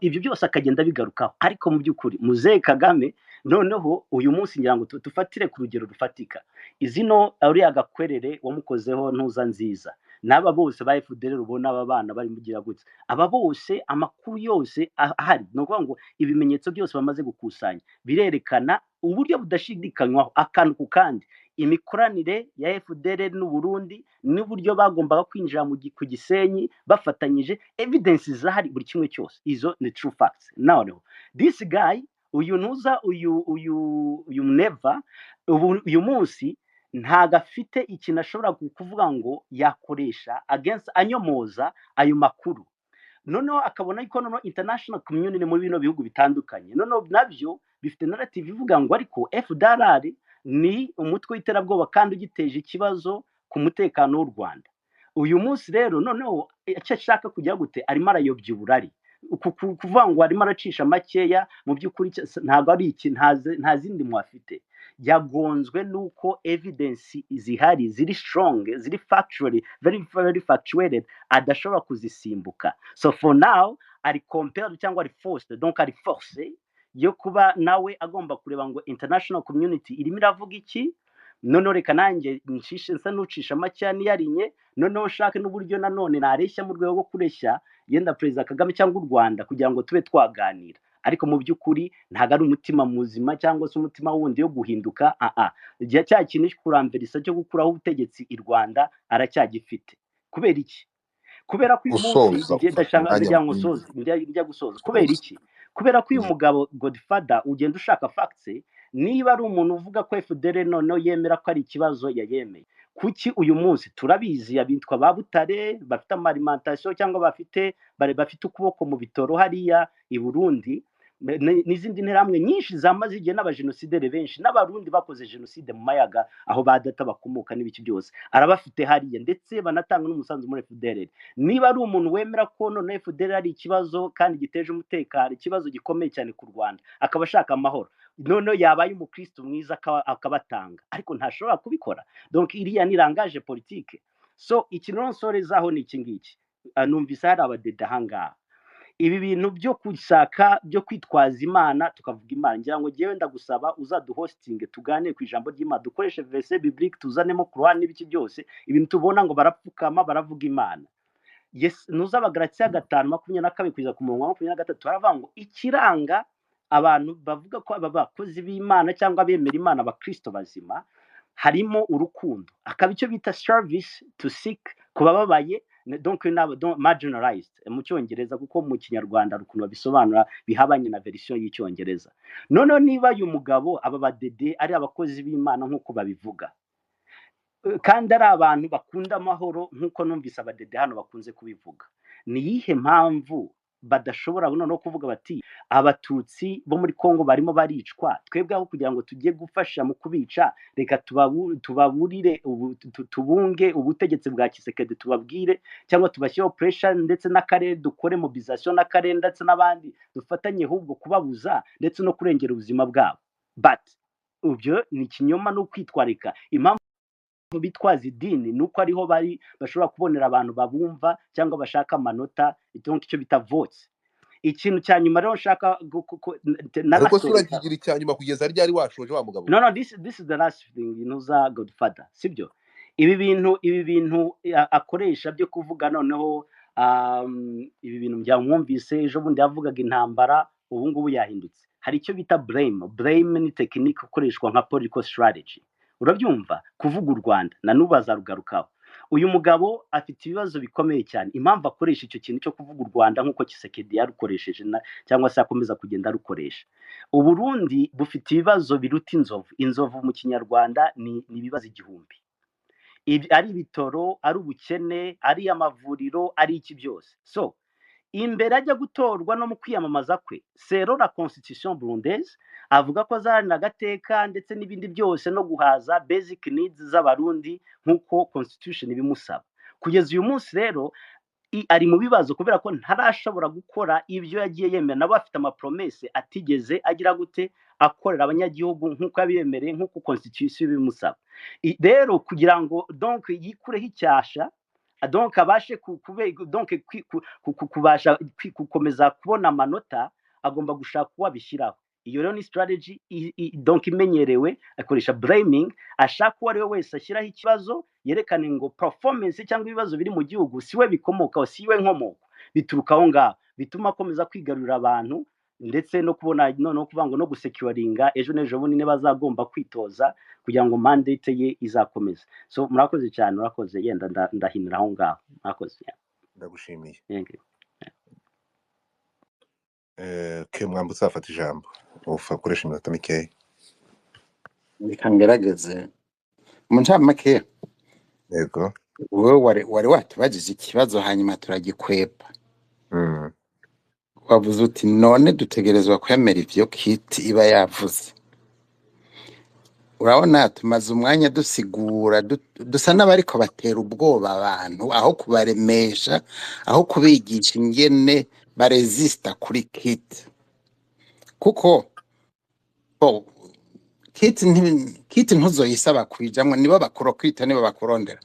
[SPEAKER 9] ibyo byose akagenda bigarukaho ariko mu by'ukuri Muzee Kagame noneho uyu munsi ngira ngo tufatire ku rugero rufatika izino uriya Gakwerere wamukozeho ntuza nziza n'aba bose ba FDL rubona aba bana bari mugira gutse aba bose amakuru yose ahari no kuvuga ngo ibimenyetso byose bamaze gukusanya birerekana uburyo budashidikanywaho akantu ku kandi imikoranire ya FDL n'u Burundi n'uburyo bagombaga kwinjira ku Gisenyi bafatanyije evidence zahari buri kimwe cyose izo ni true facts now this guy uyu ntuza uyu Neva uyu munsi ntago afite ikintu ashobora kuvuga ngo yakoresha against anyomoza ayo makuru noneho akabona yuko noneho international community muri bino bihugu bitandukanye noneho nabyo bifite narrative ivuga ngo ariko FDLR ni umutwe w'iterabwoba kandi ugiteje ikibazo ku mutekano w'u Rwanda uyu munsi rero noneho icyo ashaka kujya gute arimo arayobya uburari kuvuga ngo arimo aracisha makeya mu by'ukuri ntago ari iki nta zindi mwafite yagonzwe nuko evidence zihari ziri strong, ziri factually very factuated, adashobora kuzisimbuka. So for now ari compelled cyangwa ari forced, donc ari forcé yo kuba nawe agomba kureba ngo international community irimo iravuga iki, noneho reka nanjye ncishe nsa n'ucisha macyani yarinye, noneho nshake n'uburyo nanone nareshya mu rwego rwo kureshya yenda Perezida Kagame cyangwa u Rwanda kugira ngo tube twaganira. Ariko mu by'ukuri ntago ari umutima muzima cyangwa se umutima wundi yo guhinduka. Igihe cya kintu kurambirisa cyo gukuraho ubutegetsi i Rwanda aracyagifite. Kubera iki? Kubera ko uyu munsi njya gusoza. Kubera iki? Kubera ko uyu mugabo Godfather ugenda ushaka facts, niba ari umuntu uvuga ko FDL noneho yemera ko ari ikibazo yayemeye, kuki uyu munsi turabizi abitwa ba Butare bafite alimentation cyangwa bafite ukuboko mu bitoro hariya i Burundi n'izindi nterahamwe nyinshi zamaze igihe n'abajenosideri benshi n'abarundi bakoze jenoside mu mayaga aho badata bakomoka n'ibiki byose arabafite hariya, ndetse banatanga n'umusanzu muri FDL. Niba ari umuntu wemera ko none FDL ari ikibazo kandi giteje umutekano, ikibazo gikomeye cyane ku Rwanda, akaba ashaka amahoro, noneho yabaye umukristo mwiza akabatanga, ariko ntashobora kubikora. Donc iriya ni langage politique. So ikintu nsorezaho ni iki ngiki, numvise hari abadede ahangaha ibi bintu byo kushaka byo kwitwaza Imana tukavuga Imana, ngira ngo jewe ndagusaba uzaduhosting tuganire ku ijambo ry'Imana, dukoreshe verset biblique tuzanemo Quran n'ibiki byose, ibintu tubona ngo barapfukama baravuga Imana. Yes, Nuzabagaratia 5:22 kugeza ku murongo wa 23 baravuga ngo ikiranga abantu bavuga ko aba bakozi b'Imana cyangwa abemera Imana abakristo bazima harimo urukundo, akaba icyo bita service to seek, kubababaye, donc marginalized mu cyongereza, kuko mu kinyarwanda rukundo babisobanura bihabanye na version y'icyongereza. Noneho niba uyu mugabo aba badede ari abakozi b'Imana nk'uko babivuga, kandi ari abantu bakunda amahoro nk'uko numvise abadede hano bakunze kubivuga, ni yihe mpamvu badashobora no kuvuga bati abatutsi bo muri Kongo barimo baricwa, twebwe aho kugira ngo tujye gufasha mu kubica, reka tubaburire tubunge ubutegetsi bwa Kisekedi, tubabwire cyangwa tubashyireho pressure, ndetse n'akarere dukore mobilisation n'akarere ndetse n'abandi dufatanye ahubwo kubabuza ndetse no kurengera ubuzima bwabo. But ubyo ni ikinyoma no kwitwarika. Impamvu bitwaza idini nuko ariho bari bashobora kubonera abantu babumva cyangwa bashaka amanota, icyo bita votes. Ikintu cya nyuma rero nshaka
[SPEAKER 2] ariko sura kigira icya nyuma kugeza ryari washoje wa mugabo.
[SPEAKER 9] No, this is the last thing, Nuza Godfather, sibyo? Ibi bintu akoresha byo kuvuga noneho ibi bintu byamwumvise ejo bundi yavugaga intambara, ubu ngubu yahindutse. Hari icyo bita blame ni technique ukoreshwa nka political strategy. Urabyumva kuvuga u Rwanda na nubu azarugarukaho. Uyu mugabo afite ibibazo bikomeye cyane, impamvu akoresha icyo kintu cyo kuvuga u Rwanda nk'uko Kisekedi yarukoresheje cyangwa se akomeza kugenda arukoresha. Uburundi bufite ibibazo biruta inzovu mu kinyarwanda ni ibibazo igihumbi, ari bitoro, ari ubukene, ari amavuriro, ari iki byose. So imbere ajya gutorwa no mu kwiyamamaza kwe, sero la constitution burundaise avuga ko azarana agateka ndetse n'ibindi byose no guhaza basic needs z'abarundi nk'uko constitution ibimusaba. Kugeza uyu munsi rero ari mu bibazo kubera ko ntarashobora gukora ibyo yagiye yemera, nabo afite amapromese atigeze agira gute akorera abanyagihugu nk'uko yabiyemereye, nk'uko constitution ibimusaba. Rero kugira ngo donc yikureho icyasha, donc abashe kubasha gukomeza kubona amanota, agomba gushaka uwabishyiraho. Iyo rero ni strategy donc imenyerewe, akoresha blaming, ashaka uwo ari we wese ashyiraho ikibazo, yerekane ngo performance cyangwa ibibazo biri mu gihugu siwe bikomoka, siwe nkomoko, bituruka aho ngaho, bituma akomeza kwigarurira abantu, ndetse no kubona no kuvuga ngo no gusecuringa ejo n'ejo bundi bazagomba kwitoza kugira ngo mandate ye izakomeza. So murakoze cyane, murakoze, yenda ndahinira aho ngaho, murakoze.
[SPEAKER 2] Ndagushimiye.
[SPEAKER 1] ke mwambutse afata ijambo ufakoresha iminota mikeya. Reka ngerageze mu ncamake. Yego, wowe wari watubajije ikibazo hanyuma turagikwepa. Wavuze uti none dutegerezwa kwemera ivyo Kiti iba yavuze. Urabona tumaze umwanya dusigura, dusa n'abariko batera ubwoba abantu, aho kubaremesha, aho kubigisha ingene baresista kuri Kiti. Kuko kiti ntuzoyisaba kwijamwe nibo bakurokwita nibo bakurondera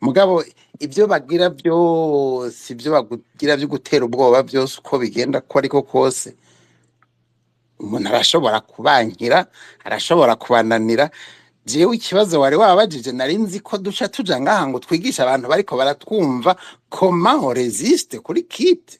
[SPEAKER 1] mugabo ibyo bagira byose ibyo bagira byo gutera ubwoba byose uko bigenda ko ariko kose umuntu arashobora kubankira arashobora kubananira jewe ikibazo wari wabajije nari nzi ko duca tuja ngaha ngo twigisha abantu bariko baratwumva comment on resiste kuri kiti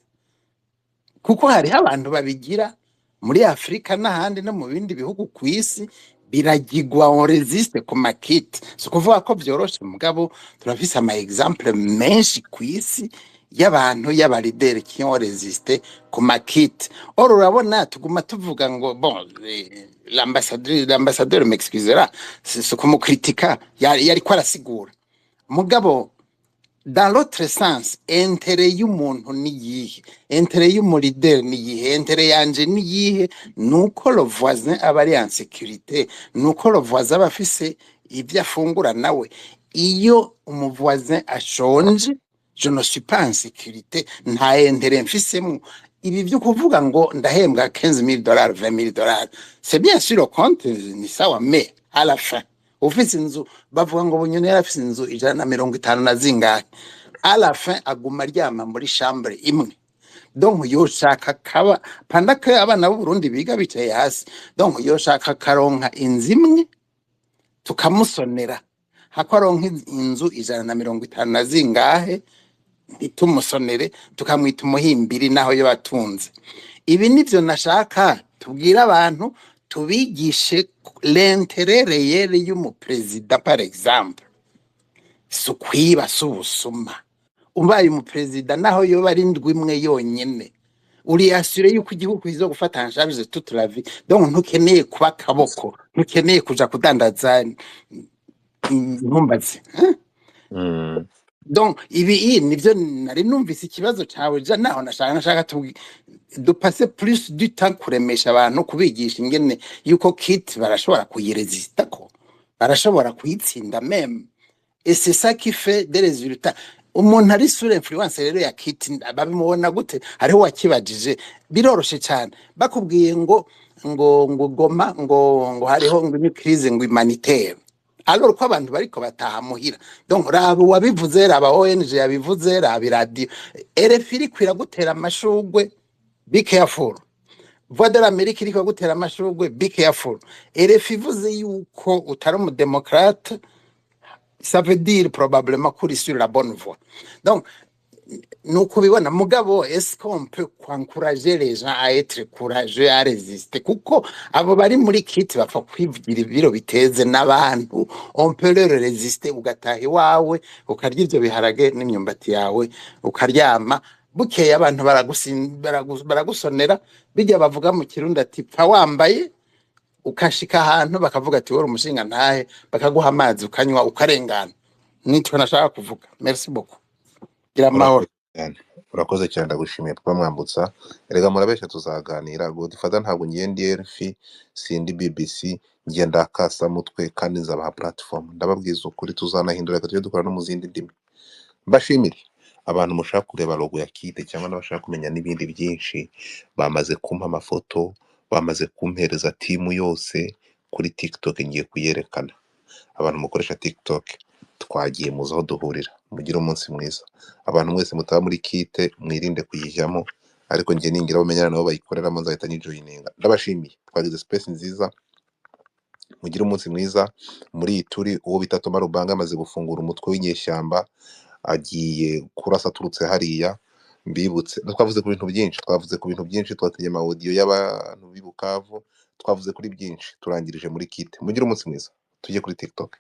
[SPEAKER 1] kuko hariho abantu babigira muri Afrika n'ahandi no mu bindi bihugu ku isi biragigwa on resiste ku makiti so kuvuga ko byoroshe mugabo turafise ama exemple menshi ku isi y'abantu y'abalideri qui ont résisté ku makiti or urabona tuguma tuvuga ngo bon l'ambassadeur m'excusera c'est comme critica yari ko arasigura mugabo dans l'autre sens intérêt y'umuntu ni yihe intérêt y'umulideri ni yihe intérêt yanje ni yihe nuko le voisin aba ari en sécurité nuko le voisin aba afise ibyo afungura nawe iyo umuvoisin ashonje je ne suis pas en sécurité nta intérêt mfisemo ibi byo kuvuga ngo ndahembwa $15,000 $20,000 c'est bien sûr le compte ni sawa mais à la fin ufise inzu bavuga ngo bunyone yarafise inzu 150 na zingahe à la fin aguma ryama muri chambre imwe donc yoshaka kaba pandaka abana b'u Burundi biga bicaye hasi donc yoshaka karonka inzu imwe tukamusonera hakoronka inzu 150 na zingahe itumusonere tukamwita umuhimbiri naho yo batunze ibi nivyo nashaka tubwira abantu tubigishe l'intérêt réel y'umuperezida par exemple sukwiba subusuma ubaye umuperezida naho yo bari ndwi imwe yonyene uri assuré yuko igihugu kizo gufata en charge toute la vie donc ntukeneye kuba kaboko ntukeneye kuja kudandaza ntumbaze donc ibi nivyo nari numvise ikibazo cawe ja naho nashaka dupase plus du temps kuremesha abantu kubigisha ingene yuko kit barashobora kuyiresista ko barashobora kuyitsinda même et c'est ça qui fait des résultats umuntu ari sur influence rero ya kit babimubona gute hariho wakibajije biroroshe cyane bakubwiye ngo goma ngo hariho ngo crise ngo humanitaire alors ko abantu bariko bataha muhira donc rabo wabivuze raba ONG yabivuze raba radio RFI iri kwira gutera amashugwe be careful voix de l'Amérique iri gutera amashugwe be careful RFI ivuze yuko utari mu démocrate ça veut dire probablement kuri sur la bonne voie donc nuko bibona mugabo est-ce qu'on peut encourager les gens à être courageux à résister kuko abo bari muri kit bapfa kwivugira ibiro biteze n'abantu on peut leur résister ugatahi wawe ukarya ivyo biharage n'imyumbati yawe ukaryama bukeye abantu baragusonera bijya bavuga mu Kirundi ati pfa wambaye ukashika ahantu bakavuga ati wori umushinga ntahe bakaguha amazi ukanywa ukarengana nitwe nashaka kuvuga merci beaucoup gira amahoro
[SPEAKER 2] urakoze cyane ndagushimiye kuba mwambutsa erega murabesha tuzaganira Godfather ntabwo ngiye ndi RFI sindi BBC ngiye ndakasa mutwe kandi nzabaha platform ndababwiza ukuri tuzanahindura gatyo dukora no mu zindi ndimi mbashimire abantu mushaka kureba logo ya kite cyangwa n'abashaka kumenya n'ibindi byinshi bamaze kumpa amafoto bamaze kumpereza timu yose kuri TikTok ngiye kuyerekana abantu mukoresha TikTok twagiye muzaho duhurira mugira umunsi mwiza abantu mwese mutaba muri kite mwirinde kuyijyamo ariko ngiye ningira bamenyana nabo bayikoreramo nzahita nijoyininga ndabashimiye twagize space nziza mugira umunsi mwiza muri turi uwo bita Toma Rubanga amaze gufungura umutwe w'inyeshyamba agiye kurasa turutse hariya mbibutse twavuze ku bintu byinshi twatinye ama audio y'abantu bibukavu twavuze kuri byinshi turangirije muri kite mugira umunsi mwiza tujye kuri TikTok